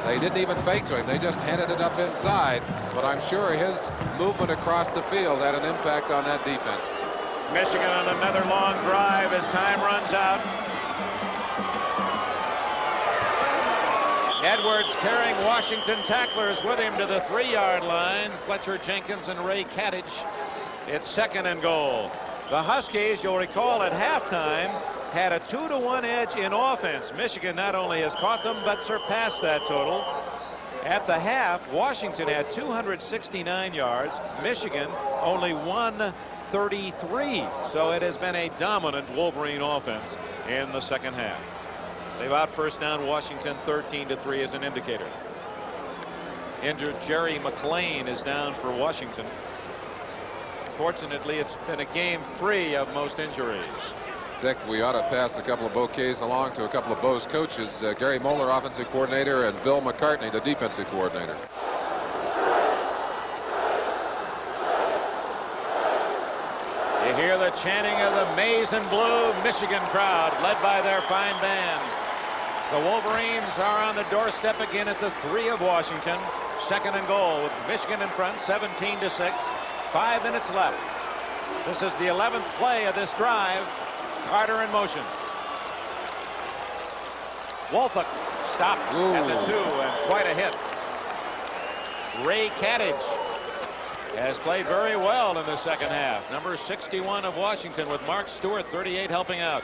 They didn't even fake to him. They just headed it up inside. But I'm sure his movement across the field had an impact on that defense. Michigan on another long drive as time runs out. Edwards carrying Washington tacklers with him to the 3-yard line. Fletcher Jenkins and Ray Kadich. It's 2nd and goal. The Huskies, you'll recall at halftime, had a 2-to-1 edge in offense. Michigan not only has caught them, but surpassed that total. At the half, Washington had 269 yards. Michigan only 133. So it has been a dominant Wolverine offense in the second half. They've out first down Washington 13-3 as an indicator. Injured Jerry McLean is down for Washington. Fortunately, it's been a game free of most injuries. Dick, we ought to pass a couple of bouquets along to a couple of Bo's coaches. Gary Moeller, offensive coordinator, and Bill McCartney, the defensive coordinator. You hear the chanting of the maize and blue Michigan crowd, led by their fine band. The Wolverines are on the doorstep again at the 3 of Washington. 2nd and goal with Michigan in front, 17-6. 5 minutes left. This is the 11th play of this drive. Carter in motion. Wolfuk stopped at the 2, and quite a hit. Ray Kadich has played very well in the second half. Number 61 of Washington with Mark Stewart, 38, helping out.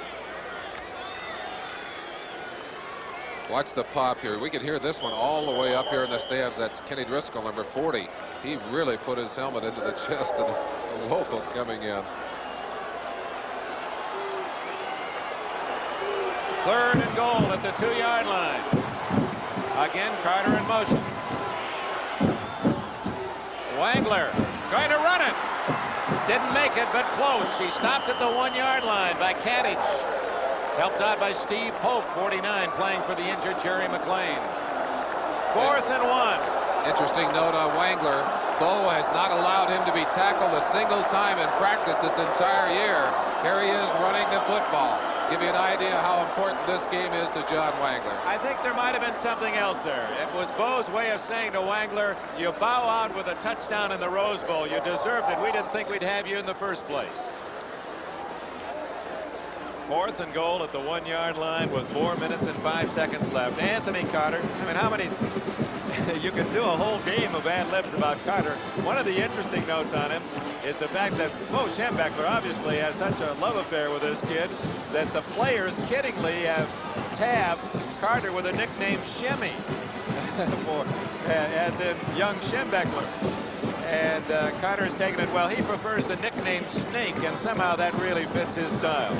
Watch the pop here. We could hear this one all the way up here in the stands. That's Kenny Driscoll, number 40. He really put his helmet into the chest of Wolfuk coming in. 3rd and goal at the 2-yard line. Again, Carter in motion. Wangler going to run it. Didn't make it, but close. He stopped at the 1-yard line by Kadich. Helped out by Steve Pope, 49, playing for the injured Jerry McLean. 4th and 1. Interesting note on Wangler. Bo has not allowed him to be tackled a single time in practice this entire year. Here he is running the football. Give you an idea how important this game is to John Wangler. I think there might have been something else there. It was Bo's way of saying to Wangler, you bow out with a touchdown in the Rose Bowl. You deserved it. We didn't think we'd have you in the first place. 4th and goal at the 1-yard line with 4 minutes and 5 seconds left. Anthony Carter. I mean, how many? You can do a whole game of ad libs about Carter. One of the interesting notes on him is the fact that Bo Schembechler obviously has such a love affair with this kid that the players kiddingly have tabbed Carter with a nickname Shemmy, as in young Schembechler. And Carter's taken it well. He prefers the nickname Snake, and somehow that really fits his style.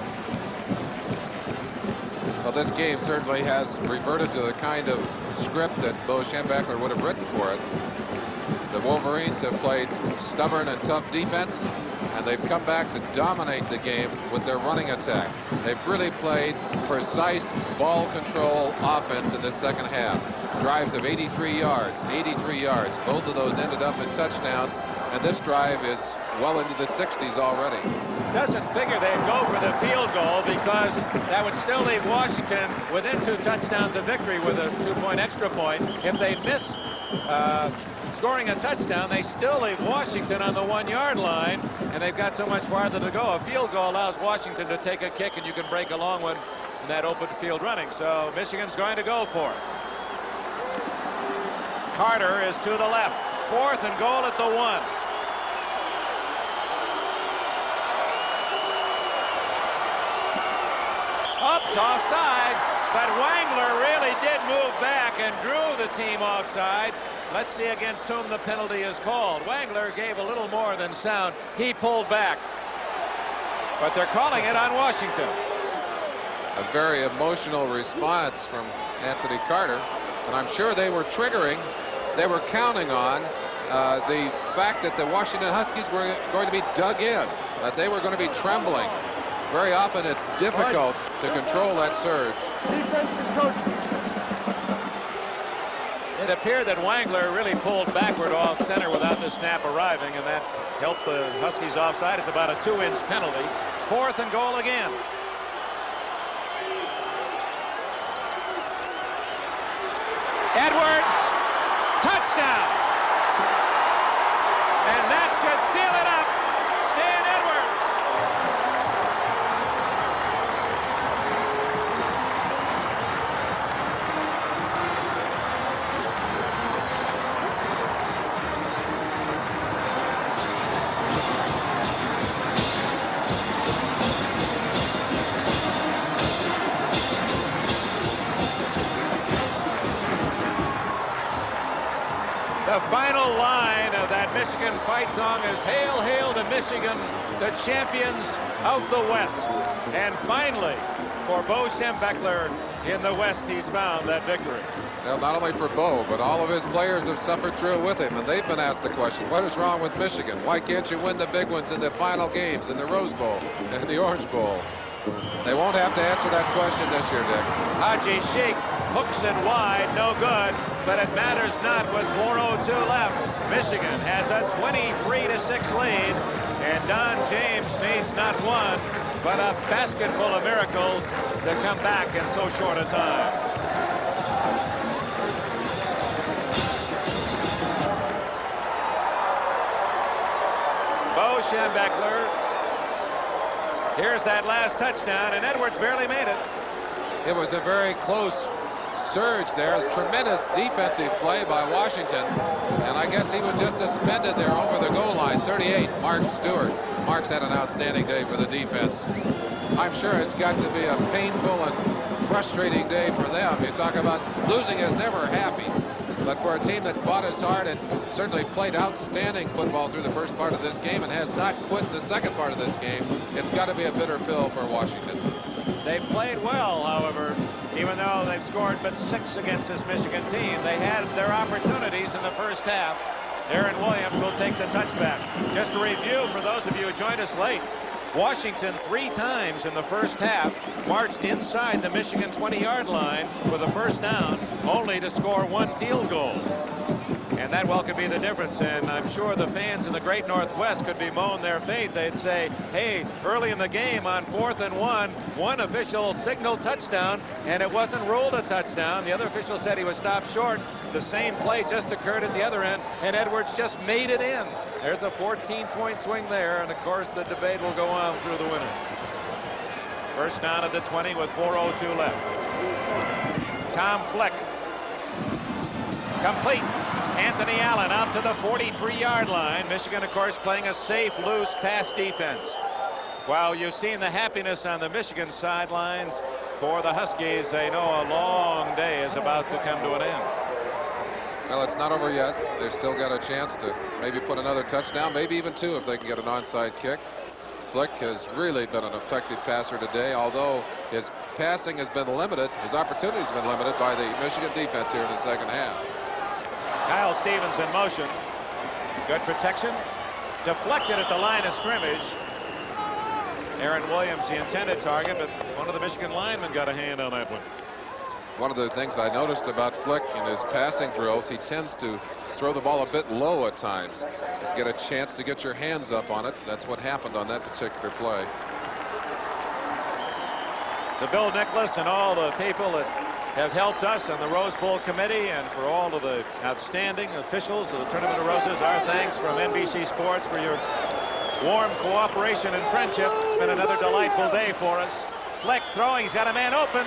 Well, this game certainly has reverted to the kind of script that Bo Schembechler would have written for it. The Wolverines have played stubborn and tough defense, and they've come back to dominate the game with their running attack. They've really played precise ball control offense in this second half. Drives of 83 yards, 83 yards. Both of those ended up in touchdowns, and this drive is well into the 60s already. Doesn't figure they'd go for the field goal because that would still leave Washington within 2 touchdowns of victory with a 2-point extra point. If they miss scoring a touchdown, they still leave Washington on the 1-yard line, and they've got so much farther to go. A field goal allows Washington to take a kick, and you can break a long one in that open field running. So Michigan's going to go for it. Carter is to the left. 4th and goal at the 1. Ups offside, but Wangler really did move back and drew the team offside. Let's see against whom the penalty is called. Wangler gave a little more than sound. He pulled back, but they're calling it on Washington. A very emotional response from Anthony Carter, and I'm sure they were counting on the fact that the Washington Huskies were going to be dug in, that they were going to be trembling. Very often it's difficult to control that surge. It appeared that Wangler really pulled backward off center without the snap arriving, and that helped the Huskies offside. It's about a 2-inch penalty. 4th and goal again. Edwards, touchdown. And that should seal it up. Stan Edwards. The final line of that Michigan fight song is "Hail, Hail to Michigan, the champions of the West." And finally, for Bo Schembechler in the West, he's found that victory. Well, not only for Bo, but all of his players have suffered through with him, and they've been asked the question, what is wrong with Michigan? Why can't you win the big ones in the final games, in the Rose Bowl and the Orange Bowl? They won't have to answer that question this year, Dick. Haji Sheikh hooks it wide, no good, but it matters not with 4:02 left. Michigan has a 23-6 lead, and Don James needs not one, but a basket full of miracles to come back in so short a time. Bo Schembechler. Here's that last touchdown, and Edwards barely made it. It was a very close surge there. Tremendous defensive play by Washington. And I guess he was just suspended there over the goal line. 38, Mark Stewart. Mark's had an outstanding day for the defense. I'm sure it's got to be a painful and frustrating day for them. You talk about losing is never happy. But for a team that fought as hard and certainly played outstanding football through the first part of this game and has not quit in the second part of this game, it's got to be a bitter pill for Washington. They played well, however, even though they've scored but 6 against this Michigan team. They had their opportunities in the first half. Aaron Williams will take the touchback. Just a review for those of you who joined us late. Washington 3 times in the first half marched inside the Michigan 20-yard line with a first down, only to score 1 field goal. And that well could be the difference. And I'm sure the fans in the great Northwest could bemoan their fate. They'd say, hey, early in the game on 4th and 1, one official signaled touchdown, and it wasn't ruled a touchdown. The other official said he was stopped short. The same play just occurred at the other end, and Edwards just made it in. There's a 14-point swing there, and of course the debate will go on through the winter. First down at the 20 with 4:02 left. Tom Fleck. Complete. Anthony Allen out to the 43-yard line. Michigan, of course, playing a safe, loose pass defense. While you've seen the happiness on the Michigan sidelines, for the Huskies, they know a long day is about to come to an end. Well, it's not over yet. They've still got a chance to maybe put another touchdown, maybe even two if they can get an onside kick. Flick has really been an effective passer today, although his passing has been limited. His opportunities have been limited by the Michigan defense here in the second half. Kyle Stevens in motion. Good protection. Deflected at the line of scrimmage. Aaron Williams, the intended target, but one of the Michigan linemen got a hand on that one. One of the things I noticed about Flick in his passing drills, he tends to throw the ball a bit low at times. Get a chance to get your hands up on it. That's what happened on that particular play. To Bill Nicholas and all the people that have helped us on the Rose Bowl committee, and for all of the outstanding officials of the Tournament of Roses, our thanks from NBC Sports for your warm cooperation and friendship. It's been another delightful day for us. Flick throwing, he's got a man open.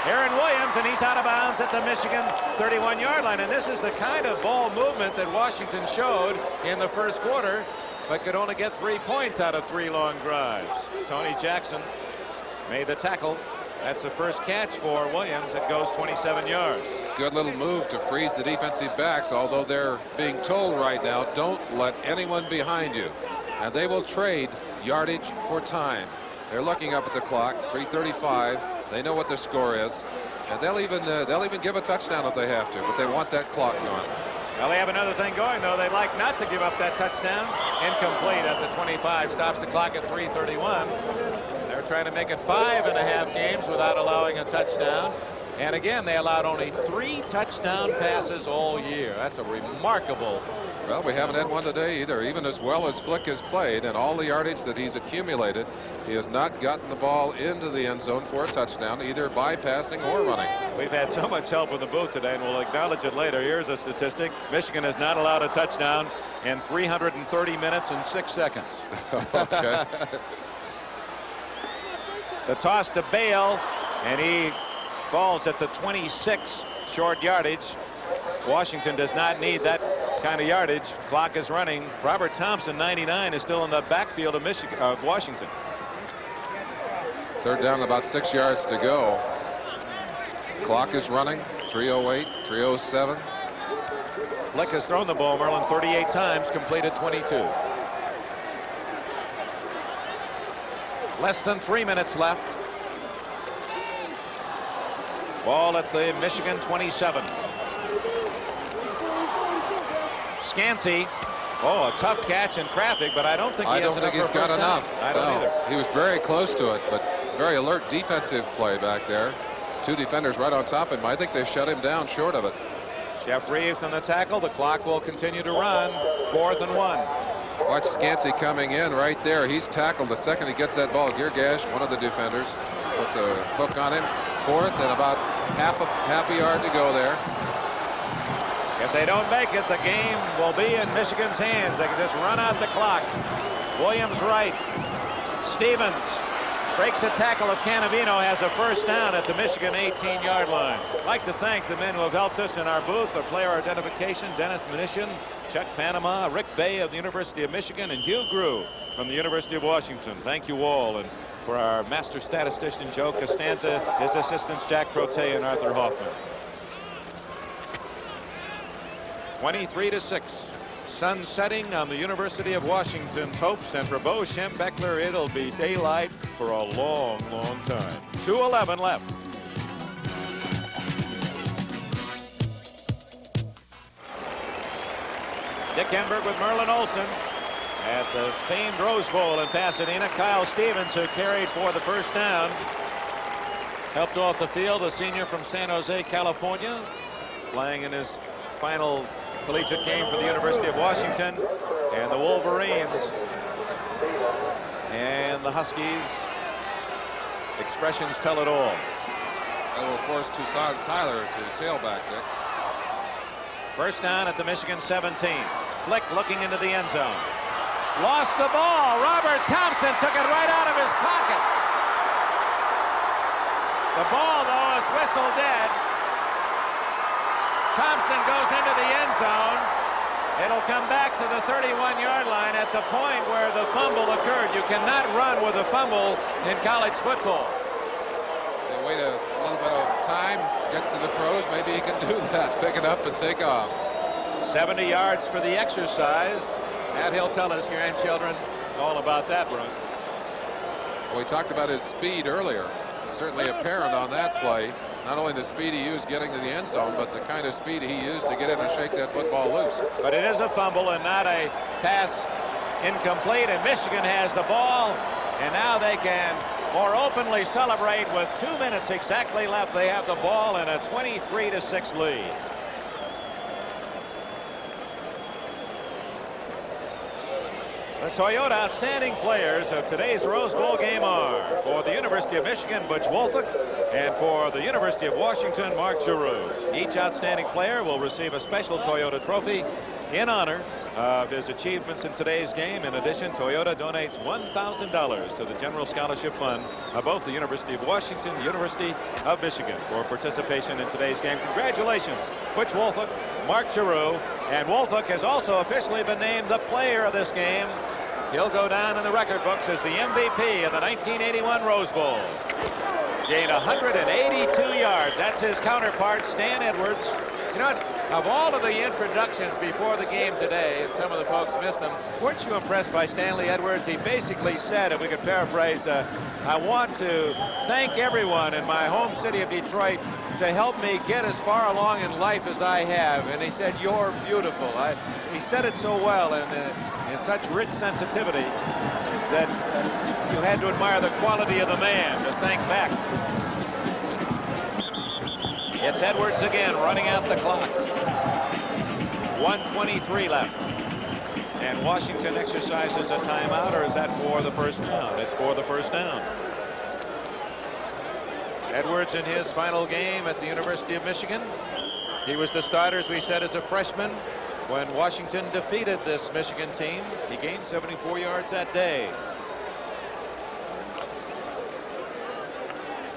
Aaron Williams, and he's out of bounds at the Michigan 31-yard line. And this is the kind of ball movement that Washington showed in the first quarter, but could only get 3 points out of 3 long drives. Tony Jackson made the tackle. That's the first catch for Williams. It goes 27 yards. Good little move to freeze the defensive backs, although they're being told right now, don't let anyone behind you. And they will trade yardage for time. They're looking up at the clock, 3:35. They know what their score is, and they'll even give a touchdown if they have to, but they want that clock going. Well, they have another thing going, though. They'd like not to give up that touchdown. Incomplete at the 25. Stops the clock at 3:31. They're trying to make it 5.5 games without allowing a touchdown. And again, they allowed only 3 touchdown passes all year. That's a remarkable. Well, we haven't had one today either. Even as well as Flick has played and all the yardage that he's accumulated, he has not gotten the ball into the end zone for a touchdown, either by passing or running. We've had so much help in the booth today, and we'll acknowledge it later. Here's a statistic. Michigan has not allowed a touchdown in 330 minutes and 6 seconds. Okay. The toss to Bale, and he falls at the 26, short yardage. Washington does not need that kind of yardage. Clock is running. Robert Thompson, 99, is still in the backfield of Washington. Third down, about 6 yards to go. Clock is running. 3:08, 3:07. Flick has thrown the ball, Merlin, 38 times, completed 22. Less than 3 minutes left. Ball at the Michigan 27. Scansey. Oh, a tough catch in traffic, but I don't think I don't think he's got enough. I don't either. He was very close to it, but very alert defensive play back there. 2 defenders right on top of him. I think they shut him down short of it. Jeff Reeves on the tackle. The clock will continue to run. 4th and 1. Watch Scansey coming in right there. He's tackled the second he gets that ball. Geargash, one of the defenders, puts a hook on him. 4th and about half a yard to go there. If they don't make it, the game will be in Michigan's hands. They can just run out the clock. Williams right. Stevens breaks a tackle of Canavino, has a first down at the Michigan 18-yard line. I'd like to thank the men who have helped us in our booth. Our player identification, Dennis Mnuchin, Chuck Panama, Rick Bay of the University of Michigan, and Hugh Grew from the University of Washington. Thank you all. And for our master statistician, Joe Costanza, his assistants, Jack Prote and Arthur Hoffman. 23-6. Sun setting on the University of Washington's hopes, and for Bo Schembechler, it'll be daylight for a long, long time. 2:11 left. Dick Enberg with Merlin Olsen at the famed Rose Bowl in Pasadena. Kyle Stevens, who carried for the first down, helped off the field, a senior from San Jose, California, playing in his final collegiate game for the University of Washington. And the Wolverines and the Huskies, expressions tell it all. And of course, Tucson Tyler to tailback, Dick. First down at the Michigan 17. Flick looking into the end zone. Lost the ball. Robert Thompson took it right out of his pocket. The ball, though, is whistled dead. Thompson goes into the end zone. It'll come back to the 31-yard line at the point where the fumble occurred. You cannot run with a fumble in college football. They wait a little bit of time, gets to the pros. Maybe he can do that, pick it up and take off. 70 yards for the exercise. And he'll tell his grandchildren all about that run. Well, we talked about his speed earlier. It's certainly apparent on that play. Not only the speed he used getting to the end zone, but the kind of speed he used to get in and shake that football loose. But it is a fumble and not a pass incomplete, and Michigan has the ball, and now they can more openly celebrate with 2 minutes exactly left. They have the ball in a 23-6 lead. The Toyota outstanding players of today's Rose Bowl game are, for the University of Michigan, Butch Wolthick, and for the University of Washington, Mark Giroux. Each outstanding player will receive a special Toyota trophy in honor of his achievements in today's game. In addition, Toyota donates $1,000 to the General Scholarship Fund of both the University of Washington and the University of Michigan for participation in today's game. Congratulations, Butch Wolthick, Mark Giroux, and Wolthick has also officially been named the player of this game. He'll go down in the record books as the MVP of the 1981 Rose Bowl. Gained 182 yards. That's his counterpart, Stan Edwards. You know what? Of all of the introductions before the game today, and some of the folks missed them, weren't you impressed by Stanley Edwards? He basically said, if we could paraphrase, I want to thank everyone in my home city of Detroit to help me get as far along in life as I have. And he said, you're beautiful. He said it so well and in such rich sensitivity that you had to admire the quality of the man to thank back. It's Edwards again running out the clock. 1:23 left. And Washington exercises a timeout, or is that for the first down? It's for the first down. Edwards in his final game at the University of Michigan. He was the starter, as we said, as a freshman when Washington defeated this Michigan team. He gained 74 yards that day.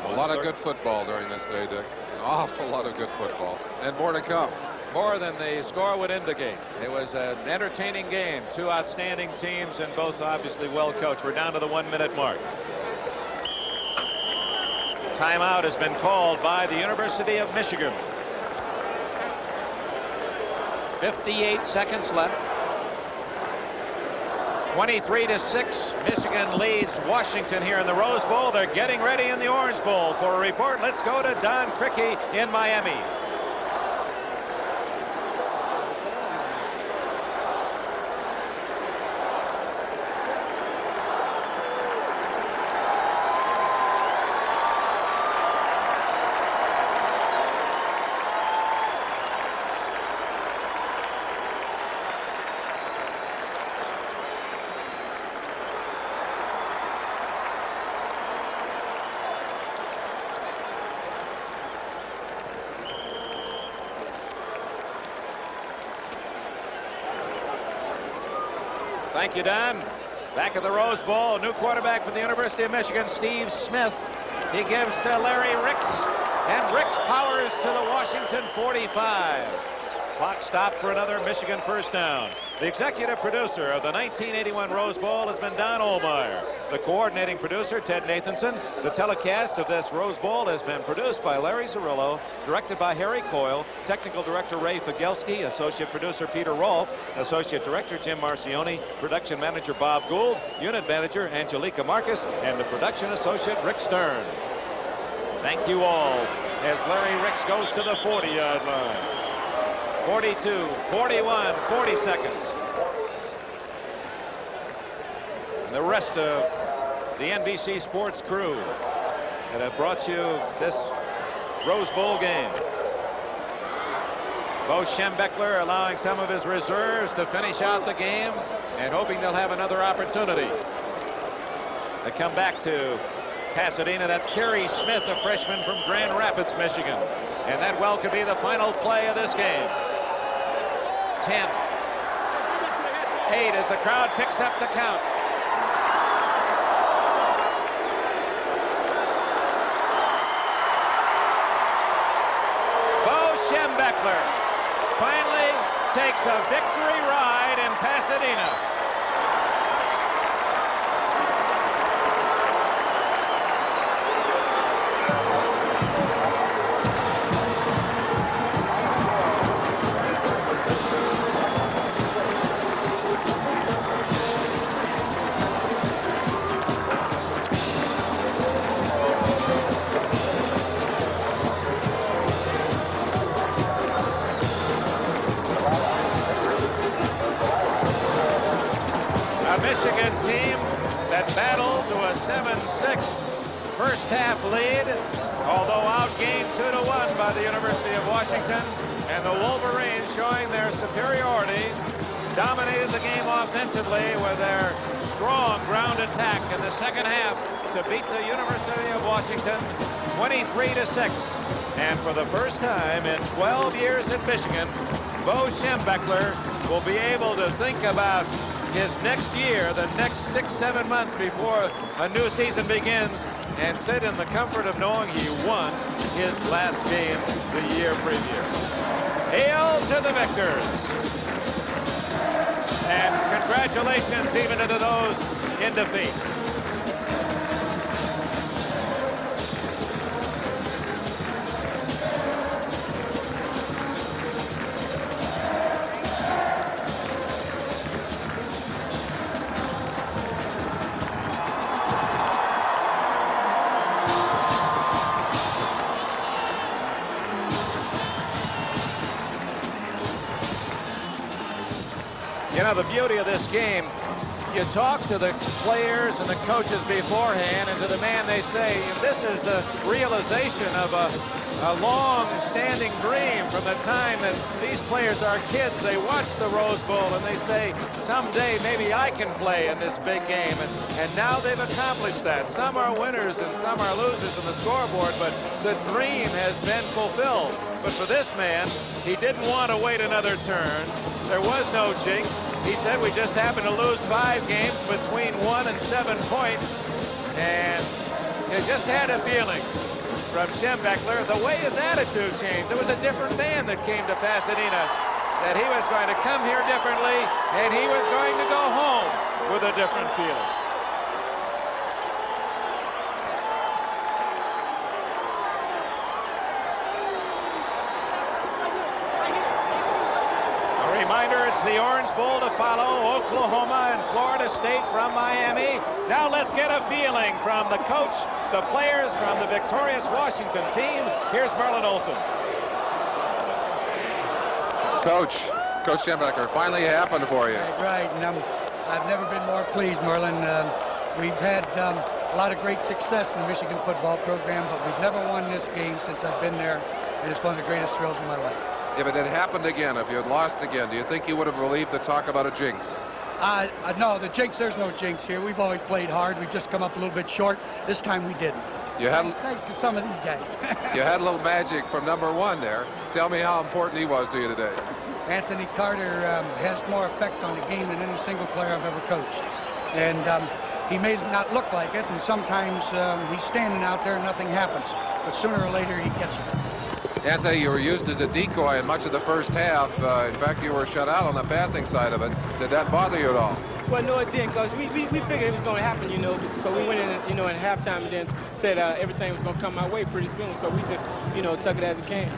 A lot of good football during this day, Dick. An awful lot of good football. And more to come. More than the score would indicate. It was an entertaining game. Two outstanding teams and both obviously well coached. We're down to the 1 minute mark. Timeout has been called by the University of Michigan. 58 seconds left. 23-6. Michigan leads Washington here in the Rose Bowl. They're getting ready in the Orange Bowl. For a report, let's go to Don Criqui in Miami. Thank you, Don. Back at the Rose Bowl, new quarterback for the University of Michigan, Steve Smith. He gives to Larry Ricks, and Ricks powers to the Washington 45. Clock stopped for another Michigan first down. The executive producer of the 1981 Rose Bowl has been Don Ohlmeyer. The coordinating producer, Ted Nathanson. The telecast of this Rose Bowl has been produced by Larry Zerillo, directed by Harry Coyle, technical director Ray Figelski, associate producer Peter Rolfe, associate director Jim Marcioni, production manager Bob Gould, unit manager Angelica Marcus, and the production associate Rick Stern. Thank you all as Larry Ricks goes to the 40-yard line. 42, 41, 40 seconds. And the rest of the NBC Sports crew that have brought you this Rose Bowl game. Bo Schembechler allowing some of his reserves to finish out the game and hoping they'll have another opportunity to come back to Pasadena. That's Kerry Smith, a freshman from Grand Rapids, Michigan. And that well could be the final play of this game. 10, 8 as the crowd picks up the count. Bo Schembechler finally takes a victory ride in Pasadena. first half lead, although outgained 2-1 by the University of Washington. And the Wolverines, showing their superiority, dominated the game offensively with their strong ground attack in the second half to beat the University of Washington 23-6. And for the first time in 12 years at Michigan, Bo Schembechler will be able to think about his next year, the next 6-7 months before a new season begins, and sit in the comfort of knowing he won his last game the year previous. Hail to the victors. And congratulations even to those in defeat. You know, the beauty of this game, you talk to the players and the coaches beforehand, and to the man they say, this is the realization of a long-standing dream from the time that these players are kids. They watch the Rose Bowl and they say, someday maybe I can play in this big game. And now they've accomplished that. Some are winners and some are losers on the scoreboard, but the dream has been fulfilled. But for this man, he didn't want to wait another turn. There was no jinx. He said we just happened to lose 5 games between 1 and 7 points. And you just had a feeling from Schembechler, the way his attitude changed. There was a different man that came to Pasadena, that he was going to come here differently, and he was going to go home with a different feeling. Reminder, it's the Orange Bowl to follow, Oklahoma and Florida State from Miami. Now let's get a feeling from the coach, the players, from the victorious Washington team. Here's Merlin Olsen. Coach Schembechler, finally it happened for you. Right, and I've never been more pleased, Merlin. We've had a lot of great success in the Michigan football program, but we've never won this game since I've been there, and it's one of the greatest thrills of my life. If it had happened again, if you had lost again, do you think you would have believed the talk about a jinx? No, the jinx, there's no jinx here. We've always played hard. We've just come up a little bit short. This time we didn't. Thanks to some of these guys. You had a little magic from number 1 there. Tell me how important he was to you today. Anthony Carter has more effect on the game than any single player I've ever coached. And he may not look like it, and sometimes he's standing out there and nothing happens. But sooner or later, he gets it. Anthony, you were used as a decoy in much of the first half. In fact, you were shut out on the passing side of it. Did that bother you at all? Well, no, it didn't, because we figured it was going to happen, So we went in, in halftime and then said everything was going to come my way pretty soon. So we just, took it as it came.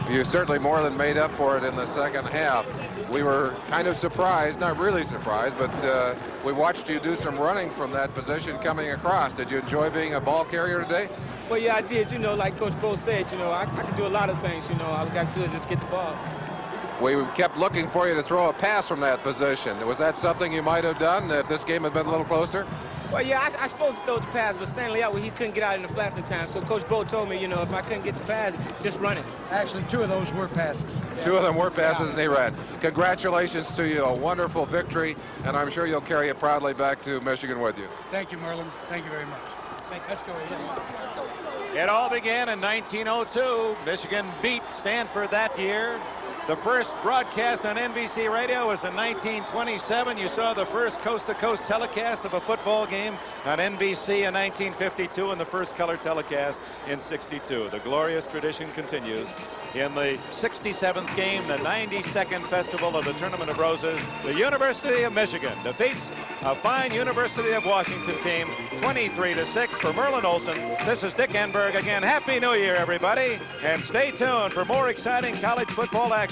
You certainly more than made up for it in the second half. We were kind of surprised, not really surprised, but we watched you do some running from that position coming across. Did you enjoy being a ball carrier today? Well, yeah, I did. Like Coach Bo said, I can do a lot of things, All I got to do is just get the ball. We kept looking for you to throw a pass from that position. Was that something you might have done if this game had been a little closer? Well, yeah, I supposed to throw the pass, but Stanley Atwood, he couldn't get out in the flats in time. So Coach Bo told me, if I couldn't get the pass, just run it. Actually, 2 of those were passes. Yeah. 2 of them were passes, and he ran. Congratulations to you. A wonderful victory, and I'm sure you'll carry it proudly back to Michigan with you. Thank you, Merlin. Thank you very much. Let's go. It all began in 1902. Michigan beat Stanford that year. The first broadcast on NBC radio was in 1927. You saw the first coast-to-coast telecast of a football game on NBC in 1952 and the first color telecast in 62. The glorious tradition continues. In the 67th game, the 92nd Festival of the Tournament of Roses, the University of Michigan defeats a fine University of Washington team 23-6. For Merlin Olsen, this is Dick Enberg again. Happy New Year, everybody, and stay tuned for more exciting college football action.